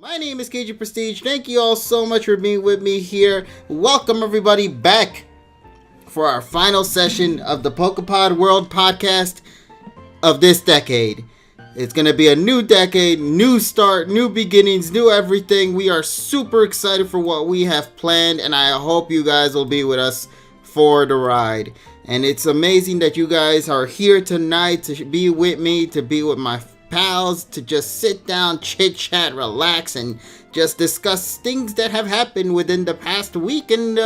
My name is KG Prestige. Thank you all so much for being with me here. Welcome everybody back for our final session of the PokePod World Podcast of this decade. It's going to be a new decade, new start, new beginnings, new everything. We are super excited for what we have planned, and I hope you guys will be with us for the ride. And it's amazing that you guys are here tonight to be with me, to be with my pals, to just sit down, chit chat, relax, and just discuss things that have happened within the past week, and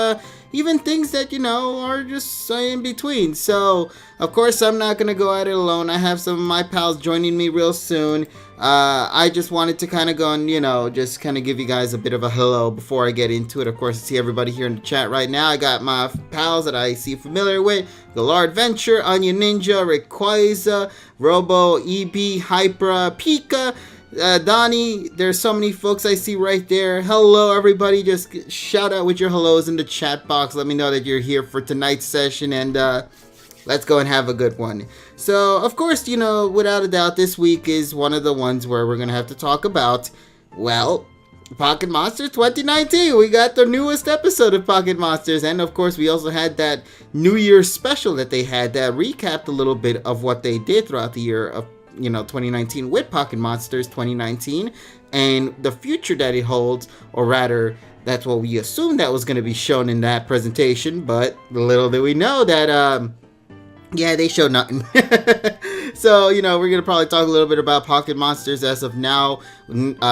even things that, are just in between. So, of course, I'm not going to go at it alone. I have some of my pals joining me real soon. I just wanted to kind of go and, just kind of give you guys a bit of a hello before I get into it. Of course, I see everybody here in the chat right now. I got my pals that I see familiar with. Galar Adventure, Onion Ninja, Rayquaza, Robo, EB, Hypera, Pika, Donnie. There's so many folks I see right there. Hello, everybody. Just shout out with your hellos in the chat box. Let me know that you're here for tonight's session, and let's go and have a good one. So, of course, without a doubt, this week is one of the ones where we're going to have to talk about, Pocket Monsters 2019. We got the newest episode of Pocket Monsters, and of course, we also had that New Year's special that they had that recapped a little bit of what they did throughout the year of 2019 with Pocket Monsters 2019 and the future that it holds, or rather, that's what we assumed that was going to be shown in that presentation, but little did we know that, they showed nothing. So, we're going to probably talk a little bit about Pocket Monsters as of now,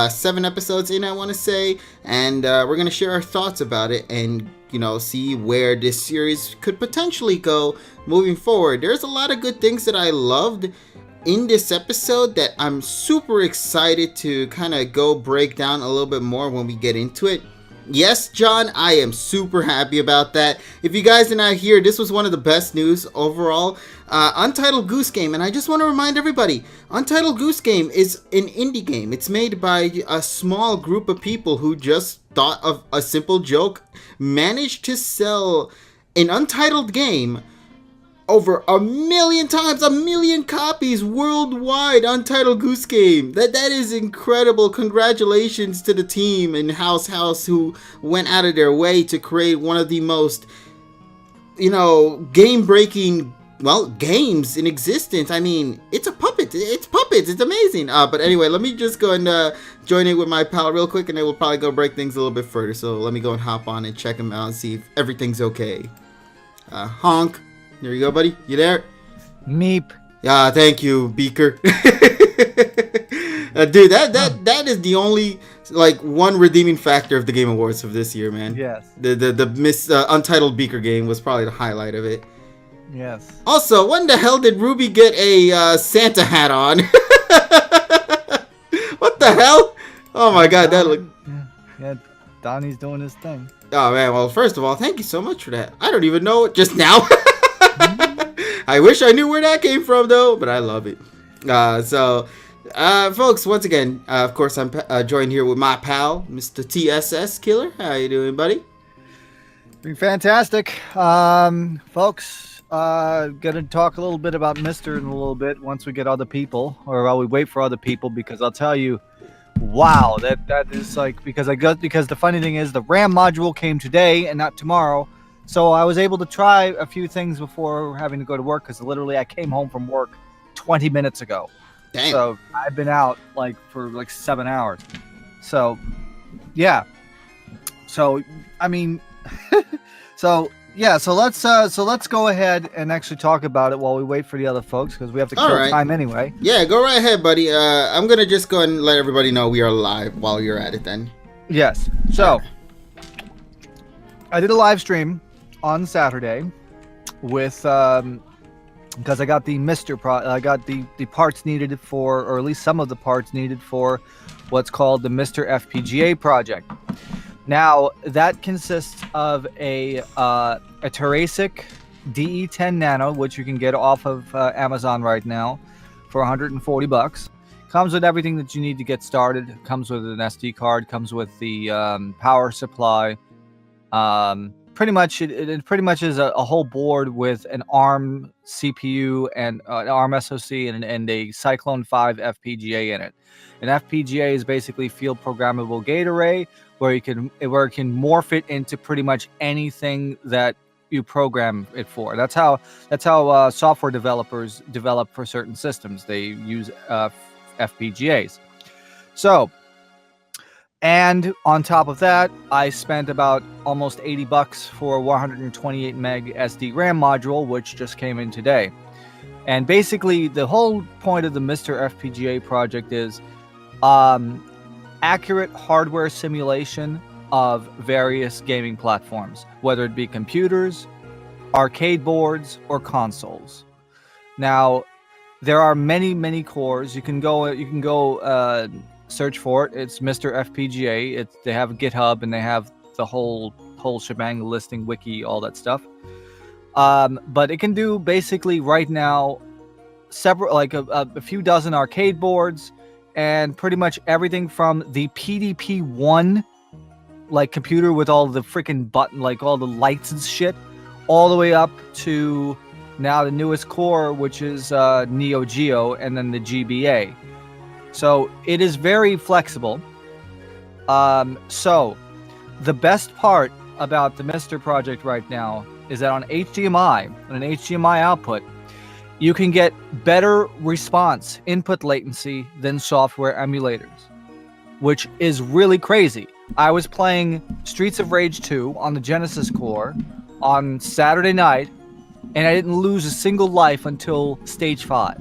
7 episodes in, I want to say, and we're going to share our thoughts about it and, see where this series could potentially go moving forward. There's a lot of good things that I loved in this episode that I'm super excited to kind of go break down a little bit more when we get into it. Yes, John, I am super happy about that. If you guys are not here, this was one of the best news overall. Untitled Goose Game, and I just want to remind everybody, Untitled Goose Game is an indie game. It's made by a small group of people who just thought of a simple joke, managed to sell an untitled game over 1 million times, 1 million copies worldwide. Untitled Goose Game. That is incredible. Congratulations to the team in House who went out of their way to create one of the most, game-breaking, games in existence. I mean, it's a puppet. It's puppets. It's amazing. But anyway, let me just go and join in with my pal real quick, and then we'll probably go break things a little bit further. So let me go and hop on and check him out and see if everything's okay. Honk. There you go, buddy. You there? Meep. Yeah, thank you, Beaker. Dude, that is the only one redeeming factor of the Game Awards of this year, man. Yes. The Untitled Beaker game was probably the highlight of it. Yes. Also, when the hell did Ruby get a Santa hat on? What the hell? Oh my God, that looked. Yeah, Donnie's doing his thing. Oh man, well, first of all, thank you so much for that. I don't even know it just now. I wish I knew where that came from, though, but I love it. Folks, once again, of course, I'm joined here with my pal, Mr. TSS Killer. How you doing, buddy? Doing fantastic. Folks, gonna talk a little bit about Mr. in a little bit once we get other people, or while we wait for other people, because I'll tell you, wow, that is because the funny thing is the RAM module came today and not tomorrow. So I was able to try a few things before having to go to work, because literally I came home from work 20 minutes ago. Damn. So I've been out for 7 hours. So yeah. So I mean, so let's go ahead and actually talk about it while we wait for the other folks, because we have to kill time anyway. Yeah, go right ahead, buddy. I'm gonna just go and let everybody know we are live while you're at it then. Yes. So I did a live stream on Saturday with because I got the I got the parts needed for, or at least some of the parts needed for, what's called the Mr. FPGA project. Now that consists of a Terasic DE10 Nano, which you can get off of Amazon right now for $140. Comes with everything that you need to get started. Comes with an SD card. Comes with the power supply. pretty much it pretty much is a whole board with an ARM CPU and an ARM SoC and a Cyclone 5 FPGA in it. An FPGA is basically field programmable gate array where it can morph it into pretty much anything that you program it for. That's how software developers develop for certain systems. They use FPGAs. So, and on top of that, I spent about almost $80 for a 128 meg SD RAM module, which just came in today. And basically, the whole point of the Mr. FPGA project is accurate hardware simulation of various gaming platforms, whether it be computers, arcade boards, or consoles. Now, there are many cores. You can go search for it. It's Mr. FPGA. They have a GitHub and they have the whole shebang, listing, wiki, all that stuff. But it can do basically right now several, like a few dozen arcade boards and pretty much everything from the PDP-1 like computer with all the freaking button, like all the lights and shit, all the way up to now the newest core, which is Neo Geo, and then the GBA. So it is very flexible. So the best part about the Mr. project right now is that on HDMI, on an HDMI output, you can get better response input latency than software emulators, which is really crazy. I was playing Streets of Rage 2 on the Genesis core on Saturday night, and I didn't lose a single life until stage 5.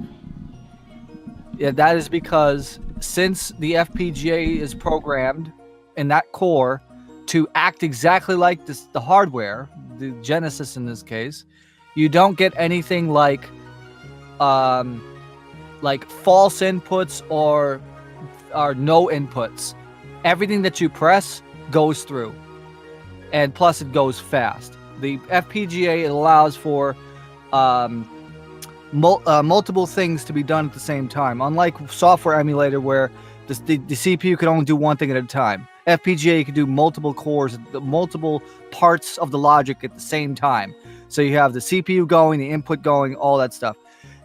Yeah, that is because since the FPGA is programmed in that core to act exactly like the hardware, the Genesis in this case, you don't get anything like false inputs or no inputs. Everything that you press goes through, and plus it goes fast. The FPGA allows for multiple things to be done at the same time. Unlike software emulator where the CPU can only do one thing at a time, FPGA can do multiple cores, multiple parts of the logic at the same time. So you have the CPU going, the input going, all that stuff.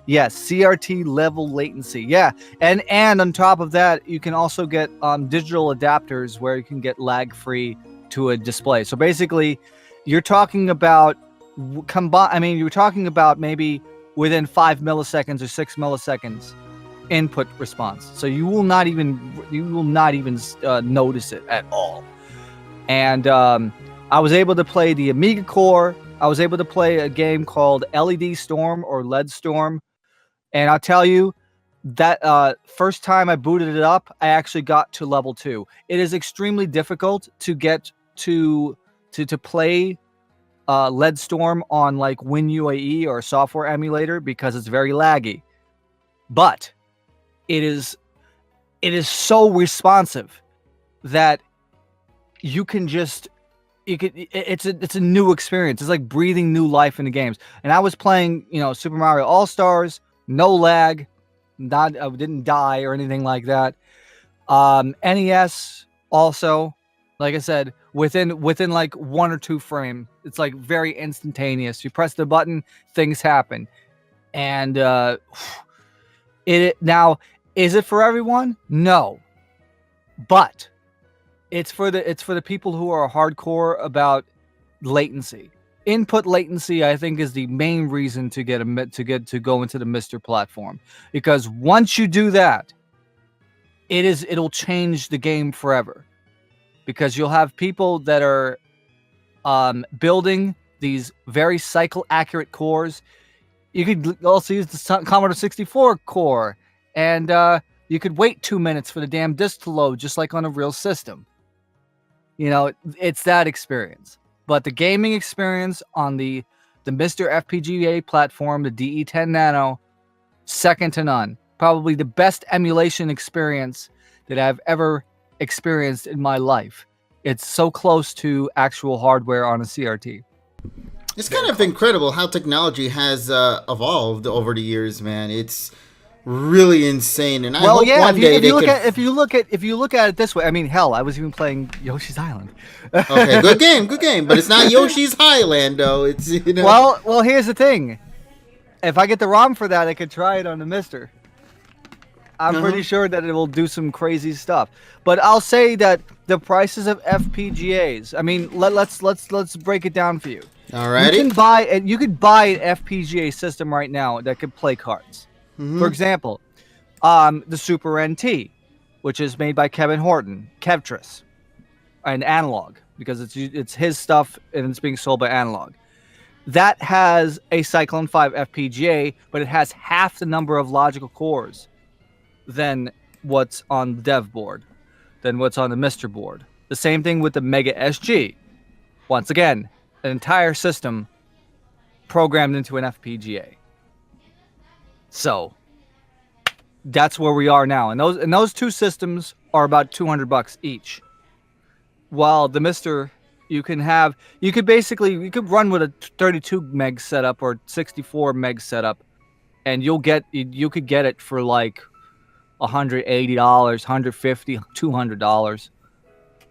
Yes, CRT level latency. Yeah, and on top of that, you can also get digital adapters where you can get lag-free to a display. So basically, you're talking about you're talking about maybe within 5 milliseconds or 6 milliseconds input response. So you will not even notice it at all. And I was able to play the Amiga core. I was able to play a game called LED Storm or LED Storm. And I'll tell you, that first time I booted it up, I actually got to level 2. It is extremely difficult to get to play LED Storm on like WinUAE or a software emulator because it's very laggy. But it is so responsive that it's a new experience. It's like breathing new life into games. And I was playing, Super Mario All-Stars, no lag, I didn't die or anything like that. NES also, like I said, within like 1 or 2 frame, it's like very instantaneous. You press the button, things happen. And now, is it for everyone? No. But it's for the people who are hardcore about latency. Input latency, I think, is the main reason to go into the Mr. platform, because once you do that, it'll change the game forever, because you'll have people that are building these very cycle accurate cores. You could also use the Commodore 64 core, and you could wait 2 minutes for the damn disk to load, just like on a real system. It's that experience. But the gaming experience on the Mr. FPGA platform, the DE10 Nano, second to none. Probably the best emulation experience that I've ever experienced in my life. It's so close to actual hardware on a CRT. It's kind of incredible how technology has evolved over the years, man. It's really insane. And I Well, hope yeah. one day they can. If you look at it this way, I mean, hell, I was even playing Yoshi's Island. Okay, good game. But it's not Yoshi's Highland, though. It's, you know. Well, here's the thing. If I get the ROM for that, I could try it on the Mister. I'm pretty sure that it will do some crazy stuff. But I'll say that the prices of FPGAs. I mean, let's break it down for you. Alrighty. You could buy an FPGA system right now that could play cards. For example, the Super NT, which is made by Kevin Horton, Kevtris, an Analog, because it's his stuff and it's being sold by Analog. That has a Cyclone 5 FPGA, but it has half the number of logical cores than what's on the dev board, than what's on the Mister board. The same thing with the Mega SG. Once again, an entire system programmed into an FPGA. So that's where we are now. And those two systems are about $200 each. While the Mister, you could run with a 32 meg setup or 64 meg setup, and you could get it for like $180, $150, $200,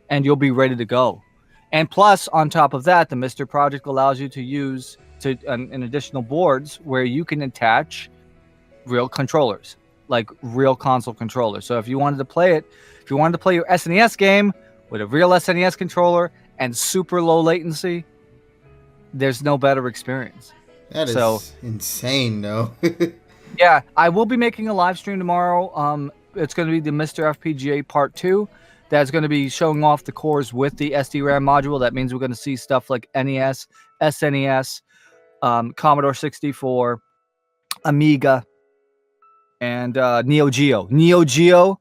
and you'll be ready to go. And plus, on top of that, the Mister project allows you to use an additional boards where you can attach real controllers, like real console controllers. So if you wanted to play your SNES game with a real SNES controller and super low latency, there's no better experience. That is insane, though. Yeah, I will be making a live stream tomorrow. It's going to be the Mr. FPGA Part 2. That's going to be showing off the cores with the SD-RAM module. That means we're going to see stuff like NES, SNES, Commodore 64, Amiga, and Neo Geo. Neo Geo,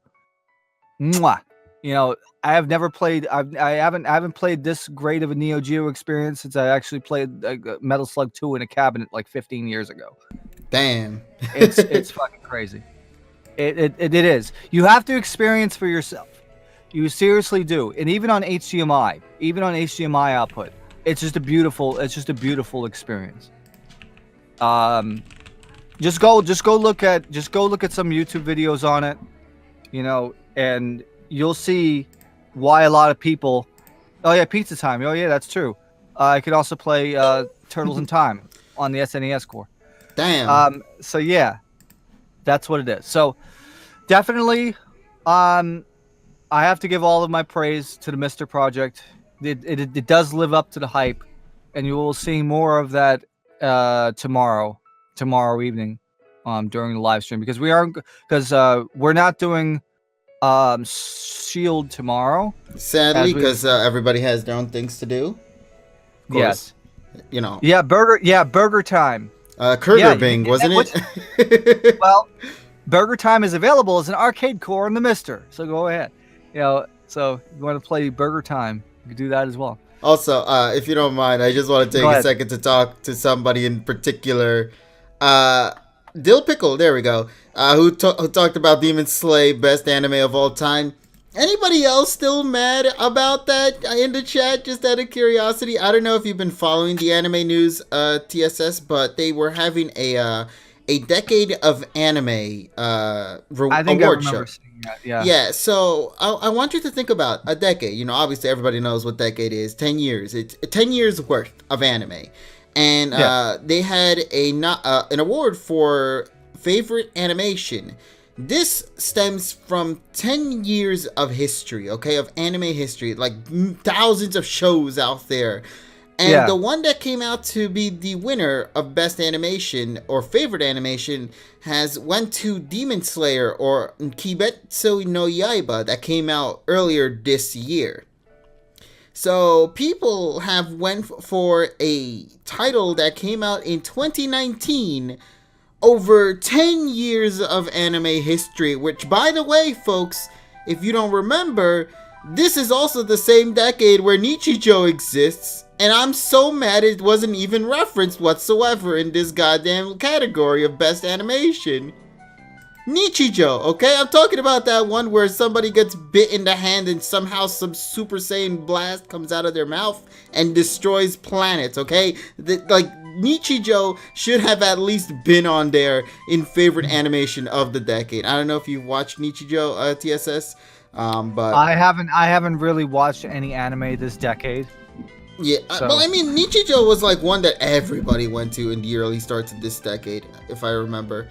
mwah. You know, I have never played. I haven't played this great of a Neo Geo experience since I actually played Metal Slug 2 in a cabinet like 15 years ago. Damn. It's fucking crazy. It is. You have to experience for yourself. You seriously do. And even on HDMI output, it's just a beautiful experience. Just go look at some YouTube videos on it, you know, and you'll see why a lot of people. Oh yeah, Pizza Time. Oh yeah, that's true. I could also play Turtles in Time on the SNES core. Damn. So yeah, that's what it is. So definitely, I have to give all of my praise to the Mister project. It does live up to the hype, and you will see more of that tomorrow evening, during the live stream, because we're not doing Shield tomorrow. Sadly, because everybody has their own things to do. Of course, yes. You know. Yeah, Burger Time. Kurger Bing, wasn't it? Well, Burger Time is available as an arcade core on the Mister. So go ahead. You know, so if you want to play Burger Time, you can do that as well. Also, if you don't mind, I just want to take a second to talk to somebody in particular. Dill Pickle, there we go. Who talked about Demon Slay, best anime of all time. Anybody else still mad about that in the chat? Just out of curiosity. I don't know if you've been following the anime news, TSS, but they were having a decade of anime award show. Seeing that, yeah. Yeah, so I want you to think about a decade. You know, obviously everybody knows what decade is. 10 years. It's 10 years worth of anime. And they had an award for favorite animation. This stems from 10 years of history, okay, of anime history, like thousands of shows out there. And the one that came out to be the winner of best animation or favorite animation went to Demon Slayer or Kimetsu no Yaiba that came out earlier this year. So people have went for a title that came out in 2019, over 10 years of anime history, which, by the way, folks, if you don't remember, this is also the same decade where Nichijou exists, and I'm so mad it wasn't even referenced whatsoever in this goddamn category of best animation. Nichijou, okay? I'm talking about that one where somebody gets bit in the hand and somehow some Super Saiyan blast comes out of their mouth and destroys planets, okay? Nichijou should have at least been on there in favorite animation of the decade. I don't know if you've watched Nichijou, TSS, but I haven't really watched any anime this decade. yeah, So- well, I mean, Nichijou was like one that everybody went to in the early starts of this decade, if I remember.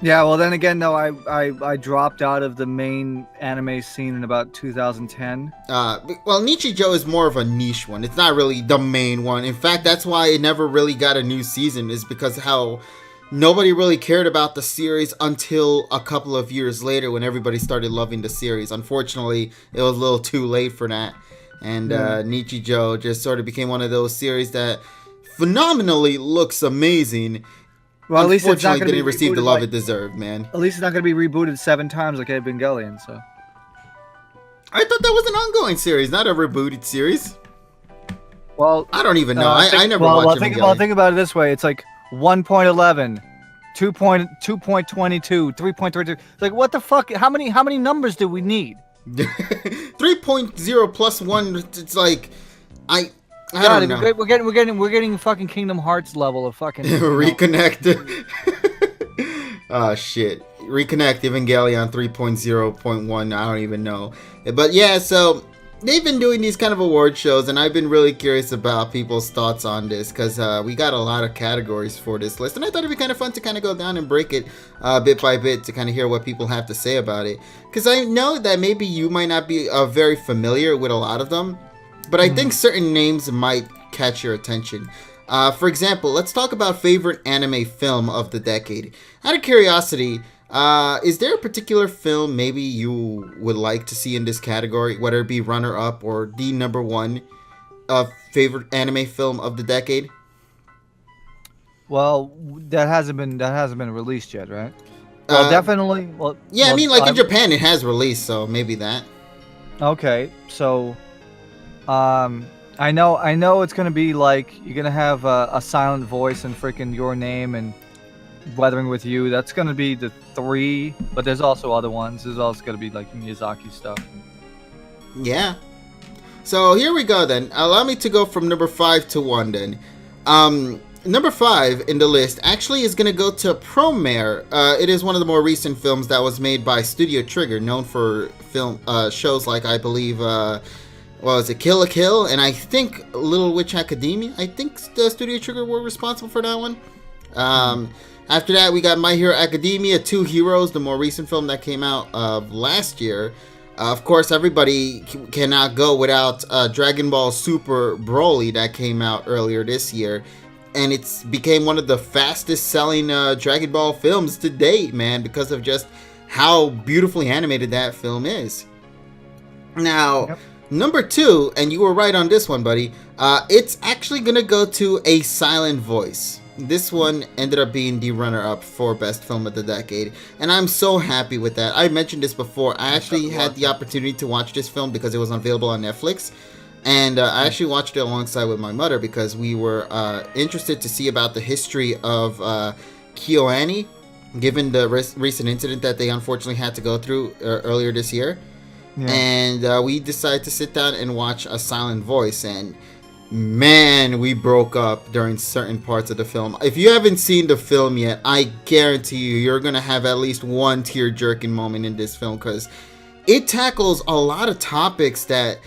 Yeah, well, then again, no, I dropped out of the main anime scene in about 2010. Well, Nichijou is more of a niche one. It's not really the main one. In fact, that's why it never really got a new season, is because how nobody really cared about the series until a couple of years later when everybody started loving the series. Unfortunately, it was a little too late for that. And Nichijou just sort of became one of those series that phenomenally looks amazing. Well, at least it's not Unfortunately, going to be didn't receive the rebooted love like- it deserved, man. At least it's not going to be rebooted 7 times like Evangelion. So I thought that was an ongoing series, not a rebooted series. well, I don't even know. I never well, watched think Evangelion. about it this way: it's like 1.11, 2.22, 3.32. It's like, what the fuck? How many numbers do we need? 3.0 plus 1, it's like I God, don't know. we're getting fucking Kingdom Hearts level of fucking Reconnect. Oh shit. Reconnect Evangelion 3.0.1. I don't even know. But yeah, so they've been doing these kind of award shows, and I've been really curious about people's thoughts on this because we got a lot of categories for this list, and I thought it'd be kind of fun to kind of go down and break it bit by bit to kind of hear what people have to say about it. Because I know that maybe you might not be very familiar with a lot of them, but I think certain names might catch your attention. For example, let's talk about favorite anime film of the decade. Out of curiosity, is there a particular film maybe you would like to see in this category, whether it be runner-up or the number one favorite anime film of the decade? Well, that hasn't been released yet, right? Well, definitely. Well, Yeah, I well, mean, like in Japan, it has released, so maybe that. Okay, so, I know it's gonna be like you're gonna have a silent voice and freaking Your Name and Weathering with You. That's gonna be the 3, but there's also other ones. There's also gonna be like Miyazaki stuff. Yeah. So here we go then. Allow me to go from number 5 to 1 then. Number 5 in the list actually is going to go to Promare. It is one of the more recent films that was made by Studio Trigger, known for film shows like, I believe, was it Kill la Kill? And I think Little Witch Academia. I think the Studio Trigger were responsible for that one. After that, we got My Hero Academia, Two Heroes, the more recent film that came out last year. Of course, everybody cannot go without Dragon Ball Super Broly that came out earlier this year. And it's became one of the fastest selling Dragon Ball films to date, man, because of just how beautifully animated that film is. Now, number 2, and you were right on this one, buddy, it's actually going to go to A Silent Voice. This one ended up being the runner-up for Best Film of the Decade, and I'm so happy with that. I mentioned this before. I actually had the opportunity to watch this film because it was available on Netflix, and I actually watched it alongside with my mother because we were interested to see about the history of KyoAni, given the recent incident that they unfortunately had to go through earlier this year. Yeah. And we decided to sit down and watch A Silent Voice, and man, we broke up during certain parts of the film. If you haven't seen the film yet, I guarantee you're going to have at least one tear-jerking moment in this film because it tackles a lot of topics that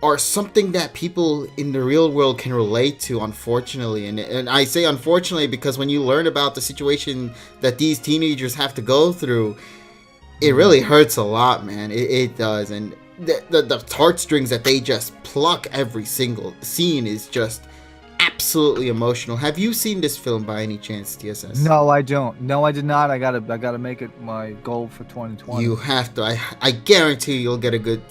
are something that people in the real world can relate to, unfortunately. And I say unfortunately because when you learn about the situation that these teenagers have to go through, it really hurts a lot, man. It does. And the heartstrings that they just pluck every single scene is just absolutely emotional. Have you seen this film by any chance, TSS? No, I don't. No, I did not. I gotta make it my goal for 2020. You have to. I guarantee you'll get a good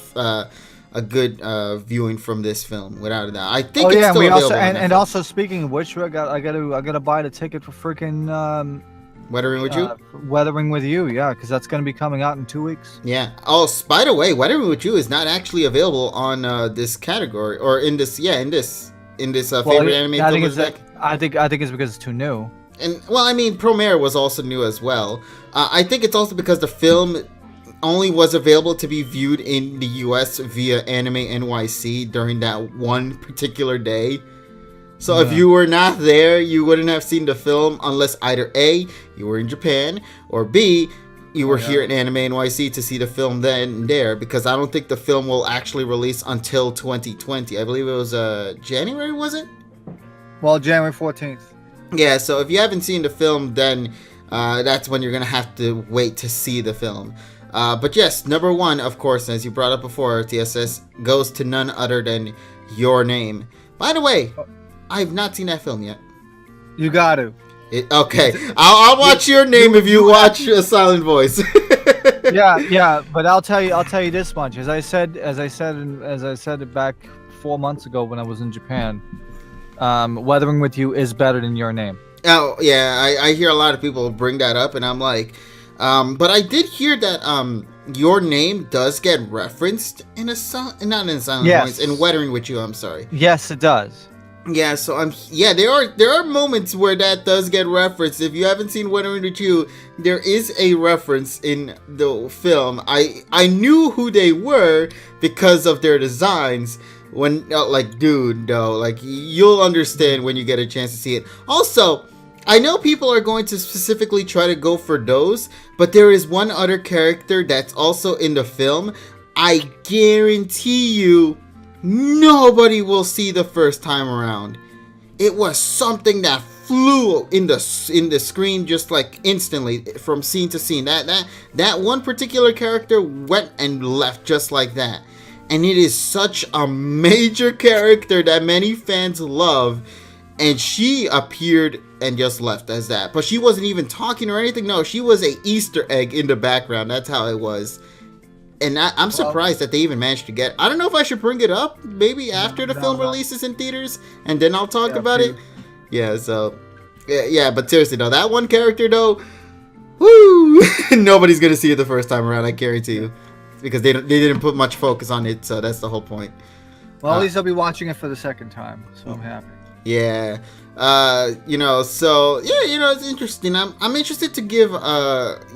viewing from this film without a doubt. I think it's still available. And also speaking of which, I gotta buy the ticket for freaking Weathering with You? Weathering with You, yeah, because that's going to be coming out in 2 weeks. Yeah. Oh, by the way, Weathering with You is not actually available on this category or in this favorite anime film. I think it's because it's too new. And well, I mean, Promare was also new as well. I think it's also because the film only was available to be viewed in the US via Anime NYC during that one particular day. So if you were not there, you wouldn't have seen the film unless either A, you were in Japan, or B, you were here at Anime NYC to see the film then and there, because I don't think the film will actually release until 2020. I believe it was January, was it? Well, January 14th. Yeah, so if you haven't seen the film, then that's when you're going to have to wait to see the film. But yes, number one, of course, as you brought up before, TSS, goes to none other than Your Name. By the way, I've not seen that film yet. You got to. Okay, I'll watch Your Name if you watch A Silent Voice. yeah, but I'll tell you this much. As I said it back 4 months ago when I was in Japan, Weathering with You is better than Your Name. Oh yeah, I hear a lot of people bring that up, and I'm like, but I did hear that Your Name does get referenced in not in A Silent Voice, in Weathering with You. I'm sorry. Yes, it does. Yeah, so there are moments where that does get referenced. If you haven't seen Weathering with You, there is a reference in the film. I knew who they were because of their designs. When you'll understand when you get a chance to see it. Also, I know people are going to specifically try to go for those, but there is one other character that's also in the film. I guarantee you nobody will see the first time around. It was something that flew in the screen just like instantly from scene to scene. That one particular character went and left just like that. And it is such a major character that many fans love. And she appeared and just left as that. But she wasn't even talking or anything. No, she was a Easter egg in the background. That's how it was. And I'm surprised that they even managed to get... I don't know if I should bring it up maybe after the film releases in theaters. And then I'll talk about it. Yeah, so... Yeah, but seriously, though. That one character, though... Woo! Nobody's going to see it the first time around, I guarantee you. Because they didn't put much focus on it, so that's the whole point. Well, at least I'll be watching it for the second time, so I'm happy. Yeah. It's interesting. I'm interested to give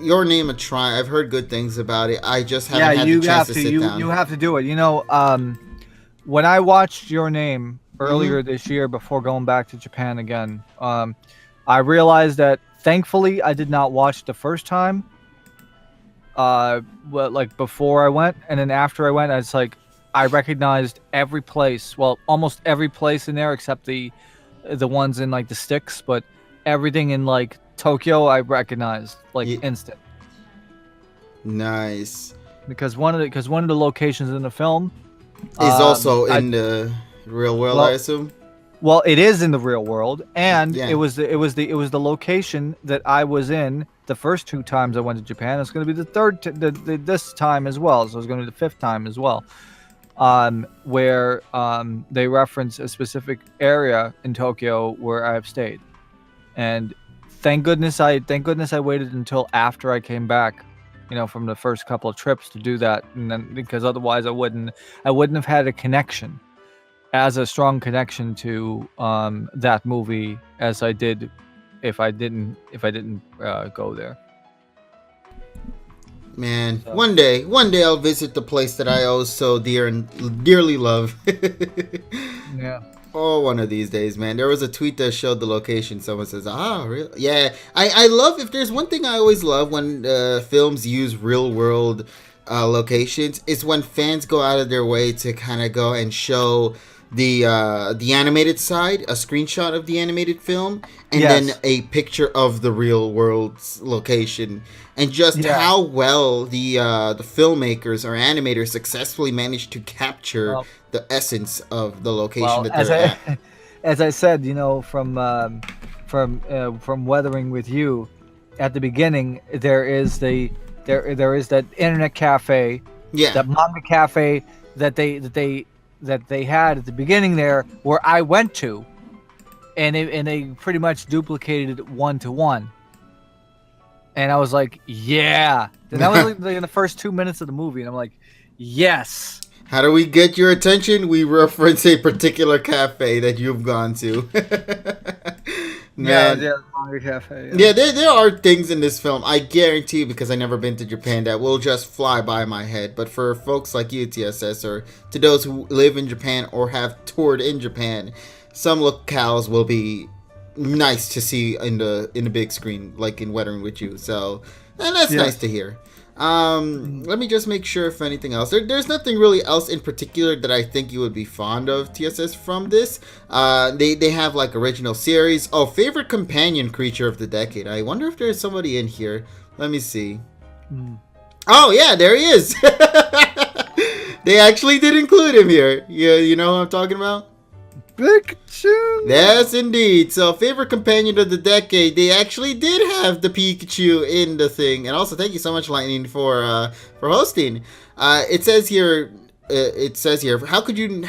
Your Name a try. I've heard good things about it. I just haven't had the chance to sit down. You have to do it. When I watched Your Name earlier this year before going back to Japan again, I realized that thankfully I did not watch the first time. Before I went, and then after I went, I recognized every place. Well, almost every place in there except the ones in the sticks, but everything in Tokyo I recognized instant. Nice. Because one of the locations in the film is also in the real world, I assume. Well, it is in the real world, and it was the location that I was in the first 2 times I went to Japan. It's going to be the third this time as well, so it's going to be the 5th time as well. Where they reference a specific area in Tokyo where I've stayed, and thank goodness I waited until after I came back, from the first couple of trips to do that, and then because otherwise I wouldn't have had a strong connection to that movie as I did if I didn't go there. Man, so. One day I'll visit the place that I always so dearly love. Yeah. Oh, one of these days, man. There was a tweet that showed the location. Someone says, really? Yeah. I love, if there's one thing I always love when films use real world locations, is when fans go out of their way to kind of go and show the animated side, a screenshot of the animated film, and then a picture of the real world's location, and just how well the filmmakers or animators successfully managed to capture the essence of the location that they're at. As I said, from Weathering with You, at the beginning there is that internet cafe, that manga cafe that they had at the beginning there, where I went to, and they pretty much duplicated it 1-to-1, and I was like, yeah. And that was in the first 2 minutes of the movie, and I'm like, yes. How do we get your attention? We reference a particular cafe that you've gone to. Man. Yeah, manga cafe. Yeah, there are things in this film, I guarantee, because I've never been to Japan, that will just fly by my head. But for folks like you, TSS, or to those who live in Japan or have toured in Japan, some locales will be nice to see in the big screen, like in Weathering with You. So, and that's nice to hear. Let me just make sure if anything else. There's nothing really else in particular that I think you would be fond of, TSS, from this. They have like original series. Oh, favorite companion creature of the decade. I wonder if there's somebody in here. Let me see. Oh yeah, there he is. They actually did include him here. Yeah, you know what I'm talking about? Pikachu. Yes, indeed. So, favorite companion of the decade. They actually did have the Pikachu in the thing, and also thank you so much, Lightning, for hosting. It says here. How could you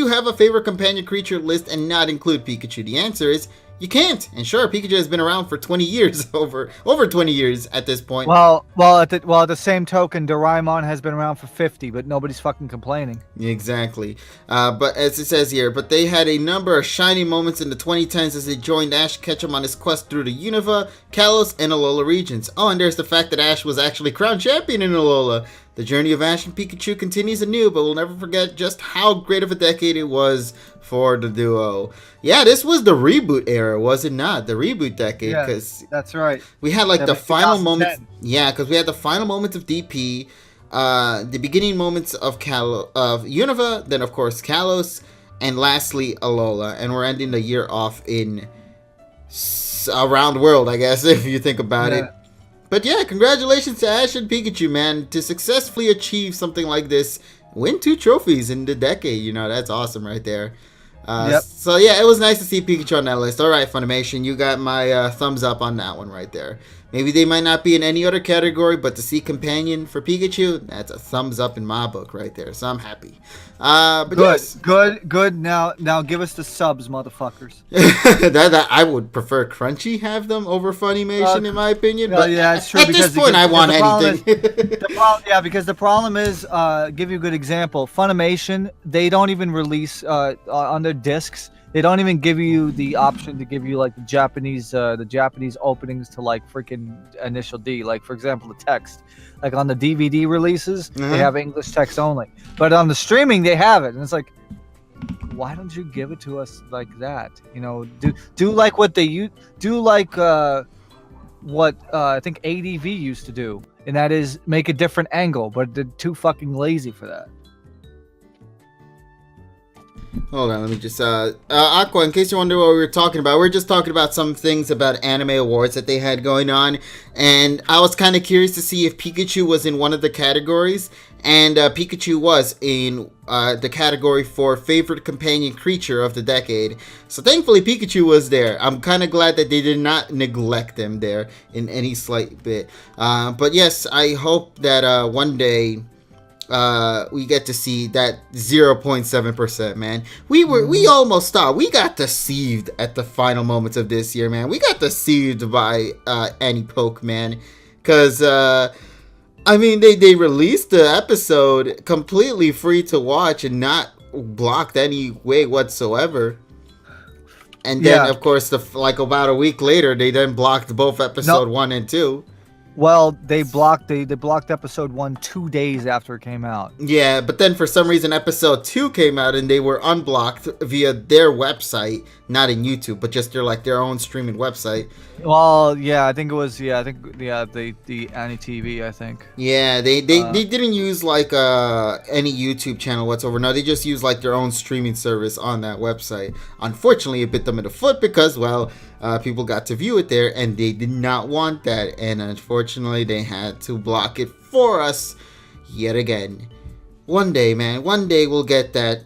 have a favorite companion creature list and not include Pikachu? The answer is you can't. And sure, Pikachu has been around for 20 years, over 20 years at this point. Well, at the same token, Doraemon has been around for 50, but nobody's fucking complaining. Exactly. But as it says here, but they had a number of shining moments in the 2010s as they joined Ash Ketchum on his quest through the Unova, Kalos, and Alola regions. Oh, and there's the fact that Ash was actually crowned champion in Alola. The journey of Ash and Pikachu continues anew, but we'll never forget just how great of a decade it was for the duo. Yeah, this was the reboot era, was it not? The reboot decade. Yeah, that's right. We had like the final moments. Yeah, because we had the final moments of DP, the beginning moments of Unova, then of course Kalos, and lastly Alola. And we're ending the year off in Around World, I guess, if you think about it. But yeah, congratulations to Ash and Pikachu, man, to successfully achieve something like this. Win 2 trophies in the decade, you know, that's awesome right there. So yeah, it was nice to see Pikachu on that list. All right, Funimation, you got my thumbs up on that one right there. Maybe they might not be in any other category, but to see companion for Pikachu, that's a thumbs up in my book right there. So I'm happy. But good. Now give us the subs, motherfuckers. that I would prefer Crunchy have them over Funimation, in my opinion. But yeah, it's true. At this point, I want anything. Because the problem is, give you a good example. Funimation, they don't even release on their discs. They don't even give you the option to give you like the Japanese openings to like freaking initial D. Like for example, the text. Like on the DVD releases, they have English text only. But on the streaming, they have it, and it's like, why don't you give it to us like that? You know, do like what they do, like what I think ADV used to do, and that is make a different angle. But they're too fucking lazy for that. Hold on, let me just, Aqua, in case you wonder what we were talking about, we're just talking about some things about anime awards that they had going on, and I was kind of curious to see if Pikachu was in one of the categories, and Pikachu was in the category for favorite companion creature of the decade. So thankfully Pikachu was there. I'm kind of glad that they did not neglect him there in any slight bit. But yes, I hope that one day we get to see that 0.7%, man. We almost thought we got deceived at the final moments of this year, man. We got deceived by Annie Poke, man, because I mean they released the episode completely free to watch and not blocked any way whatsoever. And then of course like about a week later they then blocked both episode 1 and 2. Well, they blocked episode 1 2 days after it came out. Yeah, but then for some reason episode 2 came out and they were unblocked via their website, not in YouTube, but just their own streaming website. Well, yeah, I think it was the Annie TV, I think. Yeah, they didn't use like any YouTube channel whatsoever. No, they just used like their own streaming service on that website. Unfortunately, it bit them in the foot because, well, people got to view it there and they did not want that, and unfortunately they had to block it for us yet again. One day, man, we'll get that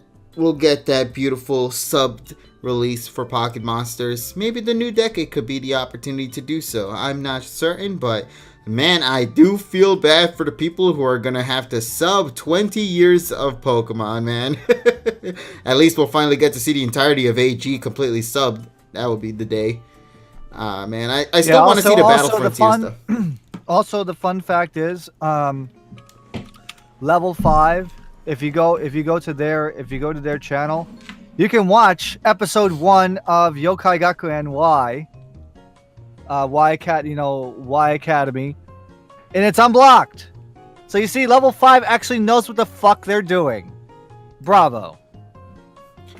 beautiful subbed release for Pocket Monsters. Maybe the new decade could be the opportunity to do so. I'm not certain, but man, I do feel bad for the people who are gonna have to sub 20 years of Pokemon, man. At least we'll finally get to see the entirety of AG completely subbed. That would be the day. Man, I still want to see the Battle Frontier stuff. Also, the fun fact is, level 5. If you go to their channel, you can watch episode 1 of Yokai Gakuen Y Academy, and it's unblocked. So you see, level 5 actually knows what the fuck they're doing. Bravo.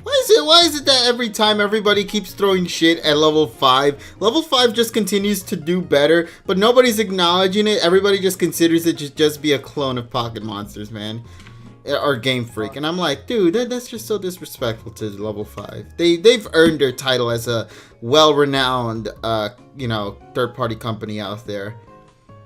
Why is it that every time everybody keeps throwing shit at level 5, level 5 just continues to do better, but nobody's acknowledging it. Everybody just considers it just be a clone of Pocket Monsters, man. Or Game Freak. And I'm like, dude, that's just so disrespectful to level 5. They've earned their title as a well-renowned, third-party company out there.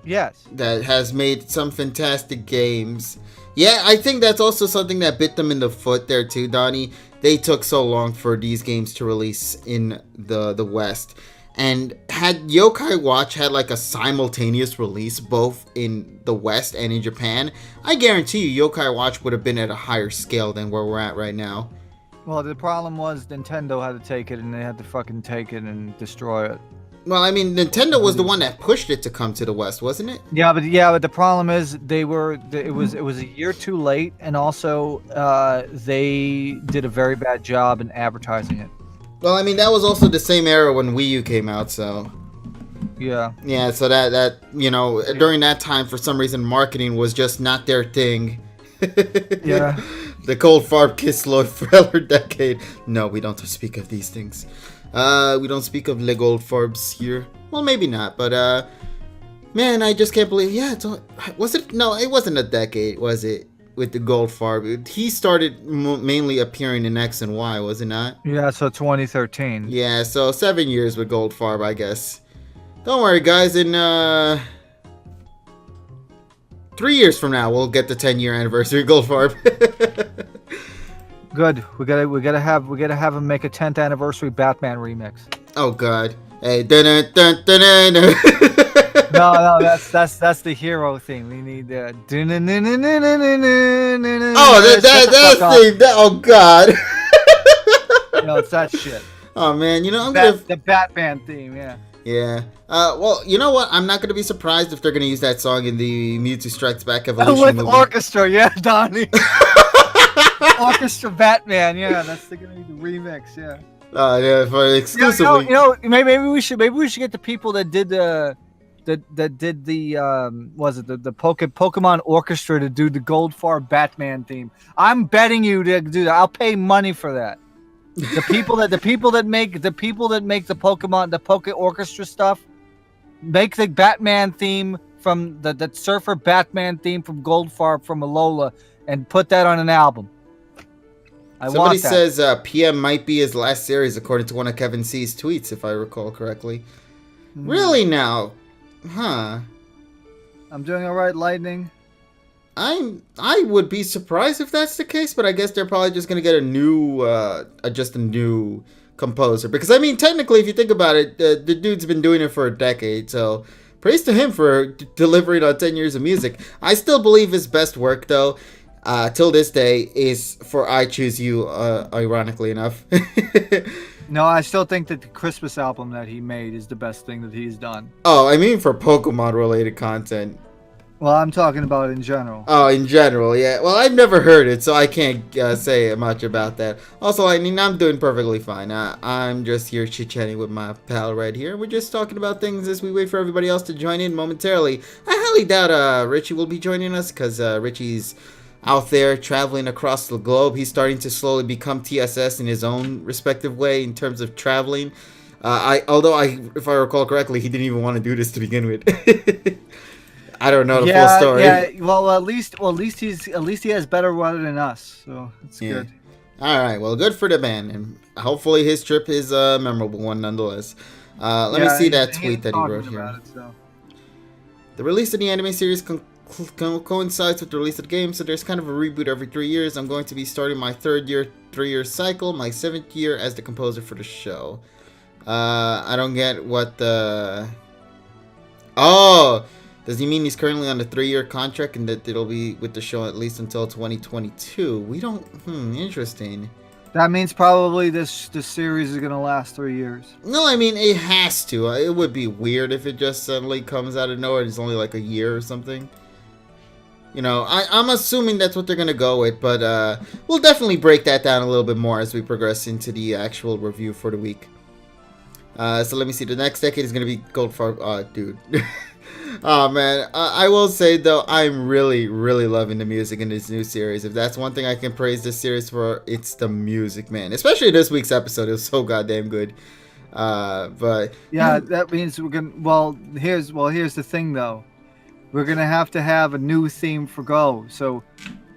Yes. That has made some fantastic games. Yeah, I think that's also something that bit them in the foot there too, Donnie. They took so long for these games to release in the West. And had Yokai Watch had like a simultaneous release both in the West and in Japan, I guarantee you Yokai Watch would have been at a higher scale than where we're at right now. Well, the problem was Nintendo had to take it, and they had to fucking take it and destroy it. Well, I mean, Nintendo was the one that pushed it to come to the West, wasn't it? Yeah, but the problem is it was a year too late, and also they did a very bad job in advertising it. Well, I mean, that was also the same era when Wii U came out, so yeah, so that during that time, for some reason, marketing was just not their thing. Yeah. The Cold Farb Kiss Lloyd Feller decade. No, we don't speak of these things. We don't speak of Le Gold Farbs here. Well, maybe not, but man, I just can't believe. Yeah, was it? No, it wasn't a decade, was it? With the Gold Farb, he started mainly appearing in X and Y, was it not? Yeah, so 2013. Yeah, so 7 years with Gold Farb, I guess. Don't worry, guys. In 3 years from now, we'll get the 10-year anniversary of Gold Farb. Good. We gotta have him make a 10th anniversary Batman remix. Oh God. Hey, dun dun dun dun. No, that's the hero theme. We need the. Oh, that thing. Oh God. No, it's that shit. Oh man, the Batman theme. Yeah. Yeah. Well, you know what? I'm not gonna be surprised if they're gonna use that song in the Mewtwo Strikes Back Evolution with movie. orchestra, yeah, Donnie. Orchestra Batman, yeah, that's gonna be the remix, yeah. Yeah, for exclusively. Maybe we should get the people that did the Pokemon Orchestra to do the Gold Farb Batman theme. I'm betting you to do that. I'll pay money for that. The people that make the Pokemon the Poke Orchestra stuff, make the Batman theme from the Surfer Batman theme from Gold Farb from Alola and put that on an album. Somebody says PM might be his last series, according to one of Kevin C's tweets, if I recall correctly. Really now? Huh. I'm doing all right, Lightning. I would be surprised if that's the case, but I guess they're probably just gonna get a new composer. Because I mean, technically, if you think about it, the dude's been doing it for a decade, so praise to him for delivering on 10 years of music. I still believe his best work, though, till this day, is for I Choose You, ironically enough. No, I still think that the Christmas album that he made is the best thing that he's done. Oh, I mean for Pokemon-related content. Well, I'm talking about in general. Oh, in general, yeah. Well, I've never heard it, so I can't say much about that. Also, I'm doing perfectly fine. I'm just here chit-chatting with my pal right here. We're just talking about things as we wait for everybody else to join in momentarily. I highly doubt Richie will be joining us, because Richie's out there traveling across the globe. He's starting to slowly become TSS in his own respective way in terms of traveling. If I recall correctly, he didn't even want to do this to begin with. I don't know the full story. Yeah. Well, at least he has better weather than us, so it's good. All right. Well, good for the man, and hopefully his trip is a memorable one nonetheless. Let me see that tweet that he wrote here. The release of the anime series coincides with the release of the game, so there's kind of a reboot every 3 years. I'm going to be starting my 3-year cycle, my 7th year as the composer for the show. I don't get what the... Oh! Does he mean he's currently on a 3-year contract and that it'll be with the show at least until 2022? We don't... interesting. That means probably this series is going to last 3 years. No, I mean, it has to. It would be weird if it just suddenly comes out of nowhere and it's only like a year or something. I'm assuming that's what they're going to go with, but we'll definitely break that down a little bit more as we progress into the actual review for the week. So let me see. The next decade is going to be Gold Farb. Dude. Oh man, I will say though, I'm really, really loving the music in this new series. If that's one thing I can praise this series for, it's the music, man. Especially this week's episode, it was so goddamn good. But Yeah, that means we're gonna. Here's the thing though. We're gonna have to have a new theme for Go. So,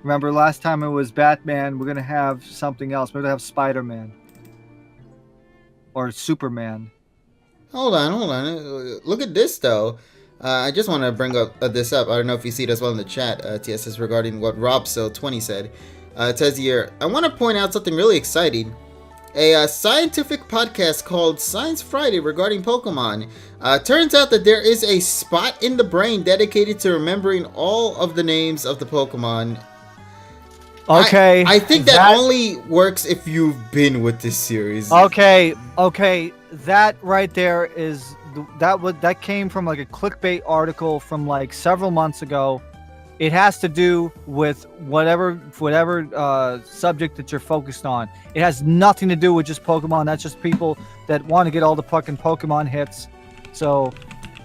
remember last time it was Batman. We're gonna have something else. We're gonna have Spider-Man or Superman. hold on. Look at this though. I just want to bring up this up. I don't know if you see it as well in the chat, TSS, regarding what RobSo20 said. It says here, I want to point out something really exciting. A scientific podcast called Science Friday regarding Pokemon. Turns out that there is a spot in the brain dedicated to remembering all of the names of the Pokemon. Okay. I think that only works if you've been with this series. Okay. That right there is that came from like a clickbait article from like several months ago. It has to do with whatever subject that you're focused on. It has nothing to do with just Pokemon. That's just people that want to get all the fucking Pokemon hits. So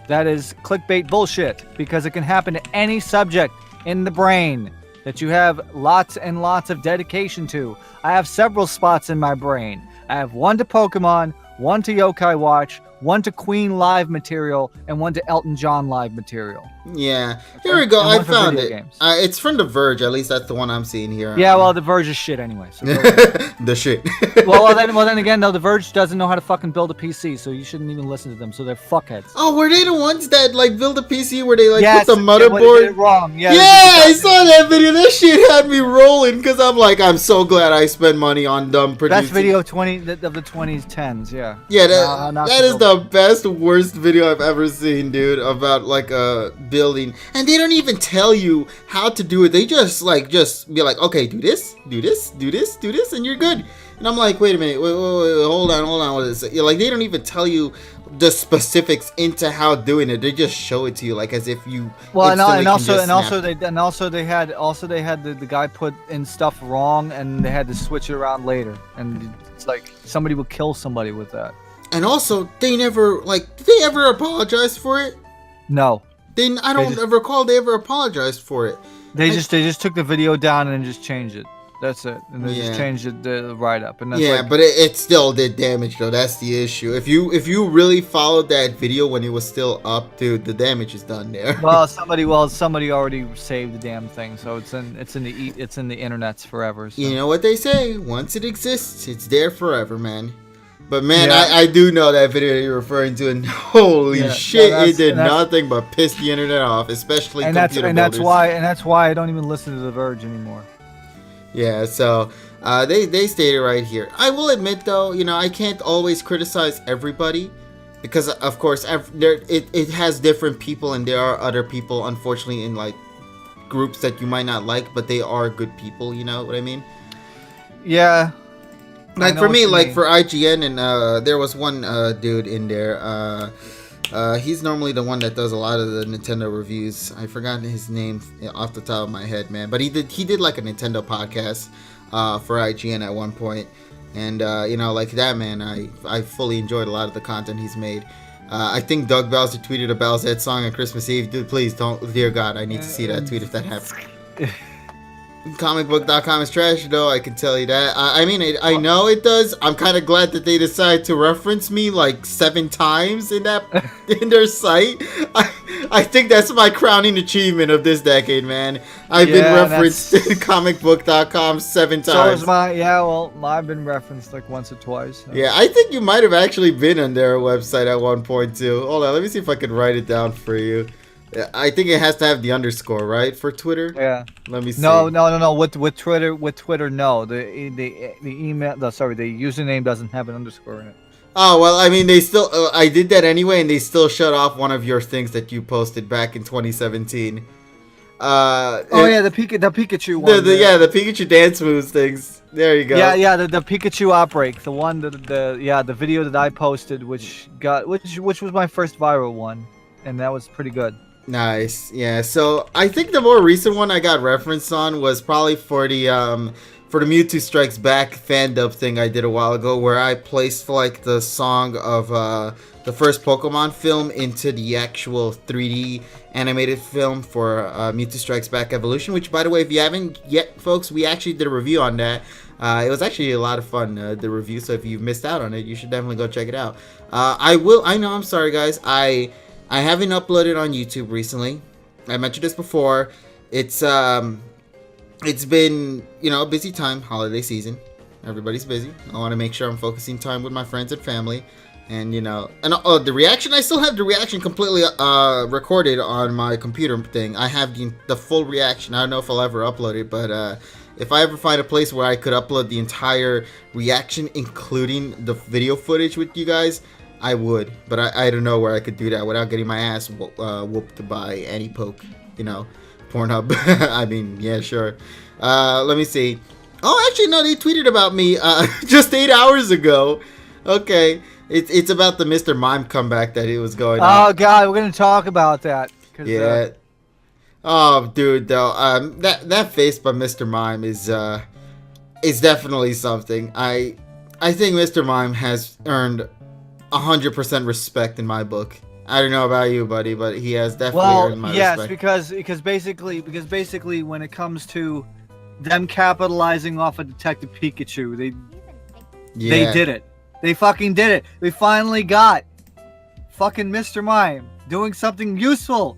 that is clickbait bullshit because it can happen to any subject in the brain that you have lots and lots of dedication to. I have several spots in my brain. I have one to Pokemon, one to Yokai Watch, one to Queen live material, and one to Elton John live material. Yeah, here we go. I found it. Games. It's from The Verge. At least that's the one I'm seeing here. Yeah, well, The Verge is shit anyway. So the shit. well, then again, though, The Verge doesn't know how to fucking build a PC, so you shouldn't even listen to them. So they're fuckheads. Oh, were they the ones that like build a PC where they like yes, put the motherboard? They did it wrong. Yeah, I saw that video. That shit had me rolling because I'm like, I'm so glad I spent money on dumb producing. Best video of the 2010s. Yeah. Yeah, that is the best worst video I've ever seen, dude. About like building, and they don't even tell you how to do it. They just be like, okay, do this, and you're good. And I'm like, wait a minute, wait, hold on, what is it? Like, they don't even tell you the specifics into how doing it. They just show it to you, like as if you. Well, and also they had the guy put in stuff wrong, and they had to switch it around later, and it's like somebody would kill somebody with that. And also, they never did they ever apologize for it? No. I don't recall they ever apologized for it. They just took the video down and just changed it. That's it. And they just changed it the write up. And that's but it still did damage though. That's the issue. If you really followed that video when it was still up, dude, the damage is done there. Well, somebody already saved the damn thing, so it's in the internets forever. So. You know what they say? Once it exists, it's there forever, man. But man, I do know that video you're referring to, and holy shit, it did nothing but piss the internet off, especially computer builders. That's why I don't even listen to The Verge anymore. Yeah, so they stated right here. I will admit though, I can't always criticize everybody because of course it has different people, and there are other people, unfortunately, in like groups that you might not like, but they are good people. You know what I mean? Yeah. Like for me, like for IGN, and there was one dude in there. He's normally the one that does a lot of the Nintendo reviews. I forgot his name off the top of my head, man. But he did like a Nintendo podcast for IGN at one point, and like that, man. I fully enjoyed a lot of the content he's made. I think Doug Bowser tweeted a Bowser's song on Christmas Eve. Dude, please don't, dear God, I need to see that tweet if that happens. Comicbook.com is trash, though, I can tell you that. I know it does. I'm kind of glad that they decided to reference me like 7 times in their site. I think that's my crowning achievement of this decade, man. I've been referenced in comicbook.com 7 times. So is I've been referenced like once or twice. So. Yeah, I think you might have actually been on their website at one point, too. Hold on, let me see if I can write it down for you. I think it has to have the underscore, right, for Twitter? Yeah. Let me see. No. With Twitter, no. The email, the username doesn't have an underscore in it. Oh well, I mean, they still. I did that anyway, and they still shut off one of your things that you posted back in 2017. The Pikachu one. The Pikachu dance moves things. There you go. Yeah. The Pikachu outbreak, the one the video that I posted, which was my first viral one, and that was pretty good. Nice. Yeah, so I think the more recent one I got referenced on was probably for for the Mewtwo Strikes Back fan dub thing I did a while ago, where I placed like the song of the first Pokemon film into the actual 3D animated film for Mewtwo Strikes Back Evolution. Which, by the way, if you haven't yet, folks, we actually did a review on that. It was actually a lot of fun, the review. So if you've missed out on it, you should definitely go check it out. I know. I'm sorry, guys. I haven't uploaded on YouTube recently. I mentioned this before. It's been, a busy time, holiday season. Everybody's busy. I want to make sure I'm focusing time with my friends and family. And, the reaction, I still have the reaction completely recorded on my computer thing. I have the full reaction. I don't know if I'll ever upload it, but if I ever find a place where I could upload the entire reaction, including the video footage with you guys, I would. But I don't know where I could do that without getting my ass whooped by any poke, Pornhub. I mean, yeah, sure. Let me see. Oh, actually, no, they tweeted about me just 8 hours ago. Okay. It's about the Mr. Mime comeback that he was going on. Oh, God, we're going to talk about that. Yeah. Oh, dude, though. That face by Mr. Mime is definitely something. I think Mr. Mime has earned 100% respect in my book. I don't know about you, buddy, but he has definitely earned my respect. Because basically when it comes to them capitalizing off of Detective Pikachu, they did it. They fucking did it. We finally got fucking Mr. Mime doing something useful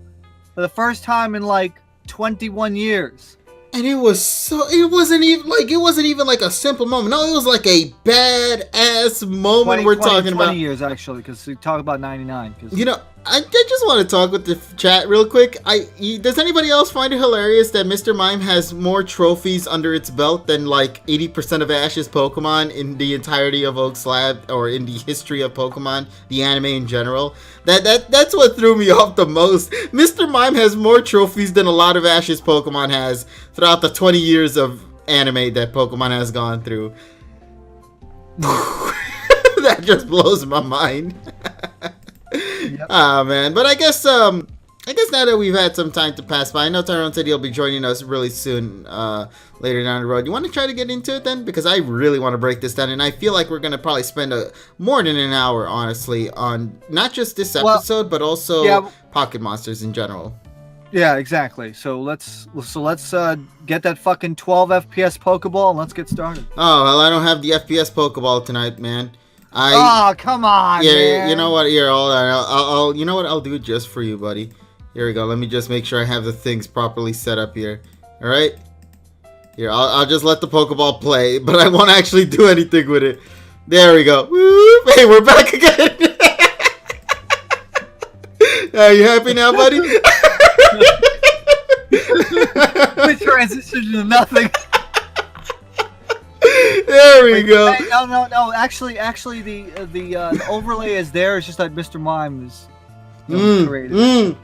for the first time in like 21 years. And it wasn't even like a simple moment. No, it was like a badass moment. We're talking about 20 years actually, because we talk about 99. I just want to talk with the chat real quick. Does anybody else find it hilarious that Mr. Mime has more trophies under its belt than like 80% of Ash's Pokemon in the entirety of Oak's Lab, or in the history of Pokemon, the anime in general? That's what threw me off the most. Mr. Mime has more trophies than a lot of Ash's Pokemon has throughout the 20 years of anime that Pokemon has gone through. That just blows my mind. Yep. Oh man, but I guess now that we've had some time to pass by, I know Tyrone said he'll be joining us really soon, later down the road. You want to try to get into it then? Because I really want to break this down, and I feel like we're gonna probably spend more than an hour, honestly, on not just this episode, but also Pocket Monsters in general. Yeah, exactly. So let's get that fucking 12 FPS Pokeball and let's get started. Oh well, I don't have the FPS Pokeball tonight, man. Come on, man. You know what? Here, hold on. You know what? I'll do it just for you, buddy. Here we go. Let me just make sure I have the things properly set up here. All right. Here, I'll just let the Pokeball play, but I won't actually do anything with it. There we go. Woo! Hey, we're back again. Are you happy now, buddy? We transitioned to nothing. There we go. Hey, no. Actually, the overlay is there. It's just that Mr. Mime is created.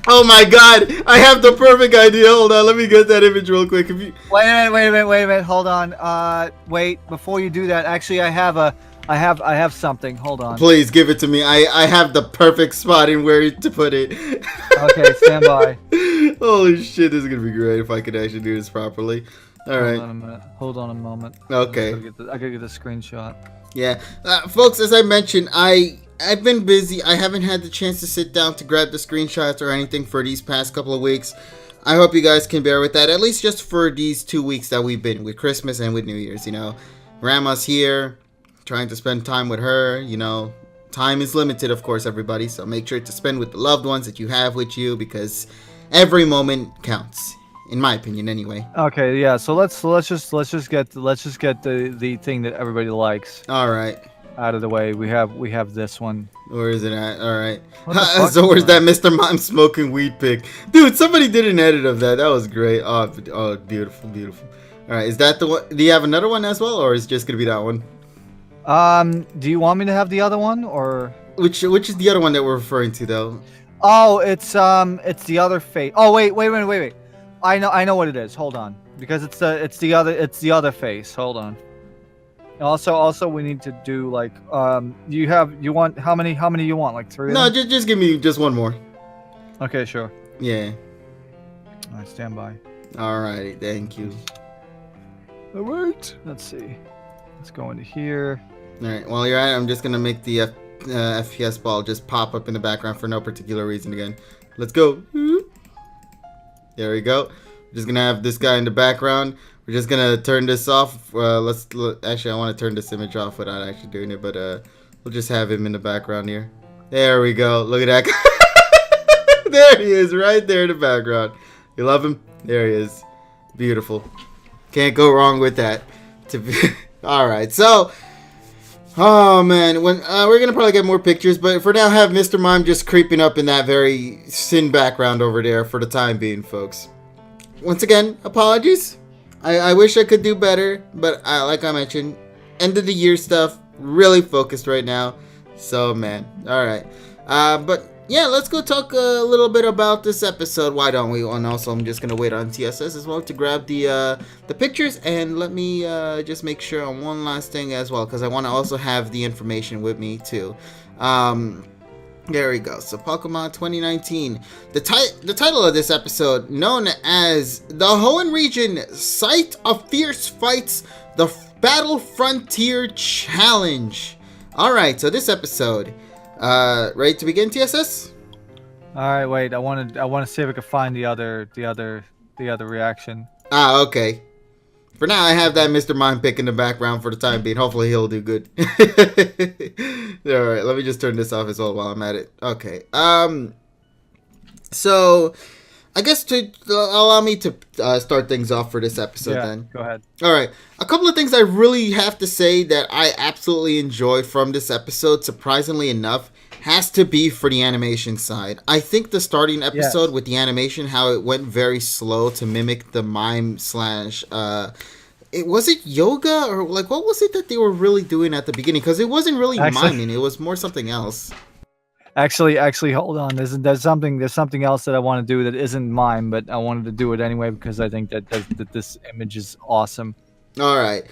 Oh my God! I have the perfect idea. Hold on, let me get that image real quick. Wait a minute. Hold on. Wait. Before you do that, actually, I have something. Hold on. Please give it to me. I have the perfect spot in where to put it. Okay, stand by. Holy shit! This is gonna be great if I could actually do this properly. All right. Hold on a moment. Okay. I gotta get the screenshot. Yeah, folks. As I mentioned, I've been busy. I haven't had the chance to sit down to grab the screenshots or anything for these past couple of weeks. I hope you guys can bear with that, at least just for these 2 weeks that we've been with Christmas and with New Year's. Grandma's here, trying to spend time with her. Time is limited, of course, everybody. So make sure to spend with the loved ones that you have with you, because every moment counts. In my opinion, anyway. Okay, yeah. So let's just get the thing that everybody likes. All right. Out of the way. We have this one. Where is it at? All right. So where's that Mr. Mime smoking weed pic? Dude, somebody did an edit of that. That was great. Oh, beautiful. All right. Is that the one? Do you have another one as well, or is it just gonna be that one? Do you want me to have the other one, or which is the other one that we're referring to, though? Oh, it's the other face. Oh, wait. I know what it is. Hold on, because it's the other face. Hold on. Also, we need to do like you want how many you want, like 3? No, just give me just one more. Okay, sure. Yeah. All right, stand by. All righty, thank you. Alright. Let's see. Let's go into here. All right. While you're at it, I'm just gonna make the FPS ball just pop up in the background for no particular reason again. Let's go. There we go. We're just gonna have this guy in the background. We're just gonna turn this off. Actually, I want to turn this image off without actually doing it, but we'll just have him in the background here. There we go. Look at that. There he is, right there in the background. You love him? There he is. Beautiful. Can't go wrong with that. All right. So, oh man, when we're gonna probably get more pictures, but for now, have Mr. Mime just creeping up in that very thin background over there for the time being, folks. Once again, apologies. I wish I could do better, but like I mentioned, end of the year stuff, really focused right now. So, man, all right. But yeah, let's go talk a little bit about this episode. Why don't we? And also, I'm just gonna wait on TSS as well to grab the pictures, and let me just make sure on one last thing as well, because I want to also have the information with me too. There we go. So Pokemon 2019. The title of this episode, known as the Hoenn Region Site of Fierce Fights, the Battle Frontier Challenge. All right. So this episode, ready to begin, TSS? All right, wait. I want to see if I can find the other reaction. Okay. For now, I have that Mr. Mime pick in the background for the time being. Hopefully, he'll do good. All right, let me just turn this off as well while I'm at it. Okay. So, I guess to allow me to start things off for this episode, then. Go ahead. All right. A couple of things I really have to say that I absolutely enjoyed from this episode, surprisingly enough, has to be for the animation side. I think the starting episode with the animation, how it went very slow to mimic the mime slash... was it yoga or like what was it that they were really doing at the beginning? Because it wasn't really miming; it was more something else. Actually, hold on. There's something else that I want to do that isn't mime, but I wanted to do it anyway because I think that this image is awesome. All right.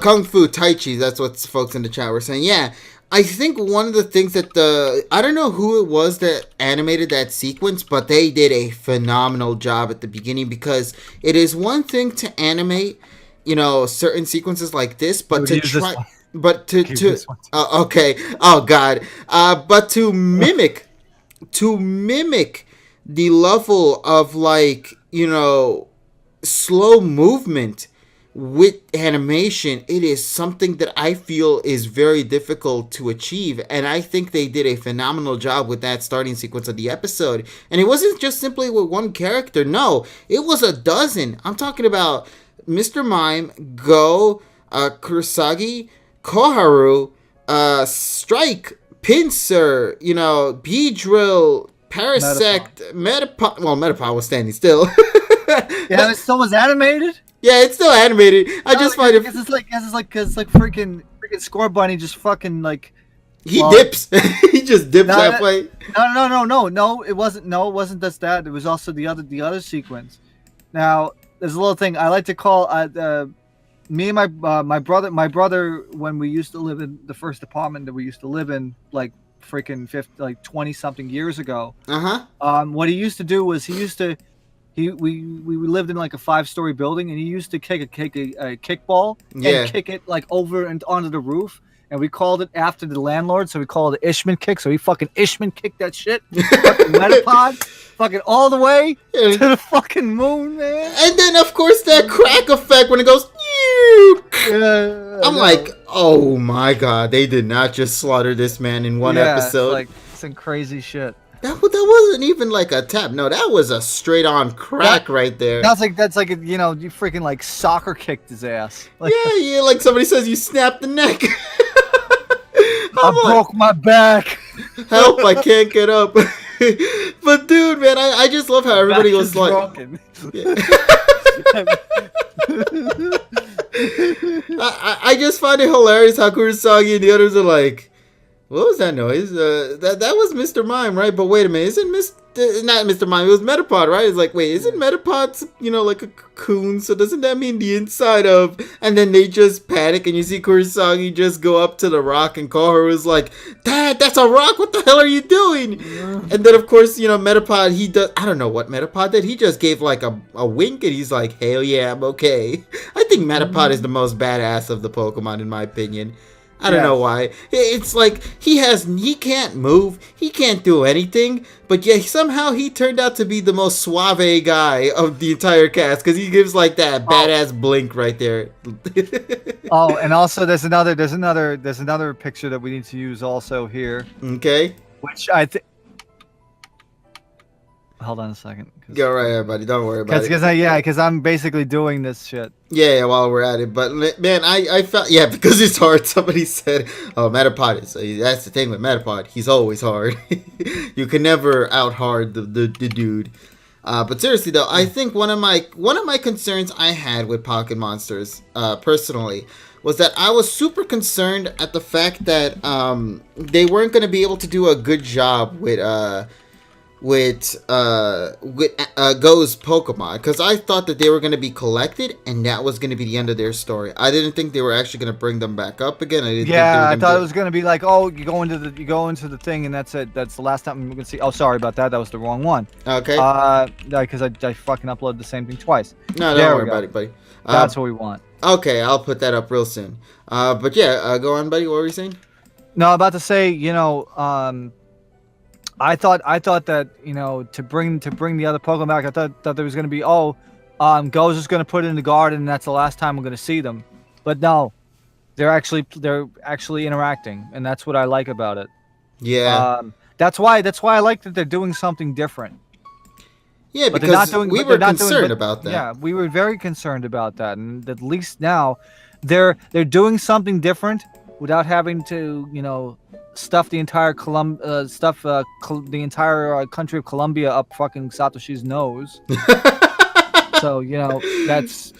Kung Fu Tai Chi. That's what folks in the chat were saying. Yeah. I think one of the things that I don't know who it was that animated that sequence, but they did a phenomenal job at the beginning, because it is one thing to animate, certain sequences like this, but to try, but to okay, oh god, but to mimic the level of slow movement with animation, it is something that I feel is very difficult to achieve, and I think they did a phenomenal job with that starting sequence of the episode. And it wasn't just simply with one character, no, it was a dozen. I'm talking about Mr. Mime, Go, Kurosagi, Koharu, Strike, Pinsir, Beedrill, Parasect, Metapod. Well, Metapod was standing still. Yeah, it still was animated. Yeah, it's still animated. I just find it. Because it's like freaking Score Bunny just fucking he dips. He just dips halfway. No. It wasn't just that. It was also the other sequence. Now, there's a little thing I like to call me and my brother when we used to live in the first apartment that we used to live in, like freaking 20 something years ago. What he used to do was we lived in like a 5-story building, and he used to kick a kickball and kick it over and onto the roof, and we called it after the landlord, so we called it Ishman kick. So he fucking Ishman kicked that shit, fucking Metapod, fucking all the way to the fucking moon, man. And then of course that crack effect when it goes. I'm like, oh my god, they did not just slaughter this man in one episode. It's some crazy shit. That wasn't even like a tap. No, that was a straight on crack right there. That's like you freaking soccer kicked his ass. Yeah, like somebody says you snapped the neck. I broke my back. Help, I can't get up. But dude, man, I just love how everybody was like yeah. I just find it hilarious how Kurosagi and the others are like, what was that noise? That was Mr. Mime, right? But wait a minute, isn't not Mr. Mime, it was Metapod, right? It's like, wait, isn't Metapod, like a cocoon? So doesn't that mean the inside of? And then they just panic, and you see Kurosagi just go up to the rock, and Koharu's like, Dad, that's a rock. What the hell are you doing? Yeah. And then of course, Metapod, he does. I don't know what Metapod did. He just gave like a wink, and he's like, hell yeah, I'm okay. I think Metapod is the most badass of the Pokemon, in my opinion. I don't know why. It's like he can't move, he can't do anything, but yeah, somehow he turned out to be the most suave guy of the entire cast because he gives like that badass blink right there. And also there's another picture that we need to use also here. Okay. Which I think. Hold on a second. Go right ahead, buddy. Don't worry about it. Because I'm basically doing this shit. Yeah, while we're at it. But, man, I felt... Yeah, because it's hard. Somebody said, oh, Metapod is... That's the thing with Metapod. He's always hard. You can never out-hard the dude. But seriously, though, I think one of my concerns I had with Pocket Monsters, personally, was that I was super concerned at the fact that they weren't going to be able to do a good job with Go's Pokemon, because I thought that they were going to be collected and that was going to be the end of their story. I didn't think they were actually going to bring them back up again. I thought it was going to be like, oh, you go into the thing and that's it. That's the last time we're going to see. Oh, sorry about that. That was the wrong one. Okay. Because I fucking uploaded the same thing twice. No, don't worry about it, buddy. That's what we want. Okay, I'll put that up real soon. But yeah, go on, buddy. What were you saying? No, about to say, I thought that to bring the other Pokemon back, I thought there was going to be Go's just going to put it in the garden and that's the last time we're going to see them, but no, they're actually interacting, and that's what I like about it. Yeah, that's why I like that they're doing something different. Yeah, because we were concerned about that. Yeah, we were very concerned about that, and at least now they're doing something different without having to stuff the entire the entire country of Colombia up fucking Satoshi's nose.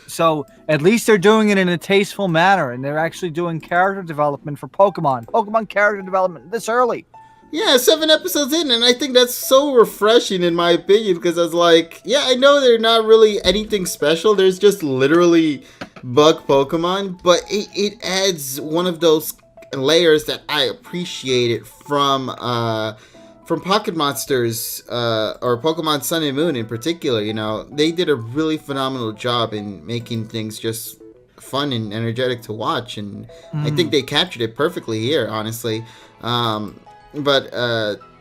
So at least they're doing it in a tasteful manner, and they're actually doing character development for Pokemon character development this early. Yeah, 7 episodes in, and I think that's so refreshing in my opinion, because I was like, yeah, I know they're not really anything special, there's just literally bug Pokemon, but it adds one of those layers that I appreciated from Pocket Monsters, or Pokemon Sun and Moon in particular. They did a really phenomenal job in making things just fun and energetic to watch, and I think they captured it perfectly here, honestly.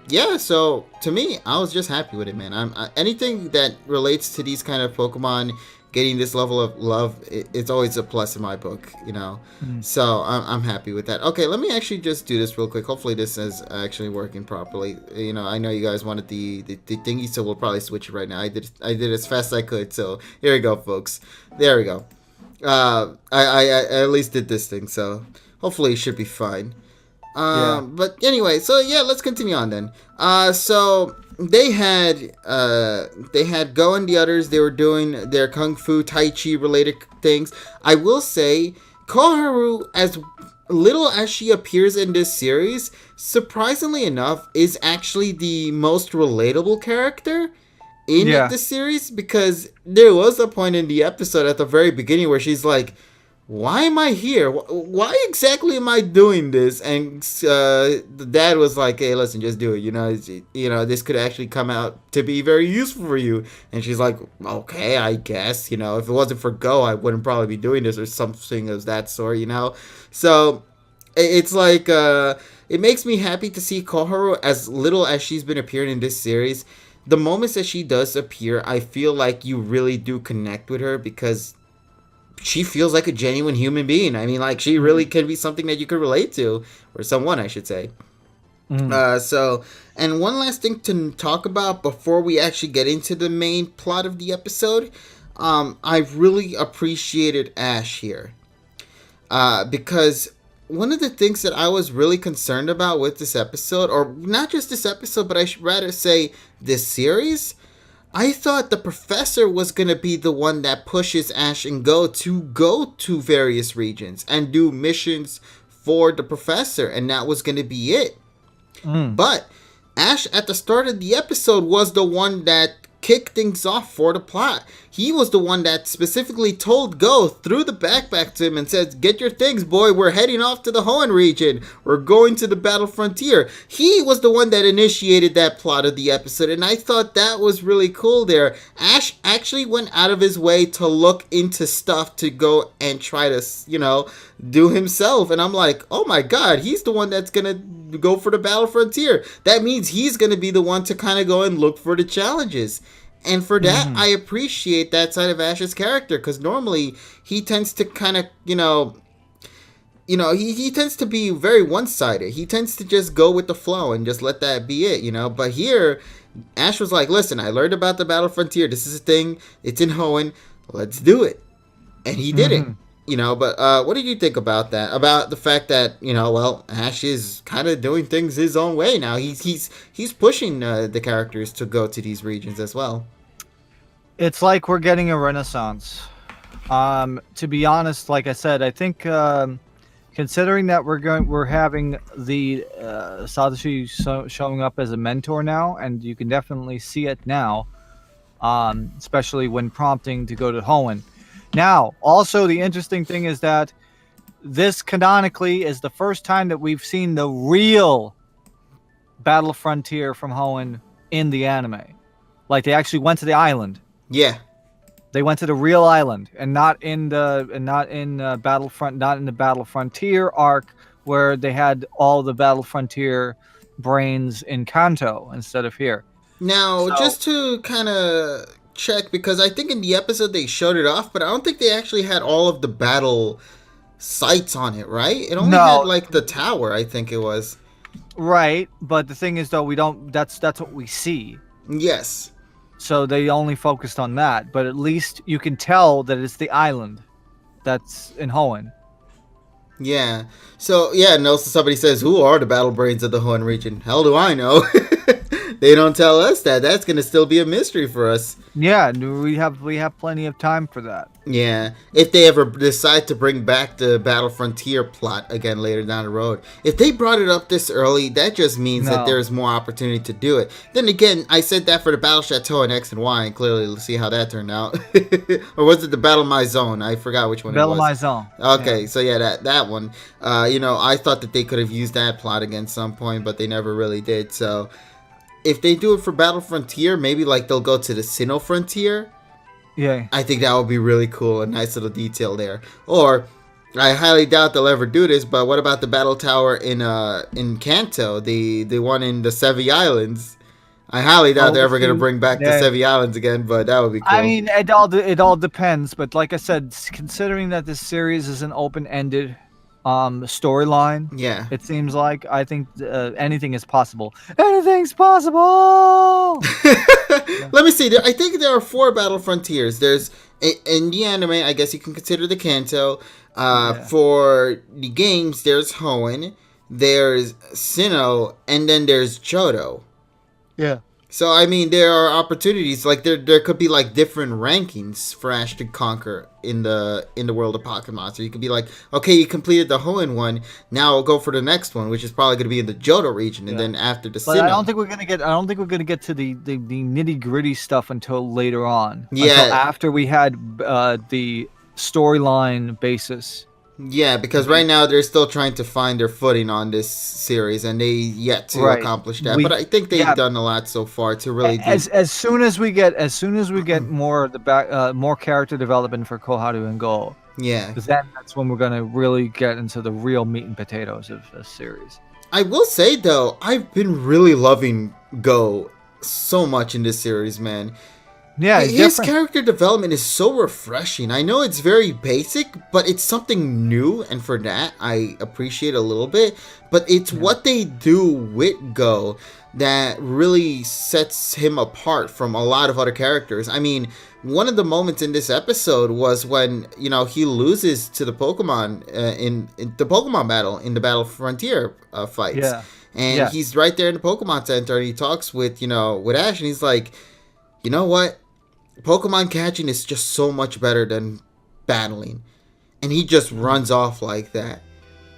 Yeah, so to me, I was just happy with it, man. Anything that relates to these kind of Pokemon getting this level of love, it's always a plus in my book, So I'm happy with that. Okay, let me actually just do this real quick. Hopefully this is actually working properly. I know you guys wanted the thingy, so we'll probably switch it right now. I did as fast as I could, so here we go, folks. There we go. I at least did this thing, so hopefully it should be fine. But anyway, so yeah, let's continue on then. So they had Go and the others. They were doing their Kung Fu Tai Chi related things. I will say, Koharu, as little as she appears in this series, surprisingly enough, is actually the most relatable character in the series, because there was a point in the episode at the very beginning where she's like, why am I here? Why exactly am I doing this? And the dad was like, hey, listen, just do it. This could actually come out to be very useful for you. And she's like, okay, I guess. If it wasn't for Go, I wouldn't probably be doing this or something of that sort, So it's like, it makes me happy to see Koharu, as little as she's been appearing in this series. The moments that she does appear, I feel like you really do connect with her, because she feels like a genuine human being. I mean, like, she really could be something that you could relate to, or someone, I should say. And one last thing to talk about before we actually get into the main plot of the episode. I really appreciated Ash here. Because one of the things that I was really concerned about with this episode, or not just this episode, but I should rather say this series, I thought the professor was going to be the one that pushes Ash and go to various regions and do missions for the professor, and that was going to be it. But Ash at the start of the episode was the one that kicked things off for the plot. He was the one that specifically told Go, threw the backpack to him and said, "Get your things, boy, we're heading off to the Hoenn region. We're going to the Battle Frontier." He was the one that initiated that plot of the episode, and I thought that was really cool there. Ash actually went out of his way to look into stuff to go and try to, do himself, and I'm like, oh my god, he's the one that's gonna go for the Battle Frontier. That means he's gonna be the one to kind of go and look for the challenges. And for that, I appreciate that side of Ash's character, because normally he tends to kind of, he tends to be very one-sided. He tends to just go with the flow and just let that be it, But here, Ash was like, listen, I learned about the Battle Frontier. This is a thing. It's in Hoenn. Let's do it. And he did it. But what did you think about that? About the fact that, Ash is kind of doing things his own way now. He's pushing the characters to go to these regions as well. It's like we're getting a renaissance. To be honest, like I said, I think considering that we're having the Satoshi showing up as a mentor now, and you can definitely see it now, especially when prompting to go to Hoenn. Now, also the interesting thing is that this canonically is the first time that we've seen the real Battle Frontier from Hoenn in the anime. Like they actually went to the island. Yeah. They went to the real island and not in the Battle Frontier arc where they had all the Battle Frontier brains in Kanto instead of here. Now, just to kind of check, because I think in the episode they showed it off, but I don't think they actually had all of the battle sites on it, right? It only had like the tower, I think it was. Right, but the thing is though, we don't. That's what we see. Yes. So they only focused on that, but at least you can tell that it's the island that's in Hoenn. Yeah. So, somebody says, who are the battle brains of the Hoenn region? Hell do I know? They don't tell us that. That's going to still be a mystery for us. Yeah, we have plenty of time for that. Yeah, if they ever decide to bring back the Battle Frontier plot again later down the road. If they brought it up this early, that just means that there's more opportunity to do it. Then again, I said that for the Battle Chateau and X and Y, and clearly let's see how that turned out. Or was it the Battle My Zone? I forgot which one Battle it was. My Zone. Okay, yeah. So yeah, that one. I thought that they could have used that plot again some point, but they never really did, so if they do it for Battle Frontier, maybe like they'll go to the Sinnoh Frontier. Yeah. I think that would be really cool. A nice little detail there. Or, I highly doubt they'll ever do this, but what about the Battle Tower in Kanto? The one in the Sevi Islands? I highly doubt they're ever going to bring back the Sevi Islands again, but that would be cool. I mean, it all depends, but like I said, considering that this series is an open-ended storyline, it seems like I think anything is possible. Anything's possible. Let me see. I think there are 4 Battle Frontiers. There's in the anime, I guess you can consider the Kanto. For the games, there's Hoenn, there's Sinnoh, and then there's Johto. Yeah. So, I mean, there are opportunities, like, there could be, like, different rankings for Ash to conquer in the world of Pokemon. So you could be like, okay, you completed the Hoenn one, now go for the next one, which is probably going to be in the Johto region, and then after the Sinnoh. I don't think we're going to get to the nitty-gritty stuff until later on. Yeah. Until after we had the storyline basis. Yeah, because right now they're still trying to find their footing on this series, and they yet to accomplish that. But I think they've done a lot so far to really. As soon as we get more more character development for Koharu and Go. Yeah, because then that's when we're gonna really get into the real meat and potatoes of the series. I will say though, I've been really loving Go so much in this series, man. Yeah, his character development is so refreshing. I know it's very basic, but it's something new, and for that, I appreciate a little bit. But it's what they do with Go that really sets him apart from a lot of other characters. I mean, one of the moments in this episode was when, he loses to the Pokemon in the Pokemon battle, in the Battle Frontier fights. Yeah. And he's right there in the Pokemon Center, and he talks with, with Ash, and he's like, you know what? Pokemon catching is just so much better than battling. And he just runs off like that.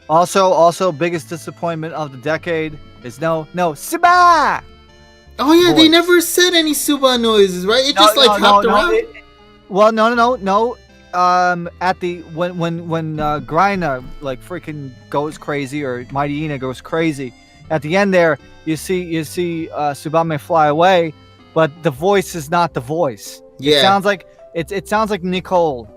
Also, biggest disappointment of the decade is no Suba. Oh yeah, they Voice. never said any Suba noises, right? It just hopped around. Well, no. At the when Grina like freaking goes crazy or Mighty Ina goes crazy, at the end there you see Subame fly away, but the voice is not the voice. Yeah. It sounds like Nicole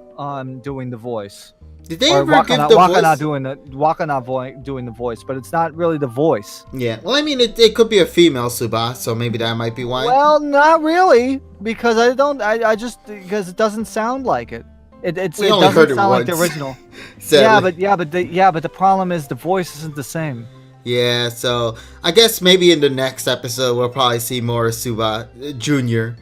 doing the voice. Did they Or ever give the Wakana voice? doing the voice, but it's not really the voice. Yeah. Well, I mean, it could be a female Suba, so maybe that might be why. Well, not really, because I just because it doesn't sound like it. It only doesn't heard it sound like the once. original. Sadly. but the problem is the voice isn't the same. Yeah, so I guess maybe in the next episode we'll probably see more Suba Junior,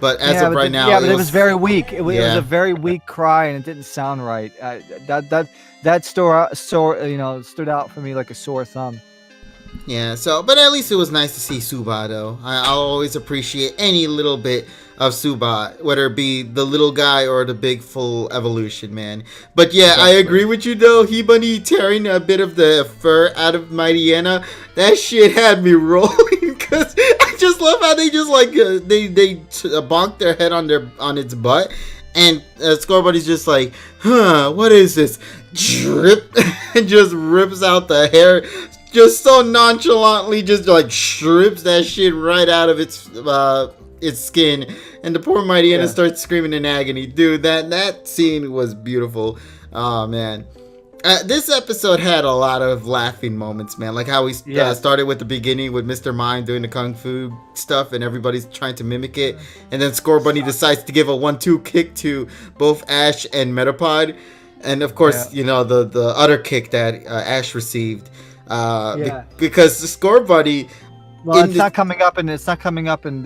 But as of right now, but it was very weak. It was a very weak cry, and it didn't sound right. That stood out for me like a sore thumb. Yeah, but at least it was nice to see Suba, though. I'll always appreciate any little bit of Suba, whether it be the little guy or the big full evolution, man. But yeah, I agree with you, though. Hibani tearing a bit of the fur out of Mighty Anna, that shit had me rolling, because I just love how they just, they bonk their head on its butt, and Score Buddy's just like, what is this? Drip, and just rips out the hair. Just so nonchalantly, just strips that shit right out of its skin, and the poor Mighty Anna starts screaming in agony. Dude, that scene was beautiful. Oh man, this episode had a lot of laughing moments, man. Like how we started with the beginning with Mr. Mime doing the kung fu stuff, and everybody's trying to mimic it, and then Score Bunny decides to give a 1-2 kick to both Ash and Metapod, and of course, the other kick that Ash received. Because the Score Buddy. Well, it's not coming up in the. It's coming up in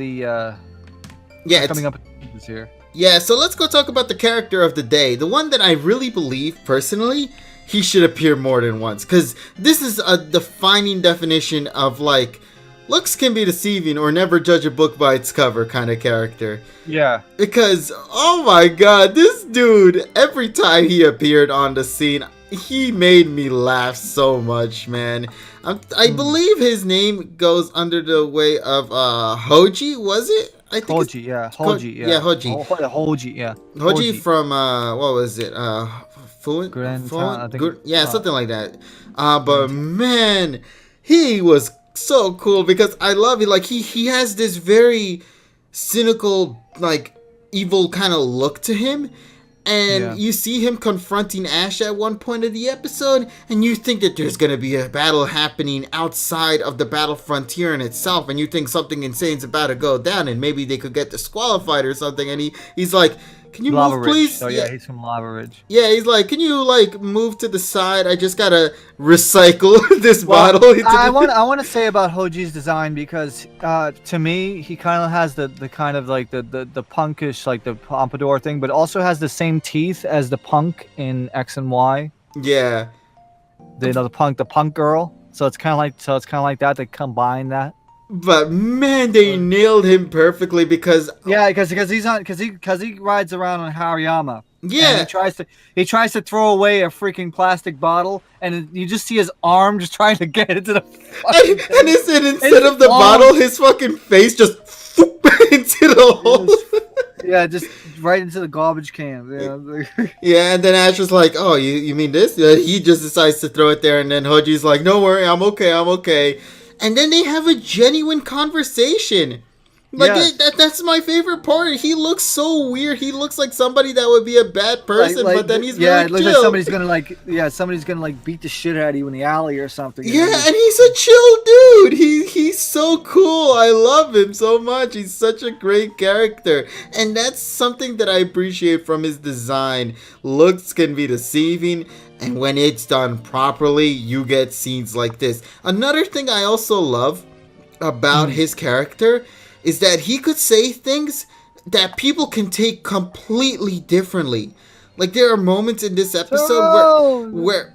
this here. Yeah, so let's go talk about the character of the day. The one that I really believe, personally, he should appear more than once. Because this is a defining definition of, looks can be deceiving or never judge a book by its cover kind of character. Yeah. Because, oh my god, this dude, every time he appeared on the scene, he made me laugh so much, man. I believe his name goes under the way of Hoji, was it? I think Hoji, Hoji. Hoji from what was it? Something like that. But man, he was so cool because I love it. He has this very cynical, evil kind of look to him. And you see him confronting Ash at one point of the episode, and you think that there's going to be a battle happening outside of the battle frontier in itself, and you think something insane's about to go down, and maybe they could get disqualified or something, and he's like, can you Lava move, Ridge. please? Oh, yeah, he's from Lava Ridge. Yeah, he's like, can you, move to the side? I just got to recycle this bottle. I want to say about Hoji's design, because to me, he kind of has the kind of, the punkish, the pompadour thing, but also has the same teeth as the punk in X and Y. Yeah. The punk girl. So it's kind of like that. They combine that. But man, they nailed him perfectly because he rides around on Hariyama. Yeah, and he tries to throw away a freaking plastic bottle, and you just see his arm just trying to get into the. And instead of the bottle, his fucking face just into the hole. Yeah, just right into the garbage can. Yeah, and then Ash was like, "Oh, you mean this?" He just decides to throw it there, and then Hoji's like, "Don't worry, I'm okay." And then they have a genuine conversation. That's my favorite part. He looks so weird. He looks like somebody that would be a bad person, but then he's really it looks chill. Like somebody's gonna beat the shit out of you in the alley or something. Yeah, and he's a chill dude. He's so cool. I love him so much. He's such a great character. And that's something that I appreciate from his design. Looks can be deceiving, and when it's done properly, you get scenes like this. Another thing I also love about his character is that he could say things that people can take completely differently. There are moments in this episode where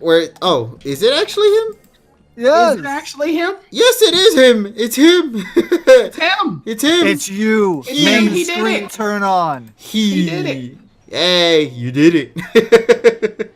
is it actually him? Yes. Is it actually him? Yes, it is him. It's him. It's him. It's him. It's you. He did it. Turn on. He did it. Hey, you did it.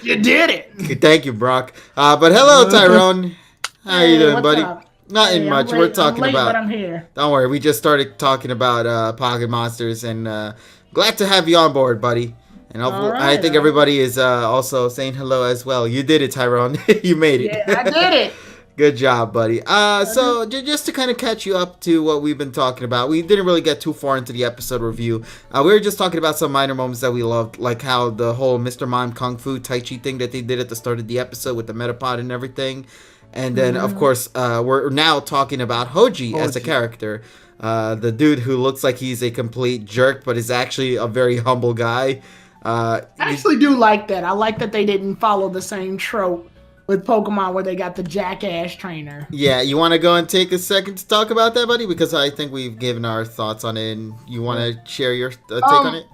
You did it. Thank you, Brock. But hello, Tyrone. How you doing, what's buddy? up? Nothing much. I'm We're late, talking I'm late, about. but I'm here. Don't worry. We just started talking about Pocket Monsters, and glad to have you on board, buddy. And hopefully, All right, I think all everybody is also saying hello as well. You did it, Tyrone. You made it. Yeah, I did it. Good job, buddy. So just to kind of catch you up to what we've been talking about, we didn't really get too far into the episode review. We were just talking about some minor moments that we loved, like how the whole Mr. Mime Kung Fu Tai Chi thing that they did at the start of the episode with the Metapod and everything. And then, of course, we're now talking about Hoji as a character. The dude who looks like he's a complete jerk, but is actually a very humble guy. I actually do like that. I like that they didn't follow the same trope with Pokemon where they got the jackass trainer. Yeah, you want to go and take a second to talk about that, buddy? Because I think we've given our thoughts on it, and you want to share your take on it?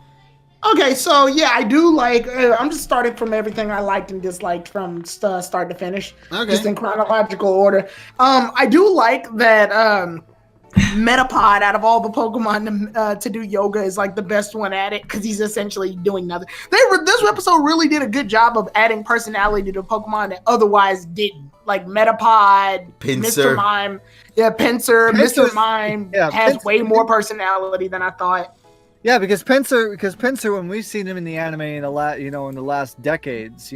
Okay, so yeah, I do like. I'm just starting from everything I liked and disliked from start to finish, just in chronological order. I do like that Metapod out of all the Pokemon to do yoga is like the best one at it because he's essentially doing nothing. This episode really did a good job of adding personality to Pokemon that otherwise didn't. Like Metapod, Pinsir. Mr. Mime, Pinsir, Mr. Mime has Pinsir, way more personality than I thought. Yeah, because Pinsir, when we've seen him in the anime in the last decades,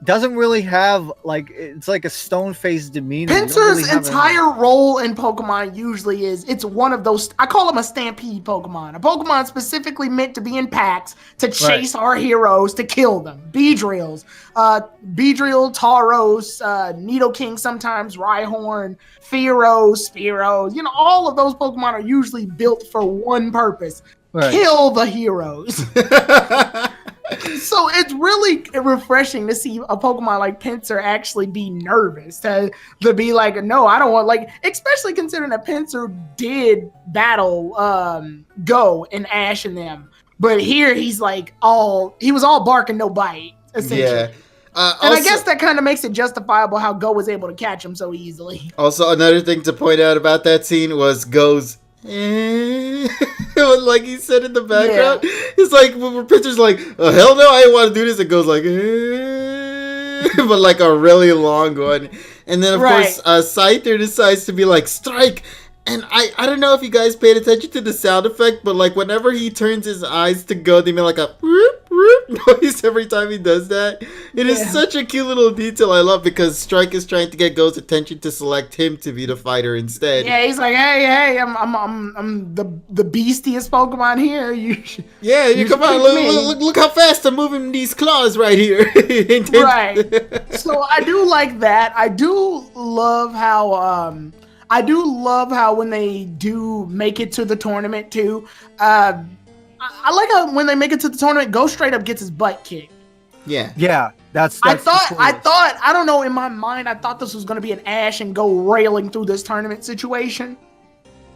doesn't really have it's like a stone-faced demeanor. Pinsir's entire role in Pokemon usually is it's one of those. I call him a stampede Pokemon. A Pokemon specifically meant to be in packs to chase our heroes to kill them. Beedrills, Tauros, Nidoking, sometimes Rhyhorn, Fearos, Spearows. All of those Pokemon are usually built for one purpose: kill the heroes. So it's really refreshing to see a Pokemon like Pinsir actually be nervous to be like, no, I don't want, especially considering that Pinsir did battle Go and Ash and them, but here he was all bark and no bite, essentially. Yeah. And I guess that kind of makes it justifiable how Go was able to catch him so easily. Also, another thing to point out about that scene was Go's like he said in the background. It's like when Pinsir's like, oh, hell no, I didn't want to do this. It goes like but like a really long one. And then of course Scyther decides to be like, strike. And I don't know if you guys paid attention to the sound effect, but like whenever he turns his eyes to Go, they make like a whoop, whoop noise every time he does that. It is such a cute little detail I love because Strike is trying to get Go's attention to select him to be the fighter instead. Yeah, he's like, hey, I'm the beastiest Pokemon here. You come on, look how fast I'm moving these claws right here. Right. So I do like that. I do love how when they do make it to the tournament too. I like how when they make it to the tournament, Go straight up gets his butt kicked. Yeah. Yeah. That's I thought, I don't know, in my mind, I thought this was going to be an Ash and Go railing through this tournament situation.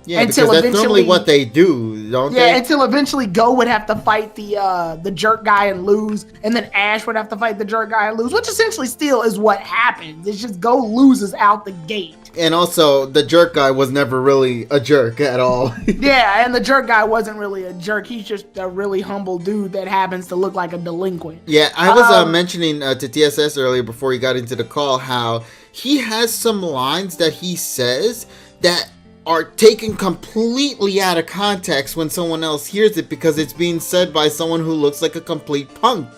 Yeah, until because that's normally what they do, don't they? Yeah, until eventually Go would have to fight the jerk guy and lose, and then Ash would have to fight the jerk guy and lose, which essentially still is what happens. It's just Go loses out the gate. And also, the jerk guy was never really a jerk at all. Yeah, and the jerk guy wasn't really a jerk. He's just a really humble dude that happens to look like a delinquent. Yeah, I was mentioning to TSS earlier before he got into the call how he has some lines that he says that are taken completely out of context when someone else hears it because it's being said by someone who looks like a complete punk,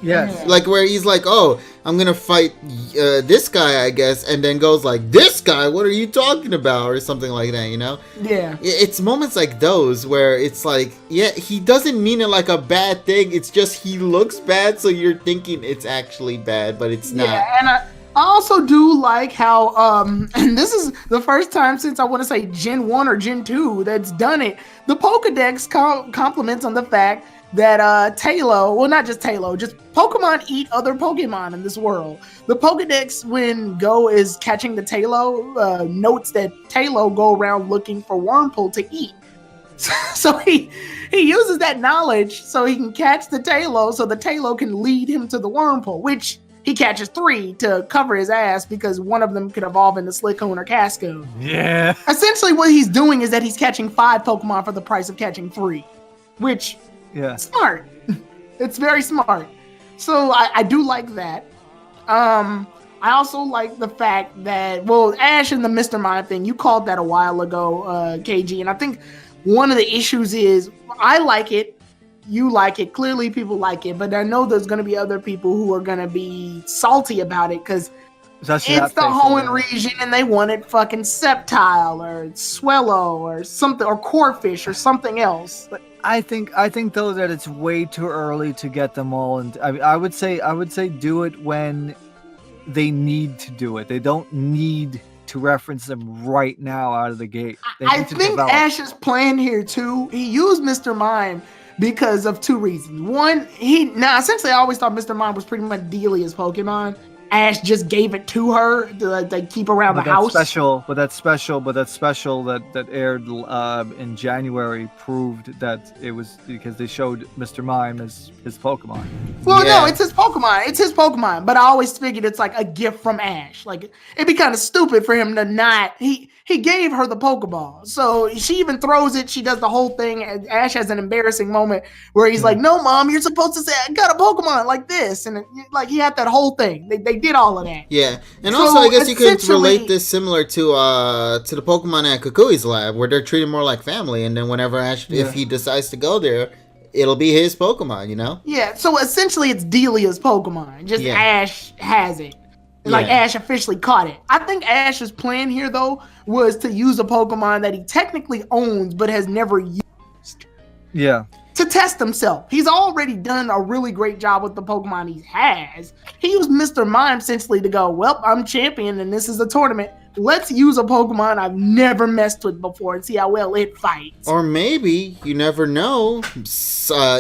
Yes. Like where he's like, oh, I'm going to fight this guy, I guess, and then goes like, this guy, what are you talking about? Or something like that, Yeah. It's moments like those where it's like, yeah, he doesn't mean it like a bad thing. It's just he looks bad, so you're thinking it's actually bad, but it's not. Yeah, and I also do like how, and this is the first time since I want to say Gen 1 or Gen 2 that's done it, the Pokedex compliments on the fact that Tailo, well, not just Tailo, just Pokemon eat other Pokemon in this world. The Pokedex, when Go is catching the Tailo, notes that Tailo go around looking for Wurmple to eat. So he uses that knowledge so he can catch the Tailo, so the Tailo can lead him to the Wurmple, which he catches 3 to cover his ass because one of them could evolve into Slickoon or Cascoon. Yeah. Essentially what he's doing is that he's catching 5 Pokemon for the price of catching 3, which smart. It's very smart. So I do like that. I also like the fact that, well, Ash and the Mr. Mime thing, you called that a while ago, KG, and I think one of the issues is I like it, you like it, clearly people like it, but I know there's going to be other people who are going to be salty about it because it's the Hoenn region and they wanted fucking Sceptile or Swellow or something, or Corphish or something else. But I think though that it's way too early to get them all, and I would say do it when they need to do it. They don't need to reference them right now out of the gate. I think Ash's plan here too, he used Mr. Mime because of two reasons. One, essentially I always thought Mr. Mime was pretty much Delia's Pokemon. Ash just gave it to her to keep around the house. But that special that aired in January proved that it was because they showed Mr. Mime as his Pokemon. Well, no, it's his Pokemon. It's his Pokemon. But I always figured it's like a gift from Ash. Like it'd be kind of stupid for him to not. He gave her the Pokeball, so she even throws it. She does the whole thing, and Ash has an embarrassing moment where he's like, "No, Mom, you're supposed to say I got a Pokemon like this," and like he had that whole thing. They did all of that. Yeah, and so also I guess you could relate this similar to the Pokemon at Kukui's lab, where they're treated more like family, and then whenever Ash, if he decides to go there, it'll be his Pokemon, you know? Yeah, so essentially it's Delia's Pokemon, just Ash has it. Like Ash officially caught it. I think Ash's plan here, though, was to use a Pokemon that he technically owns but has never used. Yeah. To test himself. He's already done a really great job with the Pokemon he has. He used Mr. Mime essentially to go, well, I'm champion and this is a tournament. Let's use a Pokemon I've never messed with before and see how well it fights. Or maybe, you never know,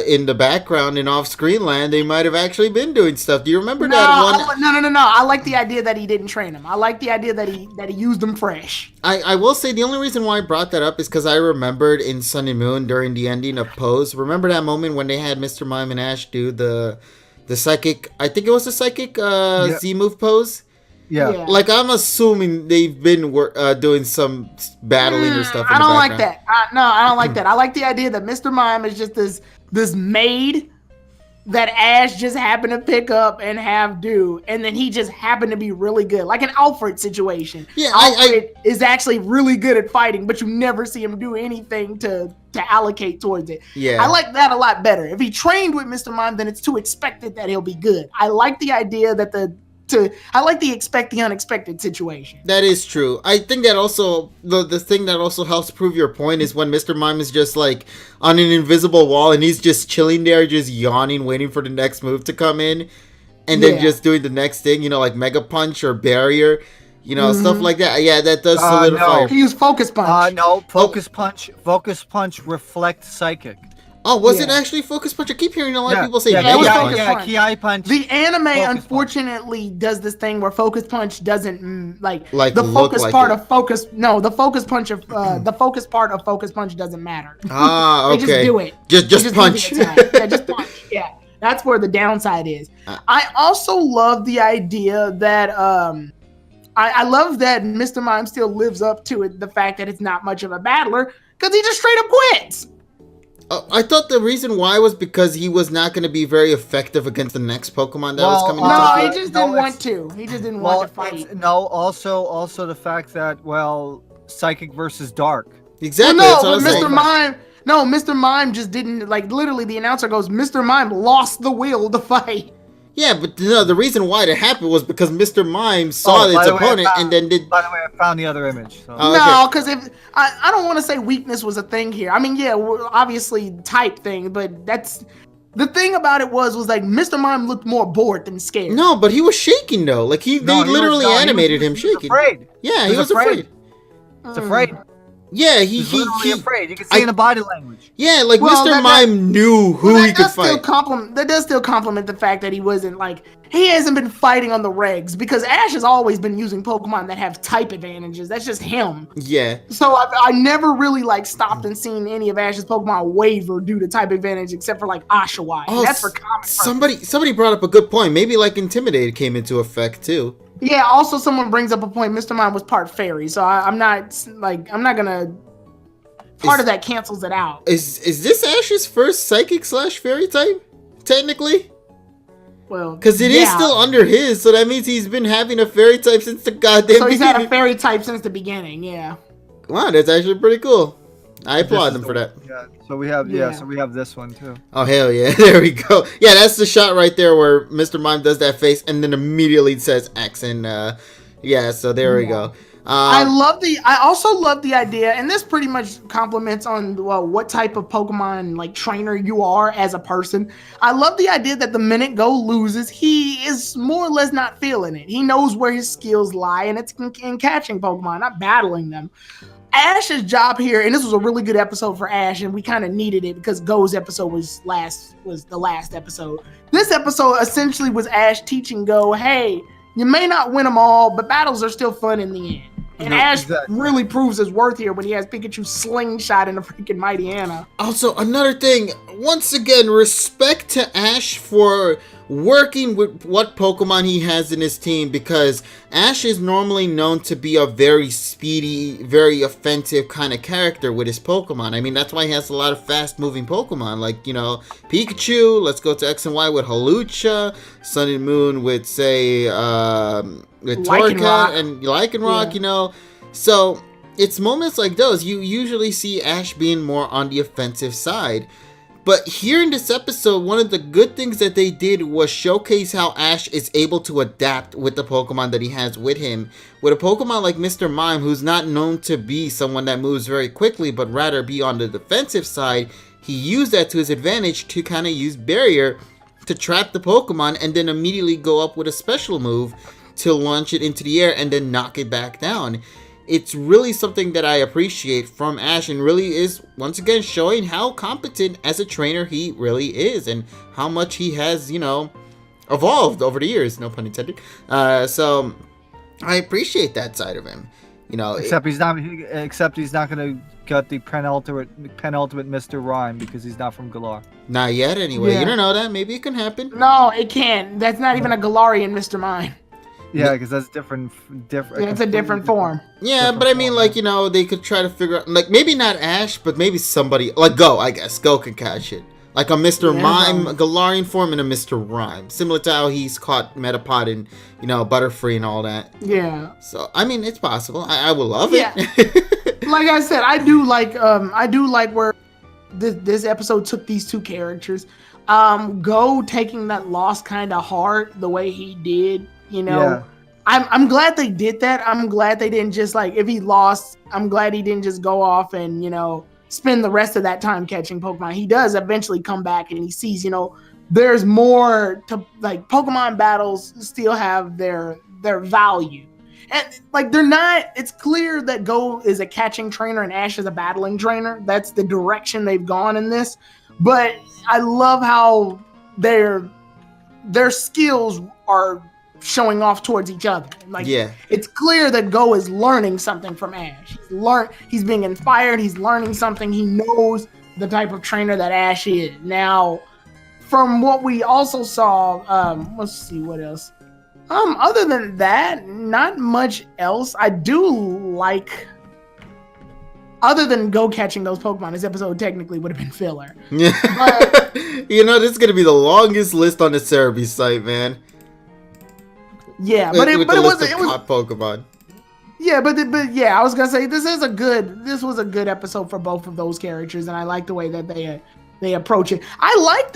in the background in off-screen land, they might have actually been doing stuff. Do you remember that one? No. I like the idea that he didn't train him. I like the idea that he used them fresh. I will say the only reason why I brought that up is because I remembered in Sun and Moon during the ending of Pose, remember that moment when they had Mr. Mime and Ash do the psychic, I think it was the psychic Z-move pose? Yeah. Like, I'm assuming they've been doing some battling or stuff. I don't like that. I don't like that. I like the idea that Mr. Mime is just this maid that Ash just happened to pick up and have do, and then he just happened to be really good. Like an Alfred situation. Yeah, Alfred is actually really good at fighting, but you never see him do anything to allocate towards it. Yeah. I like that a lot better. If he trained with Mr. Mime, then it's too expected that he'll be good. I like the idea that I like the expect the unexpected situation. That is true. I think that also the thing that also helps prove your point is when Mr. Mime is just like on an invisible wall and he's just chilling there, just yawning, waiting for the next move to come in, and then just doing the next thing, you know, like Mega Punch or Barrier, you know, stuff like that. Yeah, that does solidify. No. He used Focus Punch. No, Focus Punch. Focus Punch reflects Psychic. Oh, was it actually Focus Punch? I keep hearing a lot of people say Focus Punch. Ki Punch. The anime, unfortunately, does this thing where Focus Punch doesn't like the focus part of Focus. No, the focus punch of the focus part of Focus Punch doesn't matter. Ah, okay. They just do it. Just punch. Yeah, just punch. Yeah, that's where the downside is. I also love the idea that I love that Mr. Mime still lives up to it. The fact that it's not much of a battler because he just straight up quits. I thought the reason why was because he was not going to be very effective against the next Pokemon that was coming. No, he just didn't want to. He just didn't want to fight. No, also the fact that Psychic versus Dark. Exactly. Well, no, but Mr. Mime. No, Mr. Mime just didn't literally. The announcer goes, "Mr. Mime lost the will to fight." Yeah, but the reason why it happened was because Mr. Mime saw its opponent and then did... By the way, I found the other image. So. No, because if I don't want to say weakness was a thing here. I mean, yeah, obviously type thing, but that's... The thing about it was like Mr. Mime looked more bored than scared. No, but he was shaking, though. Like, they literally animated him shaking. He was afraid. Yeah, he was afraid. He's afraid. Yeah, he's afraid. You can see in the body language. Yeah, like Mr. Mime knew who he could fight. That does still compliment the fact that he wasn't he hasn't been fighting on the regs because Ash has always been using Pokemon that have type advantages. That's just him. Yeah. So I never really stopped and seen any of Ash's Pokemon waver due to type advantage except for Oshawott. Oh, that's for common. Somebody brought up a good point. Maybe Intimidated came into effect too. Yeah, also someone brings up a point. Mr. Mime was part fairy, so I'm not gonna. Part of that cancels it out. Is this Ash's first psychic / fairy type? Technically, Well, Because it is still under his, so that means he's been having a fairy type since the goddamn So he's beginning. had a fairy type since the beginning, yeah. Wow, that's actually pretty cool. I applaud them for that. Yeah. So we have so we have this one too. Oh hell yeah! There we go. Yeah, that's the shot right there where Mr. Mime does that face and then immediately says X and yeah. So there we go. I also love the idea, and this pretty much complements on what type of Pokemon like trainer you are as a person. I love the idea that the minute Go loses, he is more or less not feeling it. He knows where his skills lie, and it's in catching Pokemon, not battling them. Ash's job here, and this was a really good episode for Ash, and we kind of needed it because Go's episode was the last episode. This episode essentially was Ash teaching Go, hey, you may not win them all, but battles are still fun in the end. And Ash really proves his worth here when he has Pikachu slingshot in the freaking Mighty Anna. Also, another thing, once again, respect to Ash for working with what Pokemon he has in his team, because Ash is normally known to be a very speedy, very offensive kind of character with his Pokemon. I mean, that's why he has a lot of fast-moving Pokemon, like, you know, Pikachu, let's go to X and Y with Hawlucha, Sun and Moon with, say, with Torracat and Lycanroc, you know. So it's moments like those you usually see Ash being more on the offensive side. But here in this episode, one of the good things that they did was showcase how Ash is able to adapt with the Pokemon that he has with him. With a Pokemon like Mr. Mime, who's not known to be someone that moves very quickly, but rather be on the defensive side, he used that to his advantage to kind of use Barrier to trap the Pokemon and then immediately go up with a special move to launch it into the air and then knock it back down. It's really something that I appreciate from Ash, and really is, once again, showing how competent as a trainer he really is and how much he has, you know, evolved over the years, no pun intended. So I appreciate that side of him. You know, except he's not going to get the penultimate Mr. Rhyme because he's not from Galar. Not yet, anyway. Yeah. You don't know that. Maybe it can happen. No, it can't. That's not even a Galarian Mr. Mime. Yeah, because that's different. Yeah, it's a different form. Yeah, different but I mean, form, like, you know, they could try to figure out, like, maybe not Ash, but maybe somebody, like Go, I guess. Go can catch it. Like a Mr. Mime, Galarian form, and a Mr. Rhyme. Similar to how he's caught Metapod and, you know, Butterfree and all that. Yeah. So, I mean, it's possible. I would love it. Like I said, I do like where this episode took these two characters. Go taking that loss kind of hard the way he did, you know. Yeah. I'm glad they did that. I'm glad they didn't just, like, if he lost, I'm glad he didn't just go off and, you know, spend the rest of that time catching Pokemon. He does eventually come back and he sees, you know, there's more to, like, Pokemon battles still have their value. And, like, they're not, it's clear that Go is a catching trainer and Ash is a battling trainer. That's the direction they've gone in this. But I love how their skills are showing off towards each other. Like, it's clear that Go is learning something from Ash. He's being inspired. He's learning something. He knows the type of trainer that Ash is. Now, from what we also saw, let's see what else. Other than that, not much else. I do like, other than Go catching those Pokemon, this episode technically would have been filler. Yeah. But, you know, this is going to be the longest list on the Sergi site, man. Yeah, but it was Pokemon. Yeah, but I was gonna say this was a good episode for both of those characters, and I like the way that they approach it. I liked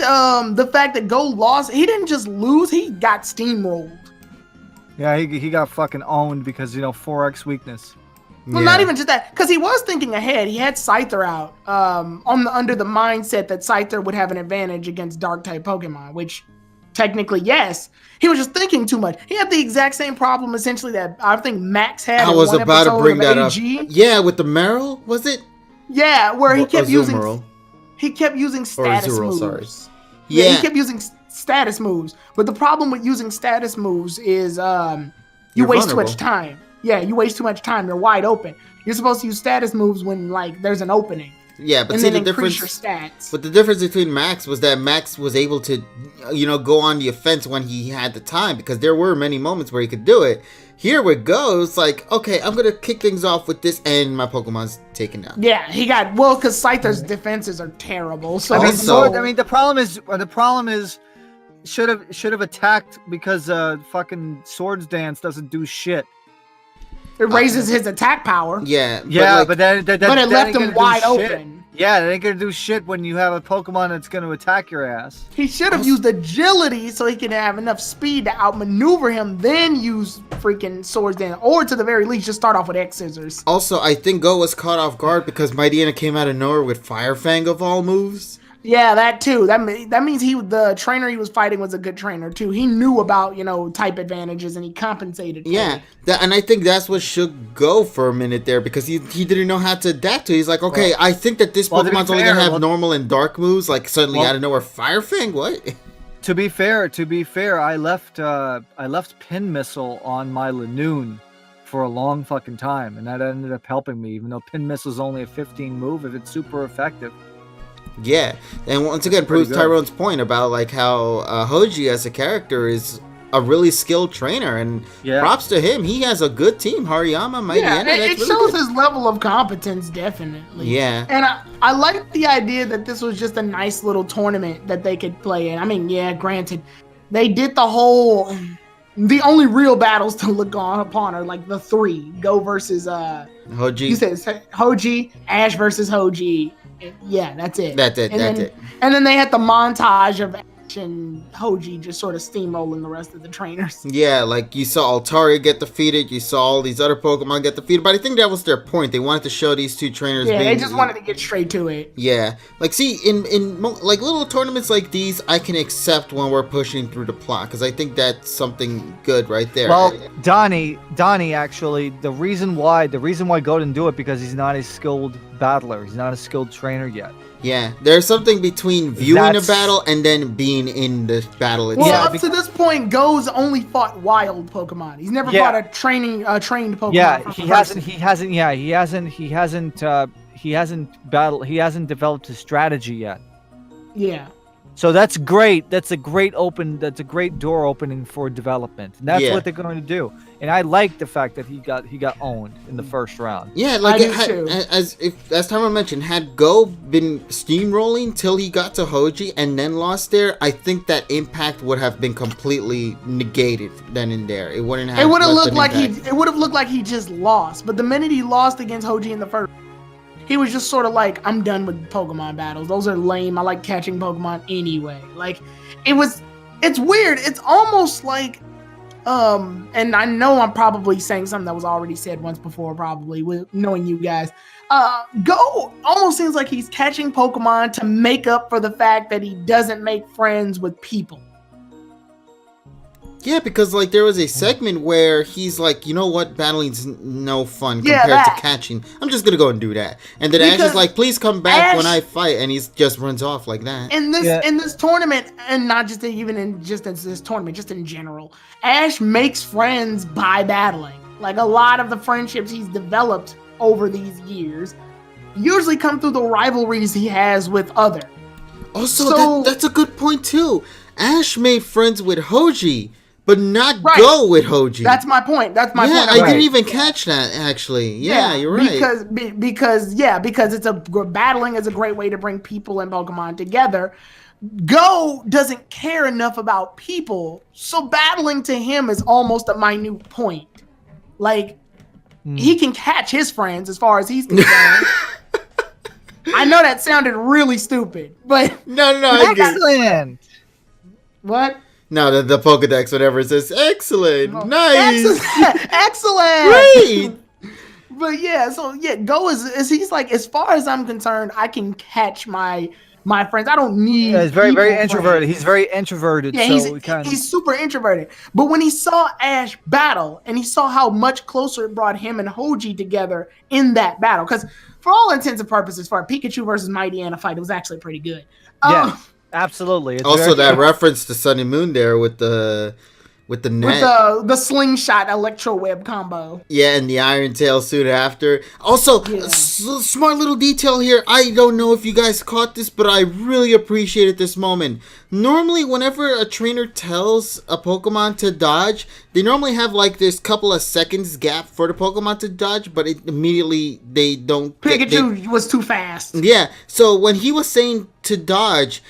the fact that Go lost. He didn't just lose; he got steamrolled. Yeah, he got fucking owned because, you know, 4x weakness. Well, not even just that, because he was thinking ahead. He had Scyther out under the mindset that Scyther would have an advantage against Dark type Pokemon, which technically yes. He was just thinking too much. He had the exact same problem, essentially, that I think Max had. I was about to bring that up. Yeah, with the Meryl, was it? Yeah, where he kept using status moves. Sorry. Yeah, he kept using status moves. But the problem with using status moves is you waste too much time. Yeah, you waste too much time. You're wide open. You're supposed to use status moves when, like, there's an opening. Yeah, but and see, then the increase difference. Your stats. But the difference between Max was that Max was able to, you know, go on the offense when he had the time, because there were many moments where he could do it. Here with Go, it's like, okay, I'm gonna kick things off with this, and my Pokemon's taken down. Yeah, he got because Scyther's defenses are terrible. So I mean, the problem is should have attacked because fucking swords dance doesn't do shit. It raises his attack power. Yeah. But it left him wide open. Yeah, they ain't gonna do shit when you have a Pokemon that's gonna attack your ass. He should have used agility so he could have enough speed to outmaneuver him, then use freaking swords dance, or to the very least just start off with X scissors. Also, I think Go was caught off guard because Mightyena came out of nowhere with Fire Fang of all moves. Yeah, that too. That means the trainer he was fighting was a good trainer too. He knew about, type advantages and he compensated. Yeah, and I think that's what shook Go for a minute there because he didn't know how to adapt to it. He's like, okay, I think that this Pokemon's only gonna have normal and dark moves. Like suddenly out of nowhere, Fire Fang. What? To be fair, I left Pin Missile on my Lanoon for a long fucking time, and that ended up helping me. Even though Pin Missile is only a 15 move, if it's super effective. Yeah, and once again proves Tyrone's point about like how Hoji as a character is a really skilled trainer, and props to him. He has a good team. Hariyama, Mightyena. It really shows his level of competence, definitely. Yeah, and I like the idea that this was just a nice little tournament that they could play in. I mean, yeah, granted, they did the only real battles to look upon are like the 3 Go versus Hoji. You said Hoji, Ash versus Hoji. Yeah, that's it. That's it. And then they had the montage of Ash and Hoji just sort of steamrolling the rest of the trainers. Yeah, like you saw Altaria get defeated, you saw all these other Pokemon get defeated, but I think that was their point. They wanted to show these two trainers. Yeah, they just wanted to get straight to it. Yeah, like see, in like little tournaments like these, I can accept when we're pushing through the plot because I think that's something good right there. Well, Donnie, actually, the reason why Go didn't do it because he's not a skilled battler. He's not a skilled trainer yet. Yeah, there's something between viewing a battle and then being in the battle itself. Well, up to this point, Go's only fought wild Pokemon. He's never fought a trained Pokemon. Yeah, he hasn't developed his strategy yet. Yeah. So that's great. That's a great door opening for development. And that's what they're going to do. And I like the fact that he got owned in the first round. Yeah, like as Tyrone mentioned, had Go been steamrolling till he got to Hoji and then lost there, I think that impact would have been completely negated then and there. It wouldn't have. It would have looked like he just lost. But the minute he lost against Hoji in the first, he was just sort of like, I'm done with Pokemon battles. Those are lame. I like catching Pokemon anyway. Like, it's weird. It's almost like, and I know I'm probably saying something that was already said once before, probably, with knowing you guys. Go almost seems like he's catching Pokemon to make up for the fact that he doesn't make friends with people. Yeah, because like there was a segment where he's like, you know what, battling's no fun compared to catching. I'm just gonna go and do that. And then Ash is like, please come back when I fight, and he just runs off like that. In this tournament, and not just even in this tournament, just in general, Ash makes friends by battling. Like a lot of the friendships he's developed over these years usually come through the rivalries he has with other. Also, that's a good point too. Ash made friends with Hoji, but not Go with Hoji. That's my point. Point. I didn't even catch that, actually. Yeah, you're right. Because battling is a great way to bring people and Pokemon together. Go doesn't care enough about people, so battling to him is almost a minute point. Like, he can catch his friends as far as he's concerned. I know that sounded really stupid, but... No, I get it. What? No, the Pokedex, whatever, it says, excellent, nice. Excellent. Great. But Go is he's like, as far as I'm concerned, I can catch my friends. I don't need. Yeah, he's very introverted. He's very introverted. Yeah, he's super introverted. But when he saw Ash battle and he saw how much closer it brought him and Hoji together in that battle, because for all intents and purposes, for a Pikachu versus Mightyena fight, it was actually pretty good. Yeah. Absolutely. It's also, that reference to Sun and Moon there with the net. With the slingshot electro web combo. Yeah, and the Iron Tail suit after. Also, smart little detail here. I don't know if you guys caught this, but I really appreciated this moment. Normally, whenever a trainer tells a Pokemon to dodge, they normally have like this couple of seconds gap for the Pokemon to dodge, but immediately they don't. Pikachu was too fast. Yeah, so when he was saying to dodge,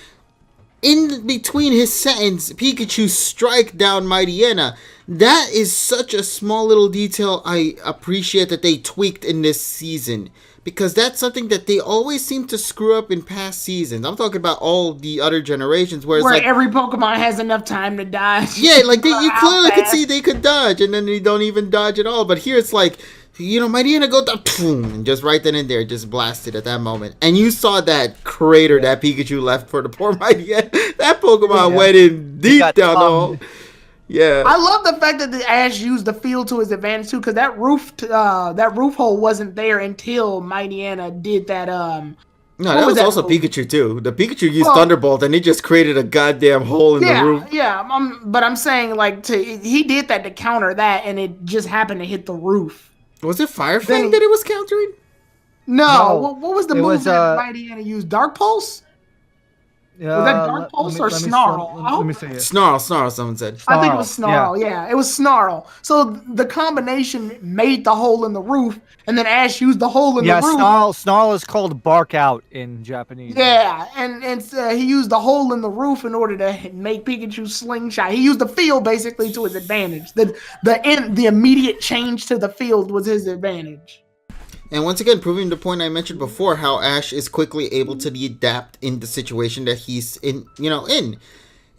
in between his sentence, Pikachu strike down Mightyena. That is such a small little detail I appreciate that they tweaked in this season. Because that's something that they always seem to screw up in past seasons. I'm talking about all the other generations where it's where like every Pokemon has enough time to dodge. yeah, like you clearly could fast. see they could dodge, and then they don't even dodge at all. But here it's like, Mightyena go down, boom, and just right then and there, just blasted at that moment. And you saw that crater that Pikachu left for the poor Mightyena. That Pokemon went in deep down the hole. Yeah, I love the fact that the Ash used the field to his advantage too, because that roof hole wasn't there until Mightyena did that. No, that was also Pikachu too. The Pikachu used Thunderbolt, and it just created a goddamn hole in the roof. Yeah, but I'm saying he did that to counter that, and it just happened to hit the roof. Was it Fire Fang that it was countering? No. What was the move that Mightyena used? Dark Pulse? Was that Dark Pulse or Snarl? Let me see it. Snarl, someone said. I think it was Snarl, yeah. It was Snarl. So the combination made the hole in the roof, and then Ash used the hole in the roof. Yeah, Snarl is called Bark Out in Japanese. Yeah, and he used the hole in the roof in order to make Pikachu slingshot. He used the field basically to his advantage. The immediate change to the field was his advantage. And once again, proving the point I mentioned before, how Ash is quickly able to adapt in the situation that he's in.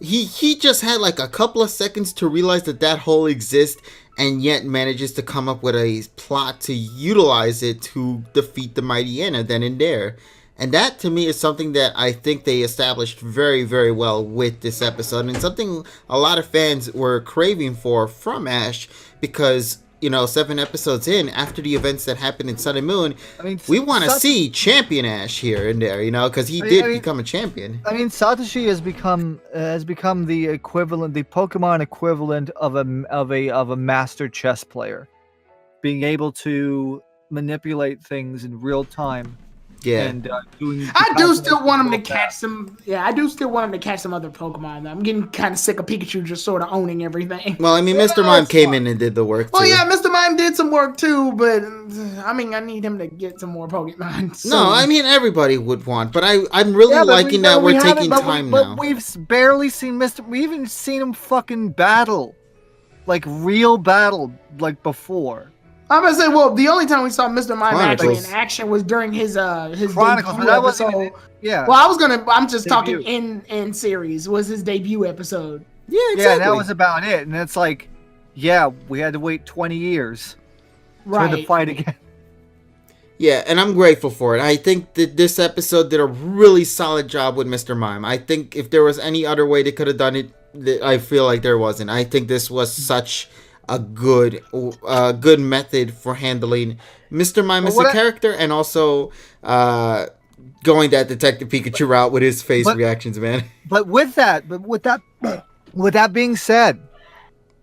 He just had like a couple of seconds to realize that hole exists, and yet manages to come up with a plot to utilize it to defeat the Mightyena then and there. And that, to me, is something that I think they established very, very well with this episode, and something a lot of fans were craving for from Ash, because 7 episodes in, after the events that happened in Sun and Moon, we want to see Champion Ash here and there, because he did become a champion. Satoshi has become the equivalent, the Pokemon equivalent of a master chess player, being able to manipulate things in real time. Yeah, and I do still want him to catch some. Yeah, I do still want him to catch some other Pokemon. I'm getting kind of sick of Pikachu just sort of owning everything. Well, Mr. Mime came in and did the work too. Well, yeah, Mr. Mime did some work too, but I need him to get some more Pokemon. So. No, everybody would want, but I'm really liking that we're taking time now. But we've barely seen we haven't seen him fucking battle, like real battle, like before. I'm gonna say, well, the only time we saw Mr. Mime actually in action was during his Chronicles, debut episode. Yeah. Well, I'm just talking in series was his debut episode. Yeah, exactly. Yeah, that was about it, and it's like, we had to wait 20 years for the fight again. Yeah, and I'm grateful for it. I think that this episode did a really solid job with Mr. Mime. I think if there was any other way they could have done it, I feel like there wasn't. I think this was such a good method for handling Mr. Mime as a character, and also going that Detective Pikachu route with his face reactions, man. But with that being said,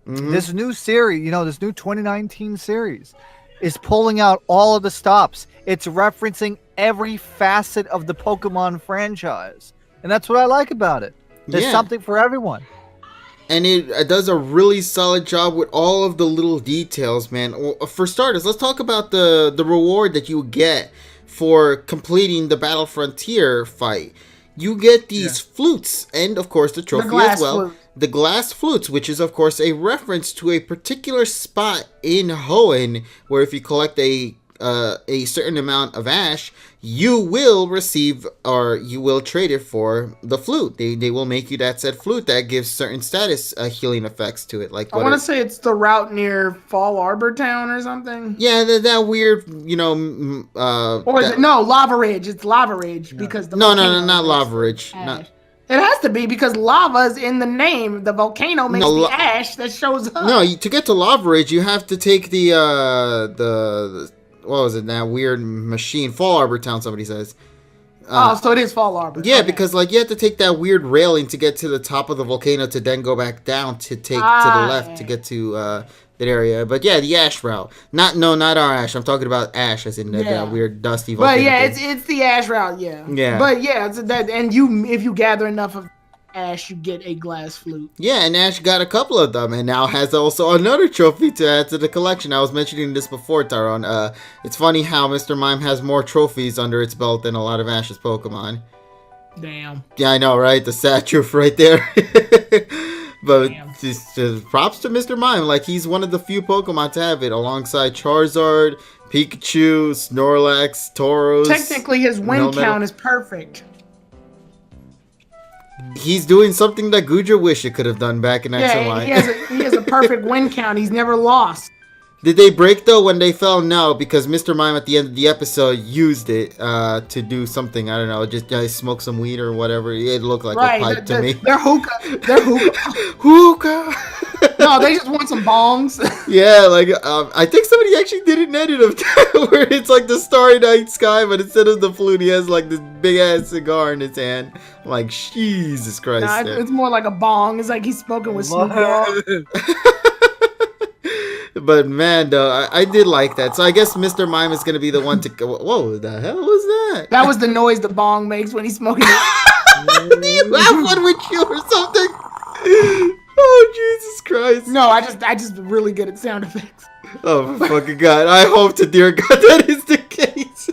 this new series, this new 2019 series, is pulling out all of the stops. It's referencing every facet of the Pokemon franchise, and that's what I like about it. There's something for everyone. And it does a really solid job with all of the little details, man. For starters, let's talk about the reward that you get for completing the Battle Frontier fight. You get these flutes, and of course the trophy as well. The glass flutes, which is of course a reference to a particular spot in Hoenn, where if you collect a certain amount of ash, you will receive, or you will trade it for the flute. They will make you that said flute that gives certain status healing effects to it. Like I want to say it's the route near Fall Arbor Town or something. Yeah, that weird, or is it Lava Ridge? It's Lava Ridge because not Lava Ridge. It has to be because lava's in the name. The volcano makes the ash that shows up. No, to get to Lava Ridge, you have to take the what was it? That weird machine, Fall Arbor Town. Somebody says. So it is Fall Arbor. Yeah, because you have to take that weird railing to get to the top of the volcano to then go back down to take to the left to get to that area. But yeah, the ash route. Not our ash. I'm talking about ash, as in that weird dusty volcano. But yeah, it's the ash route. Yeah. Yeah. But yeah, it's that, and if you gather enough of ash, you get a glass flute. Yeah, and Ash got a couple of them, and now has also another trophy to add to the collection. I was mentioning this before, Tyrone. It's funny how Mr. Mime has more trophies under its belt than a lot of Ash's Pokemon. Damn. Yeah, I know, right? The sad truth right there. But just props to Mr. Mime. Like, he's one of the few Pokemon to have it, alongside Charizard, Pikachu, Snorlax, Tauros. Technically, his win count is perfect. He's doing something that Guja wished it could have done back in X and Y. He has a perfect win count. He's never lost. Did they break, though, when they fell? No, because Mr. Mime at the end of the episode used it to do something. I don't know, just smoke some weed or whatever. It looked like a pipe to me. They're hookah. They're hookah. Hookah! No, they just want some bongs. Yeah, like, I think somebody actually did an edit of that where it's like the starry night sky, but instead of the flute, he has like this big-ass cigar in his hand. I'm like, Jesus Christ. Nah, it's more like a bong. It's like he's smoking with Snoop Dogg. But man, though, I did like that. So I guess Mr. Mime is gonna be the one to go. Whoa, the hell was that? That was the noise the bong makes when he's smoking Do it. you have one with you or something? Oh, Jesus Christ! No, I just really good at sound effects. Oh my fucking God! I hope to dear God that is the case.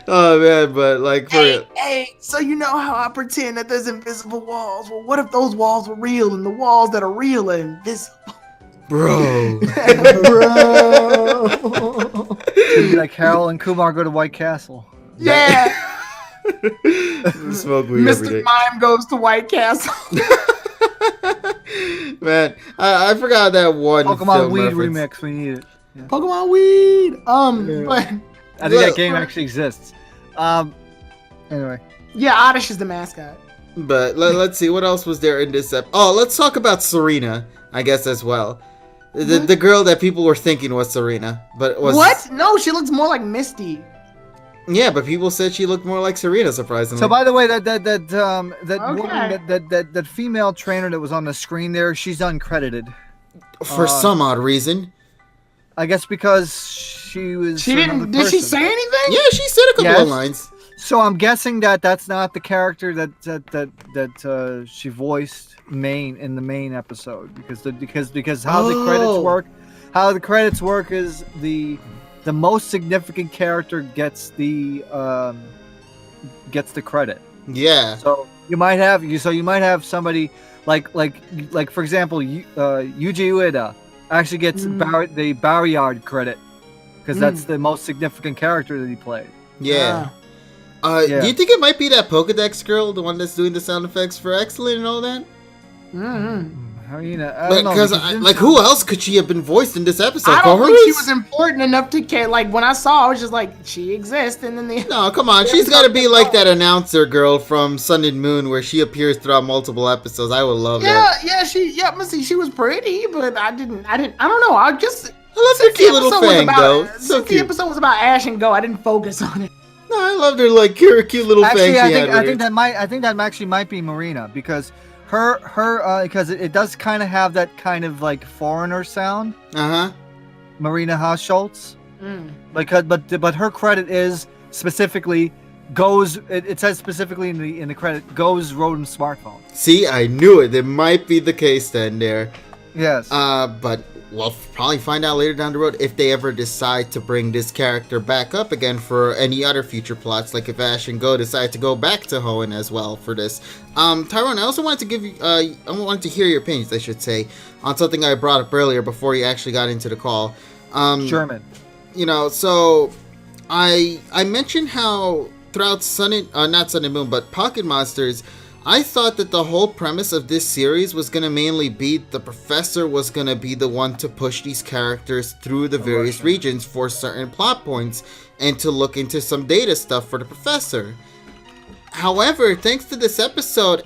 Oh man, but like for real. Hey, so you know how I pretend that there's invisible walls? Well, what if those walls were real and the walls that are real are invisible? Bro. Like Harold and Kumar go to White Castle. Yeah. Smoke weed every day. Mr. Mime goes to White Castle. Man, I forgot that one Pokemon Weed reference. remix. We need it. Yeah. Pokemon Weed. But I think that game actually exists. Anyway. Yeah, Oddish is the mascot. But let's see what else was there in this episode. Oh, let's talk about Serena, I guess, as well. The girl that people were thinking was Serena, but was what? No, she looks more like Misty. Yeah, but people said she looked more like Serena, surprisingly. So by the way, that woman, that female trainer that was on the screen there, she's uncredited. For some odd reason. I guess because she was. She didn't. Did she say anything? Yeah, she said a couple of lines. So I'm guessing that's not the character that she voiced in the main episode because how the credits work is the most significant character gets the credit. Yeah. So you might have somebody like for example, Yuji Ueda actually gets the Barryard credit because that's the most significant character that he played. Yeah. Do you think it might be that Pokedex girl, the one that's doing the sound effects for Excellent and all that? I mean, I don't know. Because who else could she have been voiced in this episode? I don't think she was important enough to care. Like, when I saw her, I was just like, she exists. And then no, come on. She's got to be like that announcer girl from Sun and Moon where she appears throughout multiple episodes. I would love that. She was pretty, but I don't know. I love her cute little fang, though. Since the episode was about Ash and Go, I didn't focus on it. No, I loved her like cute little fang. I think that actually might be Marina because her because it does kind of have that kind of like foreigner sound. Marina Haas-Schultz. But her credit is specifically goes. It says specifically in the credit goes Rodent smartphone. See, I knew it. It might be the case then there. Yes. But we'll probably find out later down the road if they ever decide to bring this character back up again for any other future plots, like if Ash and Go decide to go back to Hoenn as well for this. Tyrone, I also wanted to give you, I wanted to hear your opinions, I should say, on something I brought up earlier before you actually got into the call. German. You know, so I mentioned how throughout not Sun and Moon, but Pocket Monsters, I thought that the whole premise of this series was going to mainly be the professor was going to be the one to push these characters through the various regions for certain plot points and to look into some data stuff for the professor. However, thanks to this episode,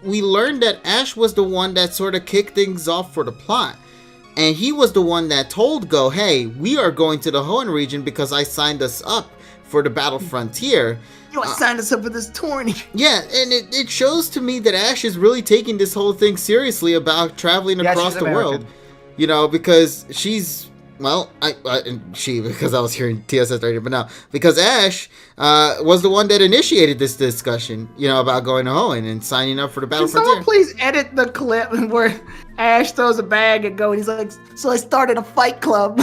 we learned that Ash was the one that sort of kicked things off for the plot. And he was the one that told Go, hey, we are going to the Hoenn region because I signed us up for the Battle Frontier. You signed us up for this tourney. Yeah, and it shows to me that Ash is really taking this whole thing seriously about traveling across the world. You know, because she's, well, because I was hearing TSS radio, but now, because Ash was the one that initiated this discussion, you know, about going to Hoenn and signing up for the Battle Frontier. Can someone please edit the clip where Ash throws a bag at Go and he's like, so I started a fight club.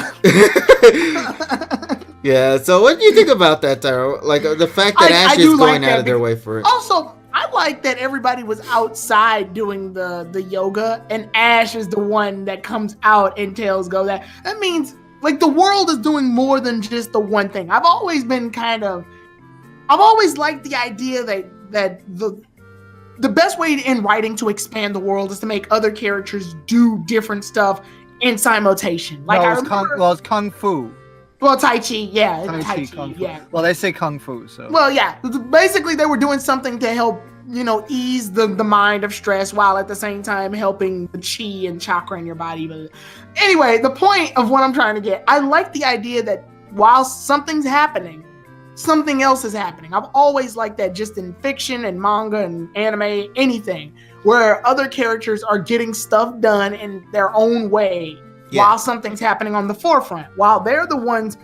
Yeah, so what do you think about that, Tyrone? Like, the fact that Ash is going out of their way for it. Also, I like that everybody was outside doing the yoga, and Ash is the one that comes out and tells Go that. That means, like, the world is doing more than just the one thing. I've always liked the idea that the best way in writing to expand the world is to make other characters do different stuff in simultation. Like, it's Kung Fu. Well, Tai Chi, yeah. Tai Chi, Kung Fu. Yeah. Well, they say Kung Fu, so. Well, yeah. Basically, they were doing something to help, ease the mind of stress while at the same time helping the chi and chakra in your body. But anyway, the point of what I'm trying to get, I like the idea that while something's happening, something else is happening. I've always liked that just in fiction and manga and anime, anything, where other characters are getting stuff done in their own way. Yeah. While something's happening on the forefront, while they're the ones.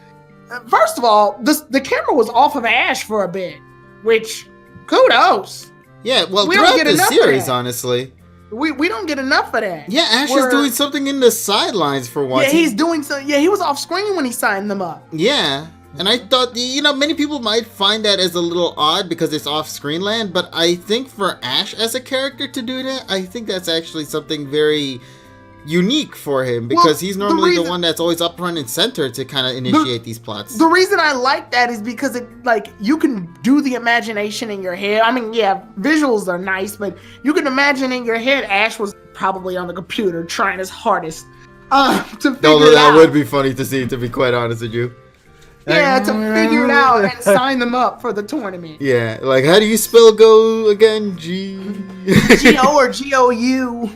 First of all, the camera was off of Ash for a bit, which kudos. Yeah, well, we throughout the series, honestly, we don't get enough of that. Yeah, Ash is doing something in the sidelines for once. Yeah, he's doing so. Yeah, he was off screen when he signed them up. Yeah, and I thought many people might find that as a little odd because it's off screen land, but I think for Ash as a character to do that, I think that's actually something very unique for him because he's normally the one that's always up front and center to kind of initiate these plots. The reason I like that is because you can do the imagination in your head. I mean, yeah, visuals are nice, but you can imagine in your head Ash was probably on the computer trying his hardest to figure it out. That would be funny to see, to be quite honest with you. Yeah, to figure it out and sign them up for the tournament. Yeah, like, how do you spell go again? G-O or G-O-U.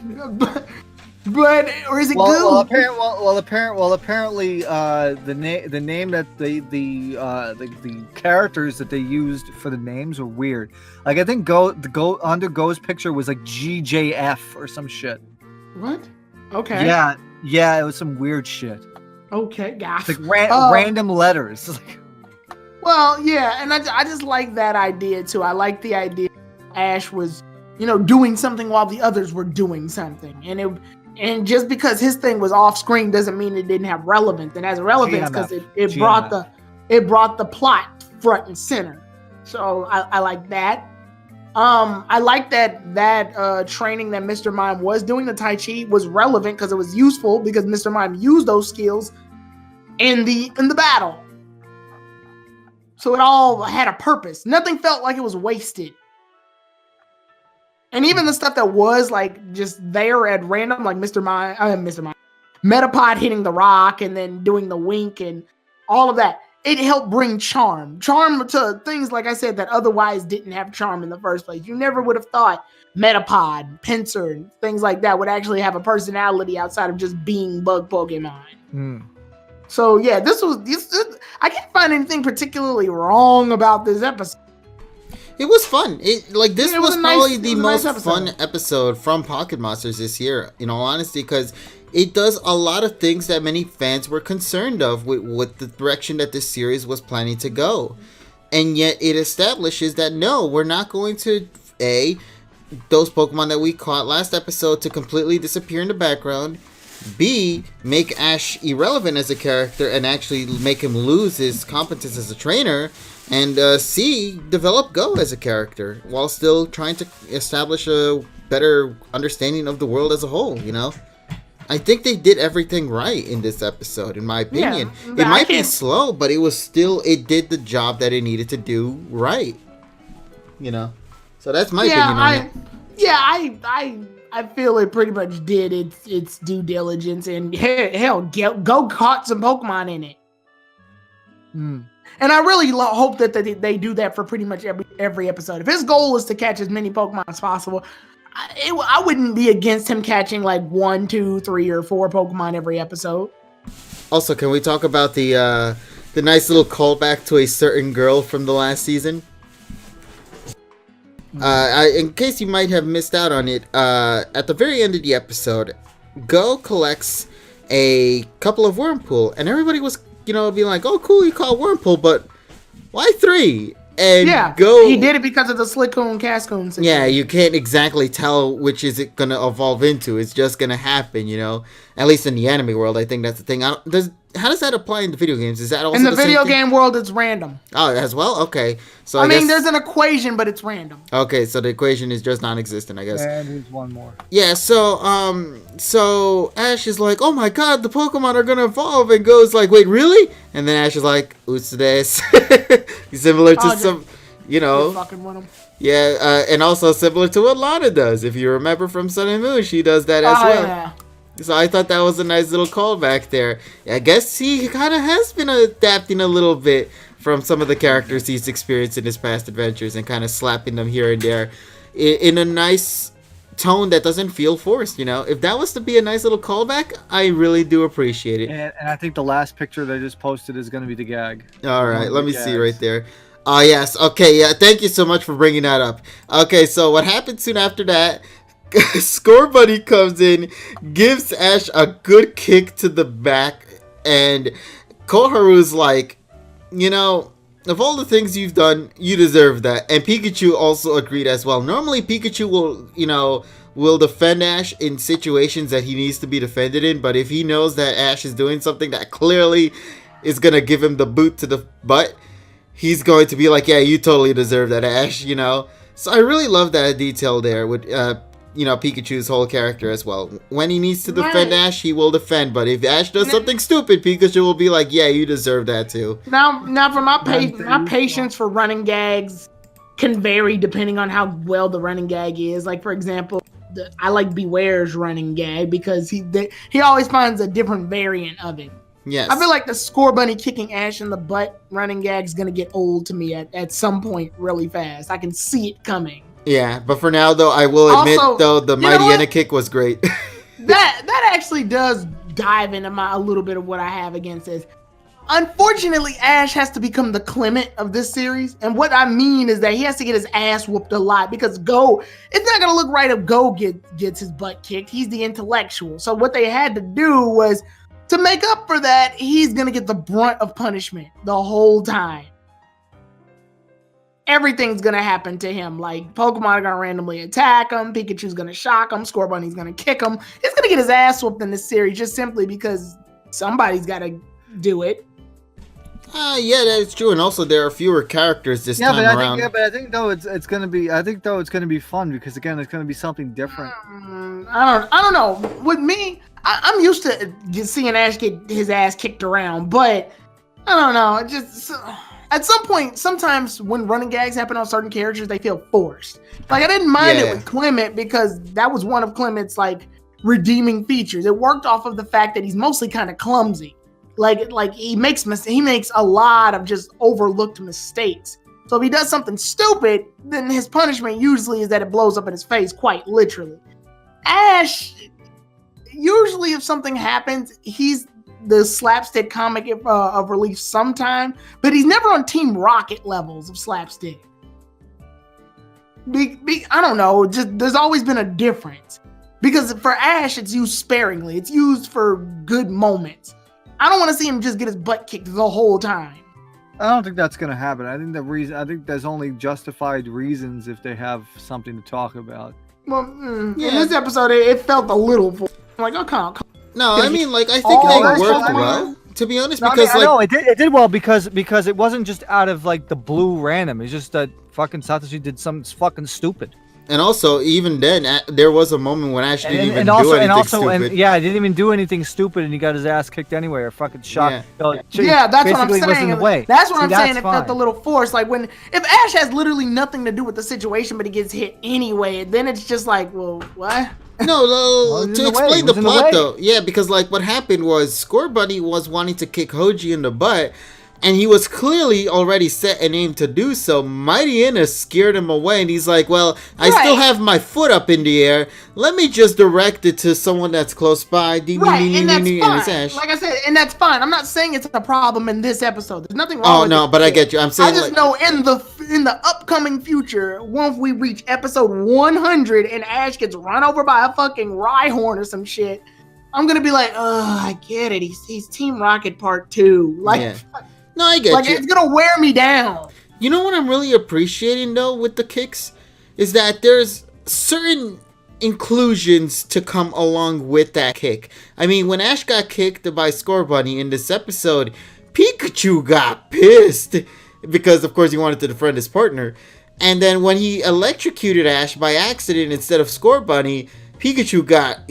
But or is it goo? Apparently, the name that the characters that they used for the names were weird. Like, I think under Go's picture was like GJF or some shit. What? Okay. Yeah, it was some weird shit. Okay, gosh. Like random letters. Well, yeah, and I just like that idea too. I like the idea Ash was, doing something while the others were doing something, and just because his thing was off screen doesn't mean it didn't have relevance. It has relevance because it brought the plot front and center. So I like that. I like that training that Mr. Mime was doing, the Tai Chi, was relevant because it was useful because Mr. Mime used those skills in the battle. So it all had a purpose. Nothing felt like it was wasted. And even the stuff that was like just there at random, like Mr. Mime, Metapod hitting the rock and then doing the wink and all of that, it helped bring charm to things, like I said, that otherwise didn't have charm in the first place. You never would have thought Metapod, Pinsir, and things like that would actually have a personality outside of just being bug Pokemon. So yeah, this I can't find anything particularly wrong about this episode. It was fun. This was probably the most fun episode from Pocket Monsters this year, in all honesty, because it does a lot of things that many fans were concerned of with the direction that this series was planning to go. And yet it establishes that, no, we're not going to, those Pokemon that we caught last episode to completely disappear in the background, B, make Ash irrelevant as a character and actually make him lose his competence as a trainer, and C, develop Go as a character while still trying to establish a better understanding of the world as a whole, I think they did everything right in this episode, in my opinion. Yeah, it might be slow, but it did the job that it needed to do right. So that's my opinion on it. Yeah, I feel it pretty much did its due diligence, and hell, Go caught some Pokemon in it. And I really hope that they do that for pretty much every episode. If his goal is to catch as many Pokemon as possible, I wouldn't be against him catching like 1, 2, 3, or 4 Pokemon every episode. Also, can we talk about the nice little callback to a certain girl from the last season? In case you might have missed out on it, at the very end of the episode, Go collects a couple of Wurmple, and everybody was, being like, "Oh, cool, you caught Wurmple, but why 3?" And Go, he did it because of the Slickoon Cascoon situation. Yeah, you can't exactly tell which is it gonna evolve into. It's just gonna happen, At least in the anime world, I think that's the thing. how does that apply in the video games? Is that also In the the same video thing? game world, it's random. Oh, as well? Okay. So I mean, guess, there's an equation, but it's random. okay, so the equation is just non-existent, I guess. And here's one more. Yeah, so Ash is like, oh my god, the Pokemon are gonna evolve, and goes like, wait, really? And then Ash is like, what's this? Similar to some, you know, fucking with 'em. yeah, and also similar to what Lana does. If you remember from Sun and Moon, she does that as well. Yeah. So I thought that was a nice little callback there. I guess he kind of has been adapting a little bit from some of the characters he's experienced in his past adventures and kind of slapping them here and there in a nice tone that doesn't feel forced, you know? If that was to be a nice little callback, I really do appreciate it. And I think the last picture they just posted is going to be the gag. All right, let me gags. see right there. Oh, yes. Okay, yeah, thank you so much for bringing that up. Okay, so what happened soon after that, Score Buddy comes in, gives Ash a good kick to the back, and Koharu's like, you know, of all the things you've done, you deserve that. And Pikachu also agreed as well. Normally, Pikachu will defend Ash in situations that he needs to be defended in, but if he knows that Ash is doing something that clearly is going to give him the boot to the butt, he's going to be like, yeah, you totally deserve that, Ash, you know? So I really love that detail there with, you know, Pikachu's whole character as well. When he needs to defend Ash, he will defend. But if Ash does something stupid, Pikachu will be like, yeah, you deserve that too. Now for my patience for running gags can vary depending on how well the running gag is. Like, for example, I like Beware's running gag because he always finds a different variant of it. Yes. I feel like the Score Bunny kicking Ash in the butt running gag is going to get old to me at some point really fast. I can see it coming. Yeah, but for now, though, I will admit, Also, the Mighty Enna kick was great. that actually does dive into a little bit of what I have against this. Unfortunately, Ash has to become the Clement of this series. And what I mean is that he has to get his ass whooped a lot because Go, it's not going to look right if Go gets his butt kicked. He's the intellectual. So what they had to do was, to make up for that, he's going to get the brunt of punishment the whole time. Everything's going to happen to him. Like, Pokemon are going to randomly attack him. Pikachu's going to shock him. Score Bunny's going to kick him. He's going to get his ass whooped in this series just simply because somebody's got to do it. Yeah, that's true. And also, there are fewer characters this time around. But I think though it's gonna be fun because again it's gonna be something different. I don't know. With me, I'm used to seeing Ash get his ass kicked around, but I don't know. Just at some point, sometimes when running gags happen on certain characters, they feel forced. Like I didn't mind it with Clement because that was one of Clement's like redeeming features. It worked off of the fact that he's mostly kind of clumsy. Like he makes a lot of just overlooked mistakes. So if he does something stupid, then his punishment usually is that it blows up in his face, quite literally. Ash, usually if something happens, he's the slapstick comic of relief sometime, but he's never on Team Rocket levels of slapstick. I don't know, just there's always been a difference. Because for Ash, it's used sparingly. It's used for good moments. I don't want to see him just get his butt kicked the whole time. I don't think that's going to happen. I think there's only justified reasons if they have something to talk about. Well, in this episode, it felt a little like, oh, come on. No, I mean, like, I think they worked well, to be honest, because, it did well because it wasn't just out of, like, the blue random. It's just that fucking Satoshi did something fucking stupid. And also, even then, there was a moment when Ash didn't even do anything stupid. I didn't even do anything stupid, and he got his ass kicked anyway, or fucking shot. Yeah, that's what I'm saying. That's what I'm saying. It fine. felt a little forced. Like if Ash has literally nothing to do with the situation, but he gets hit anyway, then it's just like, well, what? No, to explain the plot though, yeah, because like what happened was Score Bunny was wanting to kick Hoji in the butt. And he was clearly already set and aimed to do so. Mighty Enna scared him away, and he's like, well, I still have my foot up in the air. Let me just direct it to someone that's close by. And that's fine. Like I said, and that's fine. I'm not saying it's a problem in this episode. There's nothing wrong with it. Oh, no, but I get you. I'm saying I just know in the upcoming future, once we reach episode 100 and Ash gets run over by a fucking Rhyhorn or some shit, I'm going to be like, oh, I get it. He's Team Rocket Part 2. Like... Yeah. No, I get you. It's gonna wear me down. You know what I'm really appreciating though with the kicks is that there's certain inclusions to come along with that kick. I mean, when Ash got kicked by Score Bunny in this episode, Pikachu got pissed because, of course, he wanted to defend his partner. And then when he electrocuted Ash by accident instead of Score Bunny, Pikachu got,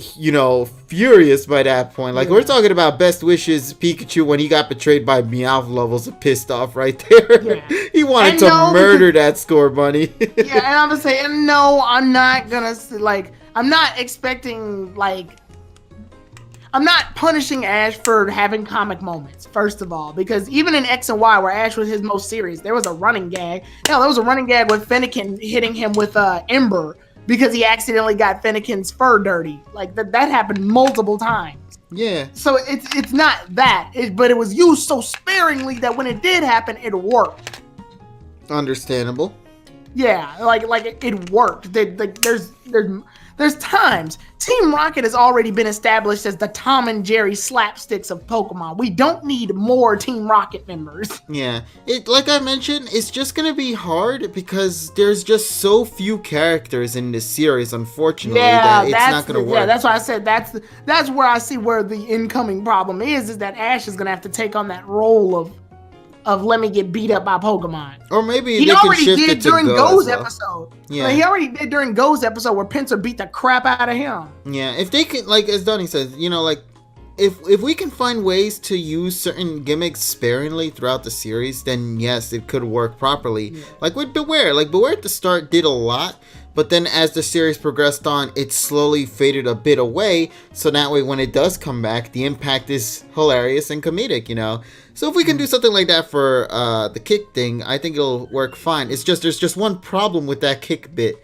furious by that point. Like, we're talking about best wishes Pikachu when he got betrayed by Meowth levels of pissed off right there. Yeah. He wanted to murder that Score Bunny. Yeah, and I'm gonna say, no, I'm not gonna, I'm not expecting, I'm not punishing Ash for having comic moments, first of all, because even in X and Y, where Ash was his most serious, there was a running gag. Hell, there was a running gag with Fennekin hitting him with Ember because he accidentally got Fennekin's fur dirty. Like, that happened multiple times. Yeah. So it's not that, but it was used so sparingly that when it did happen, it worked. Understandable. Yeah, it worked. There's times Team Rocket has already been established as the Tom and Jerry slapsticks of Pokemon. We don't need more Team Rocket members. Yeah, like I mentioned, it's just gonna be hard because there's just so few characters in this series, unfortunately, that it's not gonna work. Yeah, that's why I said that's where I see where the incoming problem is that Ash is gonna have to take on that role of let me get beat up by Pokemon. Or maybe he already did during Go's episode. Yeah, he already did during Go's episode where Pinsir beat the crap out of him. Yeah, if they can, like as Donnie says, if we can find ways to use certain gimmicks sparingly throughout the series, then yes, it could work properly. Yeah. Like with Beware. Like Beware at the start did a lot, but then as the series progressed on, it slowly faded a bit away. So that way, when it does come back, the impact is hilarious and comedic, So if we can do something like that for the kick thing, I think it'll work fine. It's just there's just one problem with that kick bit.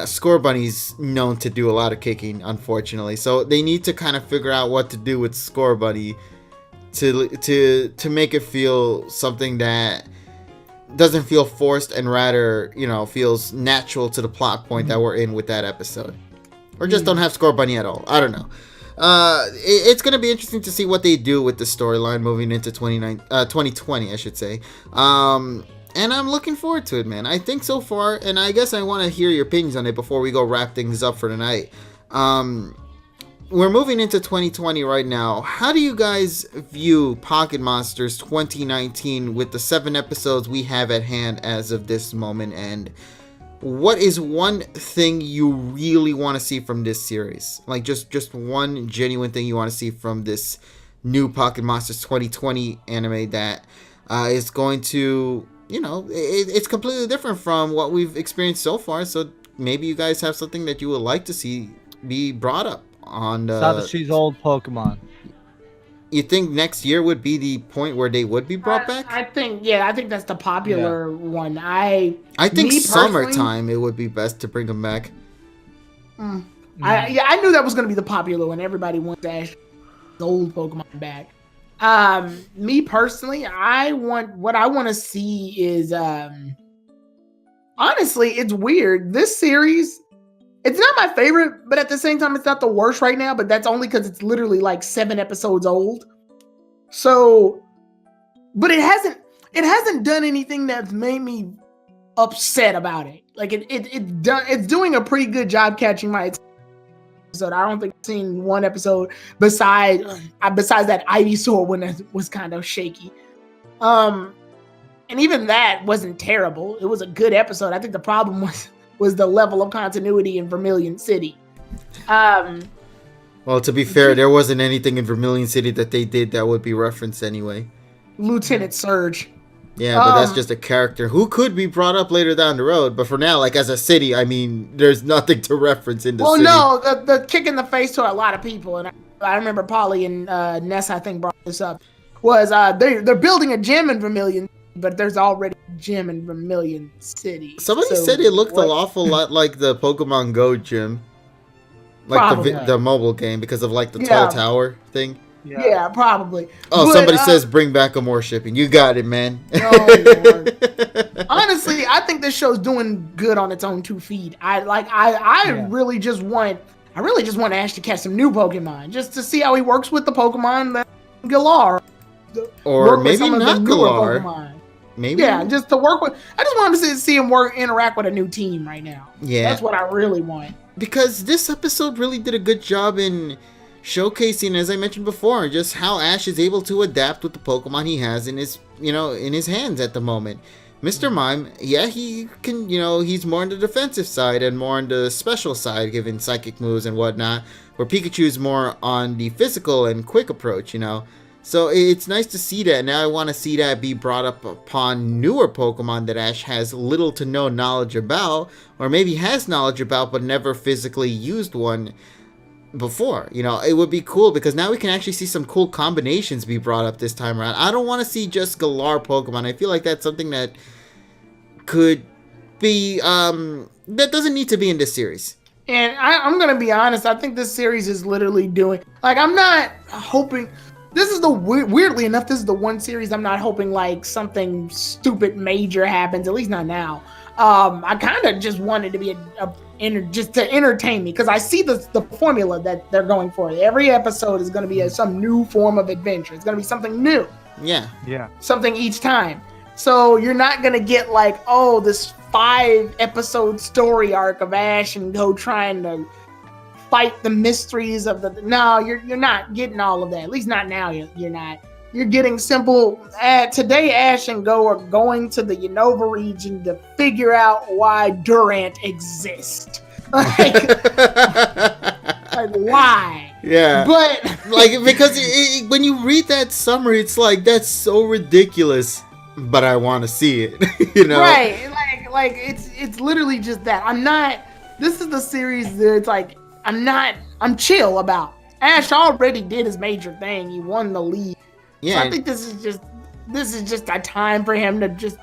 Score Bunny's known to do a lot of kicking, unfortunately. So they need to kind of figure out what to do with Score Bunny to make it feel something that doesn't feel forced and rather, feels natural to the plot point that we're in with that episode. Or just don't have Score Bunny at all. I don't know. It's going to be interesting to see what they do with the storyline moving into 2020, I should say. And I'm looking forward to it, man. I think so far, and I guess I want to hear your opinions on it before we go wrap things up for tonight. We're moving into 2020 right now. How do you guys view Pocket Monsters 2019 with the 7 episodes we have at hand as of this moment? And what is one thing you really want to see from this series? Like just one genuine thing you want to see from this new Pocket Monsters 2020 anime that is going to, it's completely different from what we've experienced so far. So maybe you guys have something that you would like to see be brought up on Sadashi's old Pokemon. You think next year would be the point where they would be brought back? I think that's the popular one. I think summertime it would be best to bring them back. I knew that was going to be the popular one. Everybody wants Ash's old Pokemon back. Me personally, what I want to see is honestly, it's weird. This series, it's not my favorite, but at the same time, it's not the worst right now. But that's only because it's literally like 7 episodes old. So, but it hasn't done anything that's made me upset about it. Like it's doing a pretty good job catching my attention. So I don't think I've seen one episode besides that Ivysaur one that was kind of shaky. And even that wasn't terrible. It was a good episode. I think the problem was the level of continuity in Vermilion City. Well, to be fair, there wasn't anything in Vermilion City that they did that would be referenced anyway. Lieutenant Serge. Yeah, but that's just a character who could be brought up later down the road. But for now, like as a city, I mean, there's nothing to reference in the city. Well, no, the kick in the face to a lot of people, and I remember Polly and Ness, I think, brought this up, was they're building a gym in Vermilion, but there's already a gym in Vermilion City. Somebody said it looked an awful lot like the Pokemon Go gym. Like the mobile game because of like the tall tower thing. Yeah, probably. Oh, but, somebody says bring back a more shipping. You got it, man. Oh, Lord. Honestly, I think this show's doing good on its own 2 feet. I really just want Ash to catch some new Pokemon just to see how he works with the Pokemon that Galar. Or maybe not Galar. maybe. Yeah, just to work with. I just want to see him interact with a new team right now. Yeah, that's what I really want. Because this episode really did a good job in showcasing, as I mentioned before, just how Ash is able to adapt with the Pokemon he has in his hands at the moment. Mr. Mime, yeah, he can, he's more on the defensive side and more on the special side, given psychic moves and whatnot, where Pikachu's more on the physical and quick approach, So it's nice to see that. Now I want to see that be brought up upon newer Pokemon that Ash has little to no knowledge about, or maybe has knowledge about but never physically used one before. It would be cool because now we can actually see some cool combinations be brought up this time around. I don't want to see just Galar Pokemon. I feel like that's something that could be that doesn't need to be in this series. And I'm gonna be honest, I think this series is literally doing, like, I'm not hoping, this is weirdly enough, this is the one series I'm not hoping like something stupid major happens, at least not now. I kind of just wanted to be just to entertain me, because I see the formula that they're going for. Every episode is going to be some new form of adventure. It's going to be something new. Yeah. Something each time. So you're not going to get like, this 5-episode story arc of Ash and Go trying to fight the mysteries of No, you're not getting all of that. At least not now. You're not. You're getting simple. Today, Ash and Go are going to the Unova region to figure out why Durant exists. Like why? Yeah. But because when you read that summary, it's like, that's so ridiculous, but I want to see it. Right. Like it's literally just that. This is the series that it's like I'm chill about. Ash already did his major thing. He won the league. Yeah, so I think this is just a time for him to just,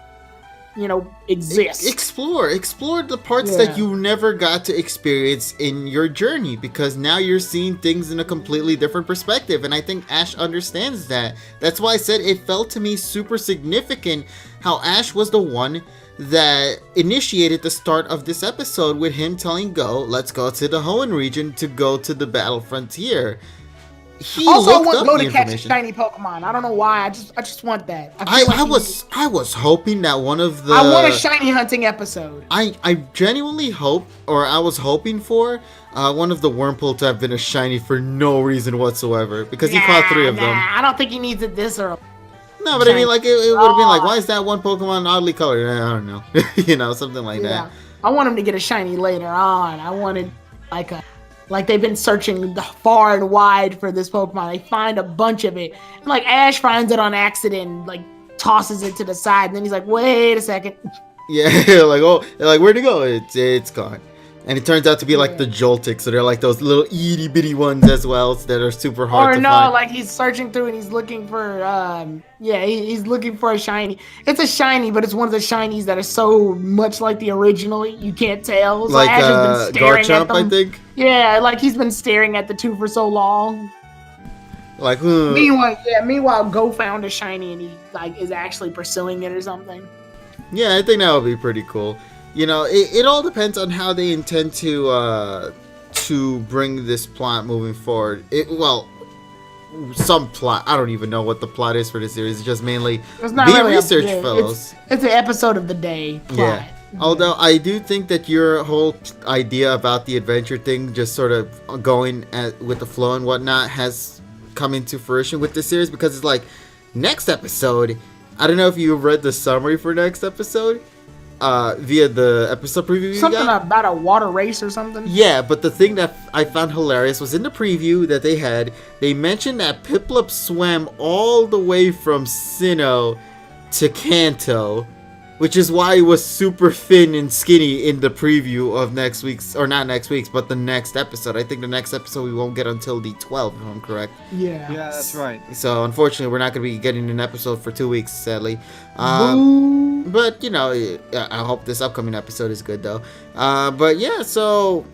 exist. Explore the parts that you never got to experience in your journey, because now you're seeing things in a completely different perspective, and I think Ash understands that. That's why I said it felt to me super significant how Ash was the one that initiated the start of this episode with him telling Go, let's go to the Hoenn region to go to the Battle Frontier. He also, I want Go to catch a shiny Pokemon. I don't know why. I just want that. I was hoping that one of the... I want a shiny hunting episode. I genuinely hope, or I was hoping for, one of the Wurmple to have been a shiny for no reason whatsoever, because he caught 3 of them. I don't think he needs it this early. No, but shiny. I mean, like, it would have been like, why is that one Pokemon oddly colored? I don't know. Something like that. I want him to get a shiny later on. I wanted, like they've been searching far and wide for this Pokemon. They find a bunch of it. And like Ash finds it on accident, like tosses it to the side, and then he's like, wait a second. Yeah, where'd it go? It's gone. And it turns out to be like the Joltik, so they're like those little itty bitty ones as well that are super hard to find. Like he's searching through and he's looking for he's looking for a shiny. It's a shiny, but it's one of the shinies that are so much like the original you can't tell. So like Garchomp, I think. Yeah, like he's been staring at the 2 for so long. Like meanwhile Go found a shiny and he is actually pursuing it or something. Yeah, I think that would be pretty cool. It all depends on how they intend to bring this plot moving forward. Some plot. I don't even know what the plot is for this series. It's just mainly research fellows. It's an episode of the day plot. Yeah. Although I do think that your whole idea about the adventure thing, just sort of going with the flow and whatnot, has come into fruition with this series, because it's like, next episode, I don't know if you read the summary for next episode, via the episode preview. Something about a water race or something? Yeah, but the thing that I found hilarious was in the preview that they mentioned that Piplup swam all the way from Sinnoh to Kanto, which is why he was super thin and skinny in the preview of but the next episode. I think the next episode we won't get until the 12th, if I'm correct. Yeah, that's right. So unfortunately, we're not going to be getting an episode for 2 weeks, sadly. But I hope this upcoming episode is good, though. But yeah, so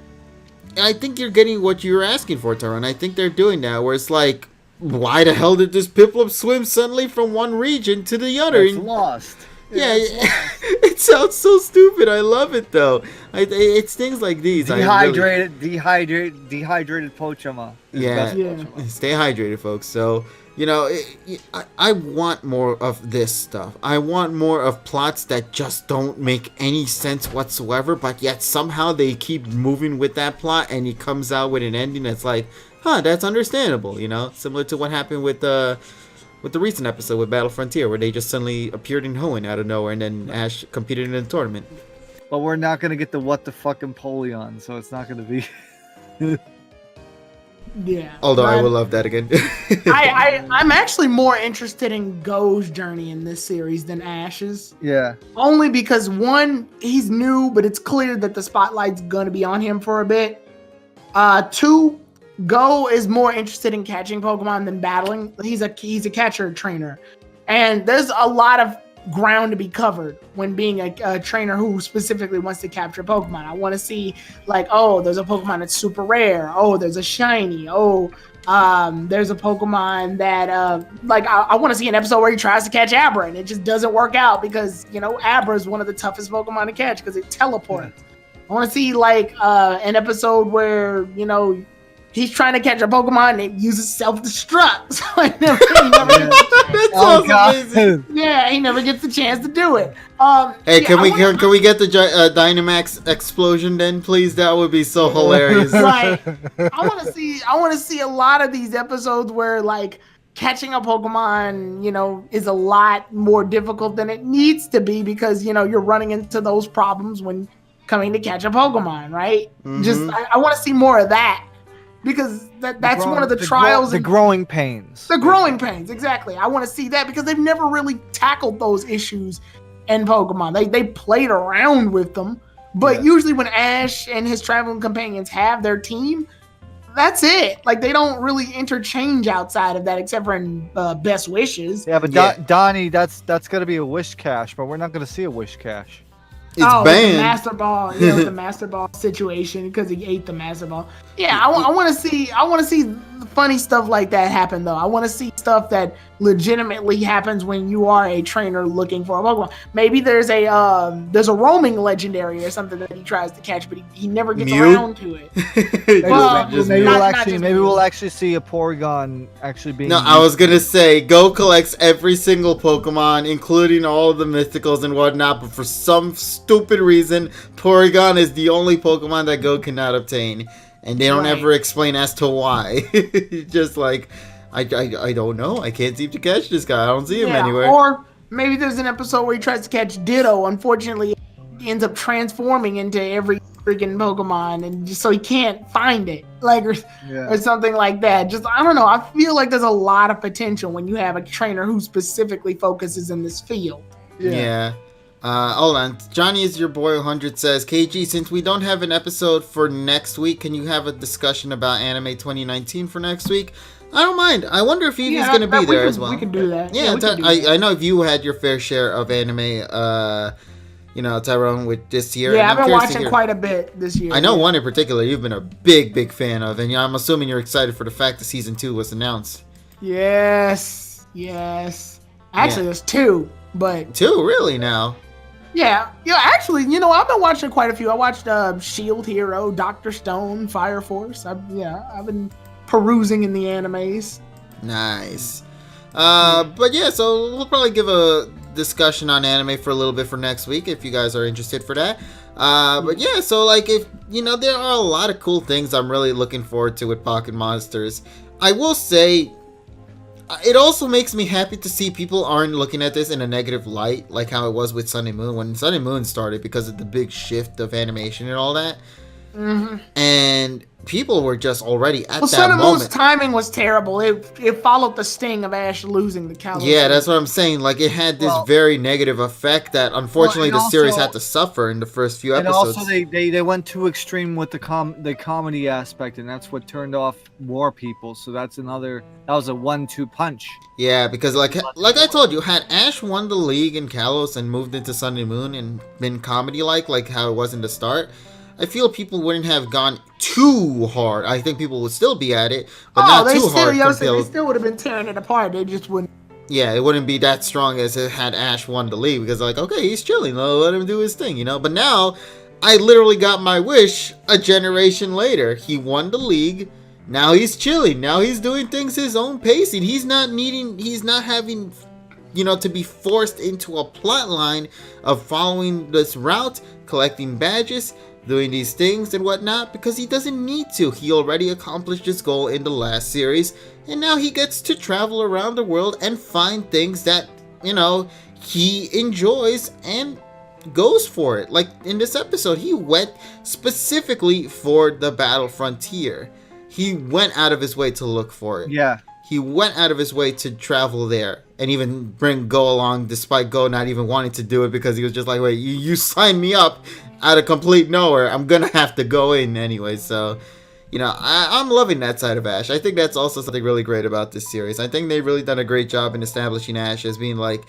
I think you're getting what you're asking for, Tyrone. I think they're doing that, where it's like, why the hell did this Piplup swim suddenly from one region to the other? It's lost. Yeah, it sounds so stupid. I love it though. It's things like these. Dehydrated Pochama. Yeah, stay hydrated, folks. So You know, I want more of this stuff. I want more of plots that just don't make any sense whatsoever, but yet somehow they keep moving with that plot, and he comes out with an ending that's like, huh, that's understandable. You know, similar to what happened with the recent episode with Battle Frontier, where they just suddenly appeared in Hoenn out of nowhere, and then Ash competed in a tournament. But we're not gonna get the what the fuck Empoleon, so it's not gonna be. Yeah. Although I would love that again. I'm actually more interested in Go's journey in this series than Ash's. Yeah. Only because one, he's new, but it's clear that the spotlight's gonna be on him for a bit. Two, Go is more interested in catching Pokemon than battling. He's a catcher trainer, and there's a lot of ground to be covered when being a trainer who specifically wants to capture Pokemon. I want to see, like, oh, there's a Pokemon that's super rare. Oh, there's a shiny. Oh, there's a Pokemon that I want to see an episode where he tries to catch Abra and it just doesn't work out because, you know, Abra is one of the toughest Pokemon to catch because it teleports. I want to see like an episode where, you know, he's trying to catch a Pokemon and it uses self-destruct. So he never that sounds amazing. Yeah, he never gets the chance to do it. Hey, can we get the Dynamax explosion then, please? That would be so hilarious. Right. I want to see a lot of these episodes where like catching a Pokemon, you know, is a lot more difficult than it needs to be because, you know, you're running into those problems when coming to catch a Pokemon, right? Mm-hmm. I want to see more of that. Because that's one of the trials. The growing pains. The growing pains, exactly. I want to see that because they've never really tackled those issues in Pokemon. They played around with them. But usually when Ash and his traveling companions have their team, that's it. Like, they don't really interchange outside of that except for in Best Wishes. Yeah, but Donnie, that's going to be a Wish Cache, but we're not going to see a Wish Cache. It's banned. The Master Ball, you know, the Master Ball situation because he ate the Master Ball. Yeah, I want to see funny stuff like that happen though. I want to see stuff that legitimately happens when you are a trainer looking for a Pokemon. Maybe there's a roaming legendary or something that he tries to catch, but he never gets around to it. Maybe we'll actually see a Porygon actually being. No, I was gonna say Go collects every single Pokemon, including all of the Mysticals and whatnot, but for some stupid reason, Porygon is the only Pokemon that Go cannot obtain. And they don't ever explain as to why. Just like, I don't know. I can't seem to catch this guy. I don't see him anywhere. Or maybe there's an episode where he tries to catch Ditto. Unfortunately, he ends up transforming into every freaking Pokemon, and just so he can't find it, like or something like that. Just I don't know. I feel like there's a lot of potential when you have a trainer who specifically focuses in this field. Yeah. Hold on. Johnny is your boy 100 says, KG, since we don't have an episode for next week, can you have a discussion about Anime 2019 for next week? I don't mind. I wonder if Evie's going to be there as well. We can do that. Yeah, I know if you had your fair share of anime, Tyrone, with this year. Yeah, I've been watching quite a bit this year. I know one in particular you've been a big fan of, and I'm assuming you're excited for the fact that season 2 was announced. Yes. Actually, there's 2, but... 2, really, now? Yeah, actually, I've been watching quite a few. I watched Shield Hero, Dr. Stone, Fire Force. I've been perusing in the animes. Nice. But yeah, so we'll probably give a discussion on anime for a little bit for next week if you guys are interested for that. But yeah, so like if, there are a lot of cool things I'm really looking forward to with Pocket Monsters. I will say, it also makes me happy to see people aren't looking at this in a negative light, like how it was with Sun and Moon when Sun and Moon started because of the big shift of animation and all that. Mm-hmm. And people were just already at that Sun and moment. Moon's timing was terrible. It followed the sting of Ash losing the Kalos. Yeah, that's what I'm saying. Like, it had this very negative effect that unfortunately the series had to suffer in the first few episodes. And also they went too extreme with the comedy aspect, and that's what turned off more people. So that was a 1-2 punch. Yeah, because like I told you, had Ash won the league in Kalos and moved into Sun and Moon and been comedy-like how it was in the start, I feel people wouldn't have gone too hard. I think people would still be at it, but not too hard. They still would have been tearing it apart. They just wouldn't. Yeah, it wouldn't be that strong as it had Ash won the league because okay, he's chilling. Let him do his thing, But now, I literally got my wish a generation later. He won the league. Now he's chilling. Now he's doing things his own pacing. He's not having, to be forced into a plot line of following this route, collecting badges, doing these things and whatnot, because he doesn't need to. He already accomplished his goal in the last series, and now he gets to travel around the world and find things that, he enjoys and goes for it. Like in this episode, he went specifically for the Battle Frontier. He went out of his way to look for it. Yeah. He went out of his way to travel there and even bring Go along, despite Go not even wanting to do it, because he was just like, wait, you signed me up out of complete nowhere. I'm going to have to go in anyway. So, I'm loving that side of Ash. I think that's also something really great about this series. I think they've really done a great job in establishing Ash as being like,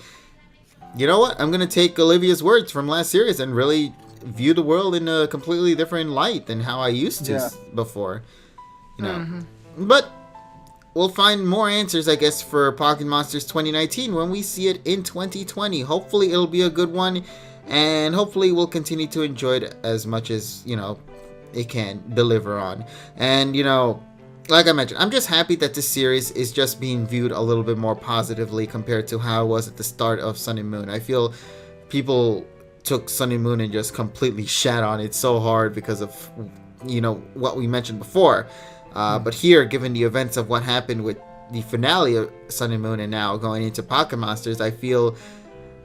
you know what? I'm going to take Olivia's words from last series and really view the world in a completely different light than how I used to before. But we'll find more answers, I guess, for Pocket Monsters 2019 when we see it in 2020. Hopefully it'll be a good one, and hopefully we'll continue to enjoy it as much as, it can deliver on. And, like I mentioned, I'm just happy that this series is just being viewed a little bit more positively compared to how it was at the start of Sun and Moon. I feel people took Sun and Moon and just completely shat on it so hard because of, what we mentioned before. But here, given the events of what happened with the finale of Sun and Moon and now going into Pocket Monsters, I feel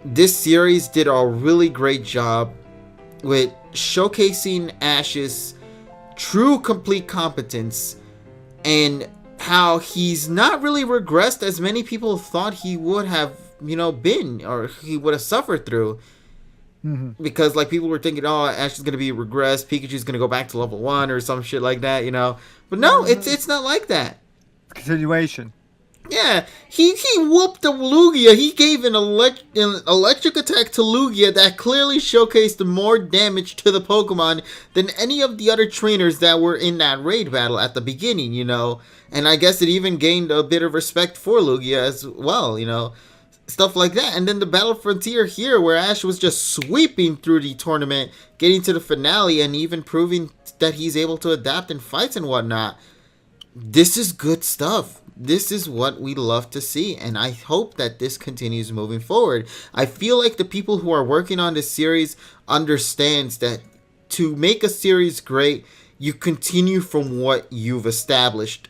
this series did a really great job with showcasing Ash's true complete competence and how he's not really regressed as many people thought he would have, been, or he would have suffered through. Because people were thinking, oh, Ash is gonna be regressed, Pikachu's gonna go back to level 1 or some shit like that, But no, it's not like that. Continuation. Yeah, he whooped the Lugia. He gave an electric attack to Lugia that clearly showcased more damage to the Pokemon than any of the other trainers that were in that raid battle at the beginning, And I guess it even gained a bit of respect for Lugia as well, Stuff like that. And then the Battle Frontier here, where Ash was just sweeping through the tournament, getting to the finale, and even proving that he's able to adapt in fights and whatnot. This is good stuff. This is what we love to see, and I hope that this continues moving forward. I feel like the people who are working on this series understands that to make a series great, you continue from what you've established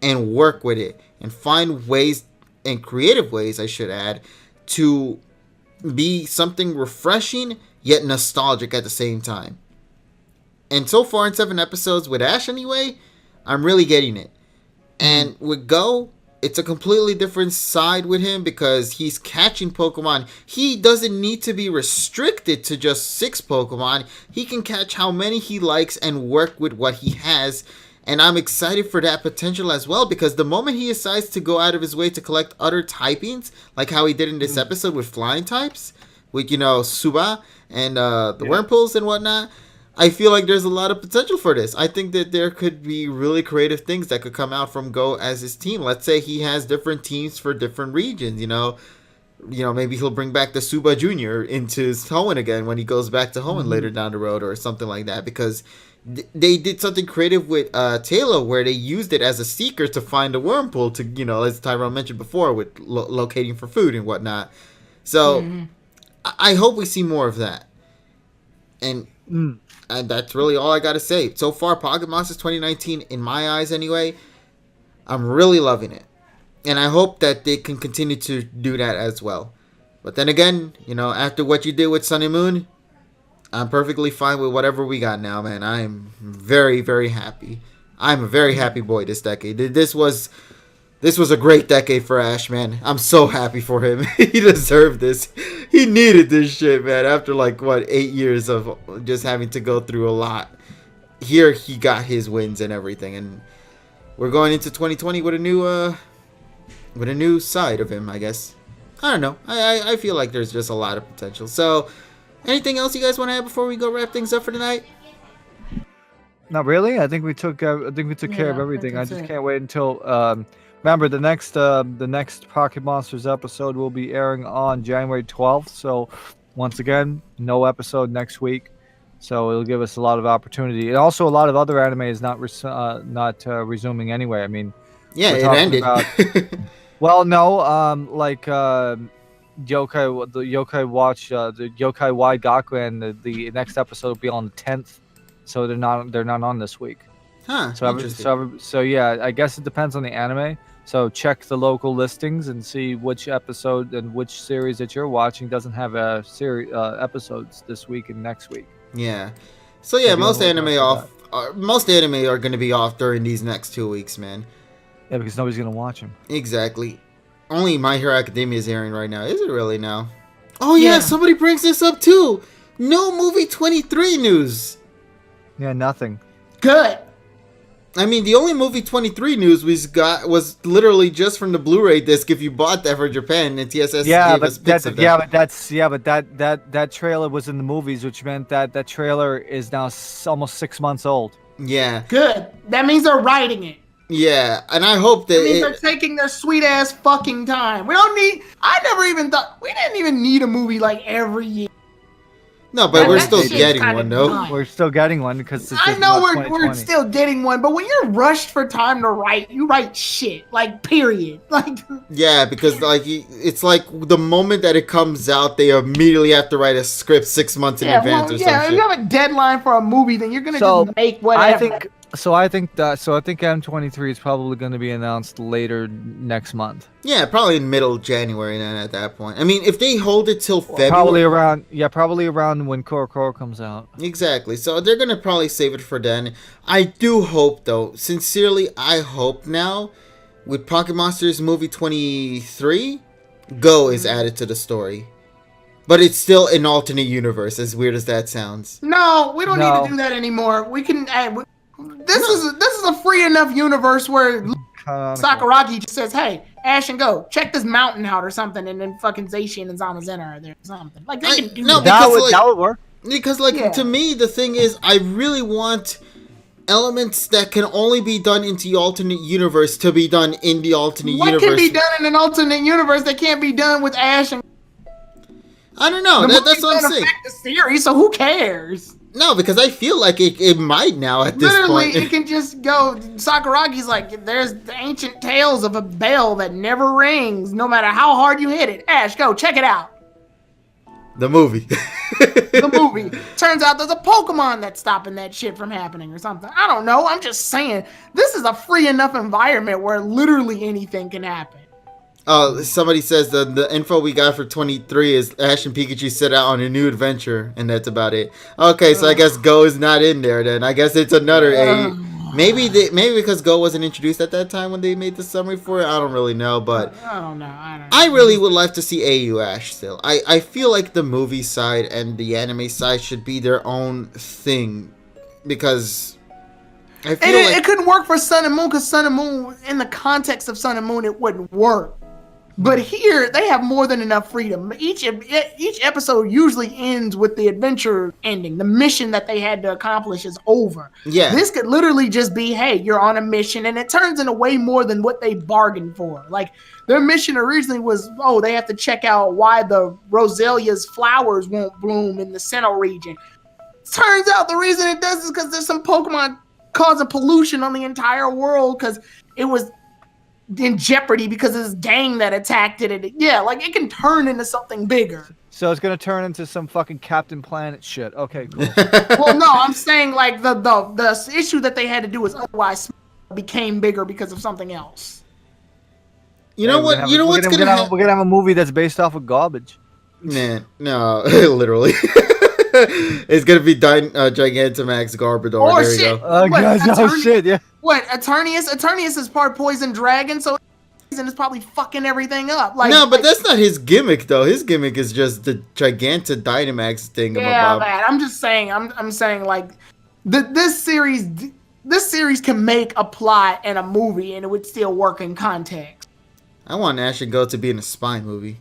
and work with it and find ways, and creative ways, I should add, to be something refreshing yet nostalgic at the same time. And so far in 7 episodes with Ash anyway, I'm really getting it. And with Go, it's a completely different side with him because he's catching Pokemon. He doesn't need to be restricted to just 6 Pokemon. He can catch how many he likes and work with what he has. And I'm excited for that potential as well, because the moment he decides to go out of his way to collect other typings, like how he did in this episode with flying types, with, Suba and the Wurmples and whatnot, I feel like there's a lot of potential for this. I think that there could be really creative things that could come out from Go as his team. Let's say he has different teams for different regions, maybe he'll bring back the Suba Jr. into Hoenn again when he goes back to Hoenn later down the road or something like that, because they did something creative with Taylor where they used it as a seeker to find a Wurmple to, as Tyrone mentioned before, with locating for food and whatnot. So I hope we see more of that. And that's really all I got to say. So far, Pocket Monsters 2019, in my eyes anyway, I'm really loving it. And I hope that they can continue to do that as well. But then again, after what you did with Sun and Moon, I'm perfectly fine with whatever we got now, man. I'm very, very happy. I'm a very happy boy this decade. This was a great decade for Ash, man. I'm so happy for him. He deserved this. He needed this shit, man. After 8 years of just having to go through a lot. Here he got his wins and everything, and we're going into 2020 with a new side of him, I guess. I don't know. I feel like there's just a lot of potential. So, anything else you guys want to add before we go wrap things up for tonight? Not really. I think we took care of everything. I just can't wait until. Remember, the next Pocket Monsters episode will be airing on January 12th. So, once again, no episode next week. So it'll give us a lot of opportunity, and also a lot of other anime is not resuming anyway. I mean, Yeah, we're it talking ended. about- well, no, Yokai, the Yokai Watch, the Yokai Wide Gakuen, the next episode will be on the 10th, so they're not on this week. Huh, interesting. So yeah, I guess it depends on the anime. So check the local listings and see which episode and which series that you're watching doesn't have a series episodes this week and next week. Yeah. So yeah, be most on the lookout for most anime are going to be off during these next 2 weeks, man. Yeah, because nobody's gonna watch them. Exactly. Only My Hero Academia is airing right now. Is it really now? Oh yeah, Yeah. somebody brings this up too. No movie 23 news. Yeah, nothing. Good. I mean, the only movie 23 news we got was literally just from the Blu-ray disc. If you bought that for Japan, and TSS gave us pics of that. That trailer was in the movies, which meant that trailer is now almost 6 months old. Yeah, Good. That means they're writing it. yeah, and I hope that That means they're taking their sweet ass fucking time. We don't need. I never even thought we didn't even need a movie like every year. no, but That- we're that still shit's getting kinda one though. done. We're still getting one because I know we're still getting one, but when you're rushed for time to write, you write shit. Like period. Like Yeah, because like it's like the moment that it comes out, they immediately have to write a script 6 months in advance or if some you shit. have a deadline for a movie, then you're gonna So, just make whatever. I think M23 is probably going to be announced later next month. Yeah, probably in middle January then at that point. I mean, if they hold it till February. Probably around when Core comes out. Exactly. So they're going to probably save it for then. I do hope, though, sincerely, I hope now, with Pocket Monsters movie 23, Go is added to the story. But it's still an alternate universe, as weird as that sounds. No, we don't No. need to do that anymore. We can. This is a free enough universe where Sakuragi just says, "Hey, Ash and Go, check this mountain out or something," and then fucking Zacian and Zamazenta are there or something. Like they can do no, that. because, That would work. Because, like, Yeah. to me, the thing is, I really want elements that can only be done into the alternate universe to be done in the alternate What universe. can be done in an alternate universe that can't be done with Ash and I don't know. the That's movies what I'm don't saying. affect the series, so who cares? No, because I feel like it might now at this Literally, point. it can just go. Sakuragi's like, there's the ancient tales of a bell that never rings, no matter how hard you hit it. Ash, go check it out. The movie. The movie. Turns out there's a Pokemon that's stopping that shit from happening or something. I don't know. I'm just saying, this is a free enough environment where literally anything can happen. Oh, somebody says the info we got for 23 is Ash and Pikachu set out on a new adventure, and that's about it. Okay, so I guess Go is not in there then. I guess it's another A. Maybe because Go wasn't introduced at that time when they made the summary for it. I don't really know, but I don't know. I really would like to see AU Ash still. I feel like the movie side and the anime side should be their own thing, because I feel And like it couldn't work for Sun and Moon because Sun and Moon, in the context of Sun and Moon, it wouldn't work. But here, they have more than enough freedom. Each episode usually ends with the adventure ending. The mission that they had to accomplish is over. Yeah. This could literally just be, hey, you're on a mission, and it turns into way more than what they bargained for. Like, their mission originally was, oh, they have to check out why the Roselia's flowers won't bloom in the Sinnoh region. Turns out the reason it does is because there's some Pokemon causing pollution on the entire world because it was in jeopardy because of this gang that attacked it. And yeah, like it can turn into something bigger. So it's gonna turn into some fucking Captain Planet shit. Okay, cool. Well, no, I'm saying like the issue that they had to do is otherwise became bigger because of something else. you know what? You know what's gonna happen? We're gonna have a movie that's based off of garbage. Man, no, literally. It's gonna be Gigantamax Garbodor. Or There you shit. go. Oh, What, guys, oh shit, yeah. What, Eternius? Eternius is part poison dragon, so is probably fucking everything up. Like, No, but that's not his gimmick though. His gimmick is just the Giganta Dynamax thing. yeah, man. I'm just saying. I'm saying like this series can make a plot and a movie, and it would still work in context. I want Ash and Go to be in a spy movie.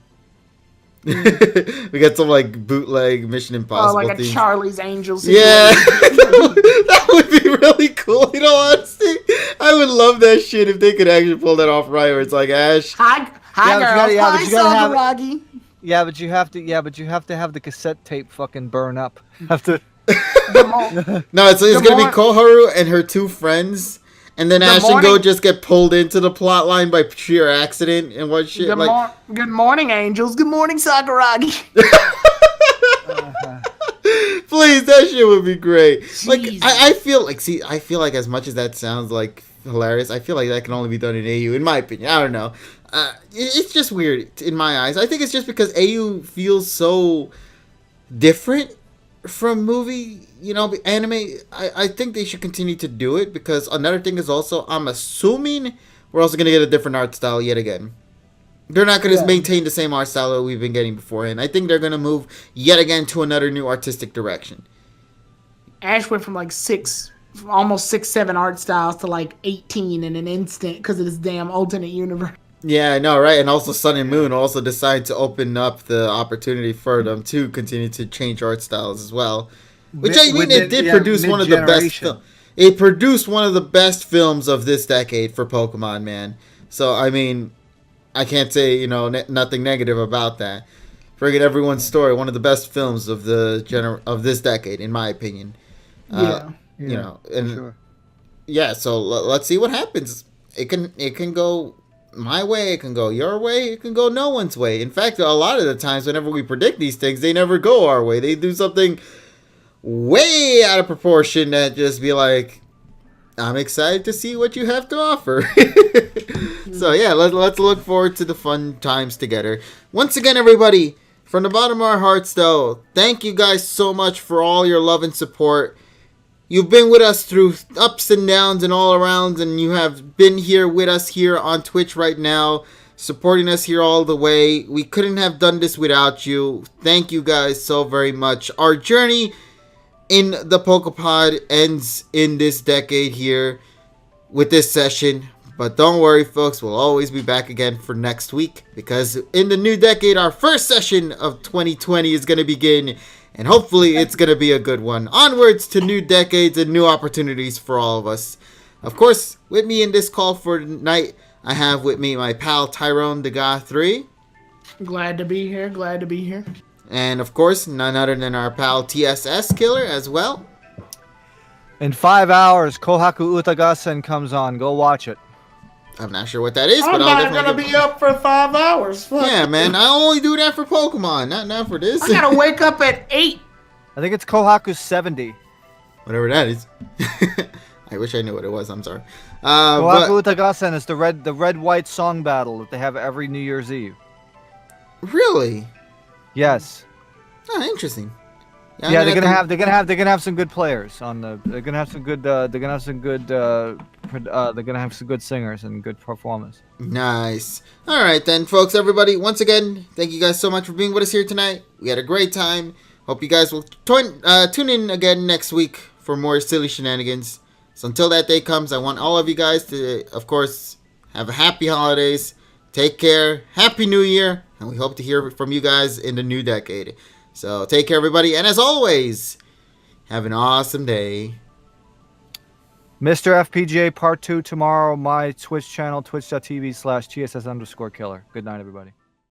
We got some like bootleg Mission Impossible Like a themes. Charlie's Angels. Yeah, that would be really cool. You know, honestly, I would love that shit if they could actually pull that off right. Where it's like Ash. Hi, Yeah, but you girls. gotta- yeah, but Hi, you gotta have it- Sakuragi. Yeah, but you have to have the cassette tape fucking burn up. Have to No, it's gonna be Koharu and her two friends, and then Ash and Go just get pulled into the plot line by sheer accident and what shit. Good morning, angels. Good morning, Sakuragi. Please, that shit would be great. Like, I feel like as much as that sounds like hilarious, I feel like that can only be done in AU, in my opinion. I don't know. It's just weird in my eyes. I think it's just because AU feels so different from movie, anime. I think they should continue to do it, because another thing is also, I'm assuming we're also going to get a different art style yet again. They're not going to maintain the same art style that we've been getting beforehand. I think they're going to move yet again to another new artistic direction. Ash went from like almost 6-7 art styles to like 18 in an instant because of this damn alternate universe. Yeah, I know, right? And also Sun and Moon also decided to open up the opportunity for them to continue to change art styles as well. Which, I mean, it did produce one of the best films. It produced one of the best films of this decade for Pokemon, man. So, I mean, I can't say, nothing negative about that. Friggin' Everyone's Story, one of the best films of of this decade, in my opinion. Yeah. So let's see what happens. It can go my way, it can go your way, it can go no one's way. In fact, a lot of the times whenever we predict these things, they never go our way. They do something way out of proportion that just be like, I'm excited to see what you have to offer. So yeah, let's look forward to the fun times together. Once again, everybody, from the bottom of our hearts though, thank you guys so much for all your love and support. You've been with us through ups and downs and all arounds, and you have been here with us here on Twitch right now, supporting us here all the way. We couldn't have done this without you. Thank you guys so very much. Our journey in the PokePod ends in this decade here with this session. But don't worry, folks, we'll always be back again for next week, because in the new decade, our first session of 2020 is going to begin. And hopefully it's going to be a good one. Onwards to new decades and new opportunities for all of us. Of course, with me in this call for tonight, I have with me my pal Tyrone the Ga 3. Glad to be here. And of course, none other than our pal TSS Killer as well. In 5 hours, Kohaku Utagasen comes on. Go watch it. I'm not sure what that is, but I'll definitely gonna be up for 5 hours. Fuck. Yeah, man, I only do that for Pokemon, not for this. I gotta wake up at 8. I think it's Kohaku 70. Whatever that is. I wish I knew what it was. I'm sorry. Kohaku Utagasen is the red-white song battle that they have every New Year's Eve. Really? Yes. Oh, interesting. Yeah, they're gonna have some good players on the. They're gonna have some good singers and good performers. Nice. All right then, folks. Everybody, once again, thank you guys so much for being with us here tonight. We had a great time. Hope you guys will tune in again next week for more silly shenanigans. So until that day comes, I want all of you guys to, of course, have a happy holidays. Take care. Happy New Year. And we hope to hear from you guys in the new decade. So take care, everybody. And as always, have an awesome day. Mr. FPGA Part 2 tomorrow. My Twitch channel, twitch.tv/TSS_killer. Good night, everybody.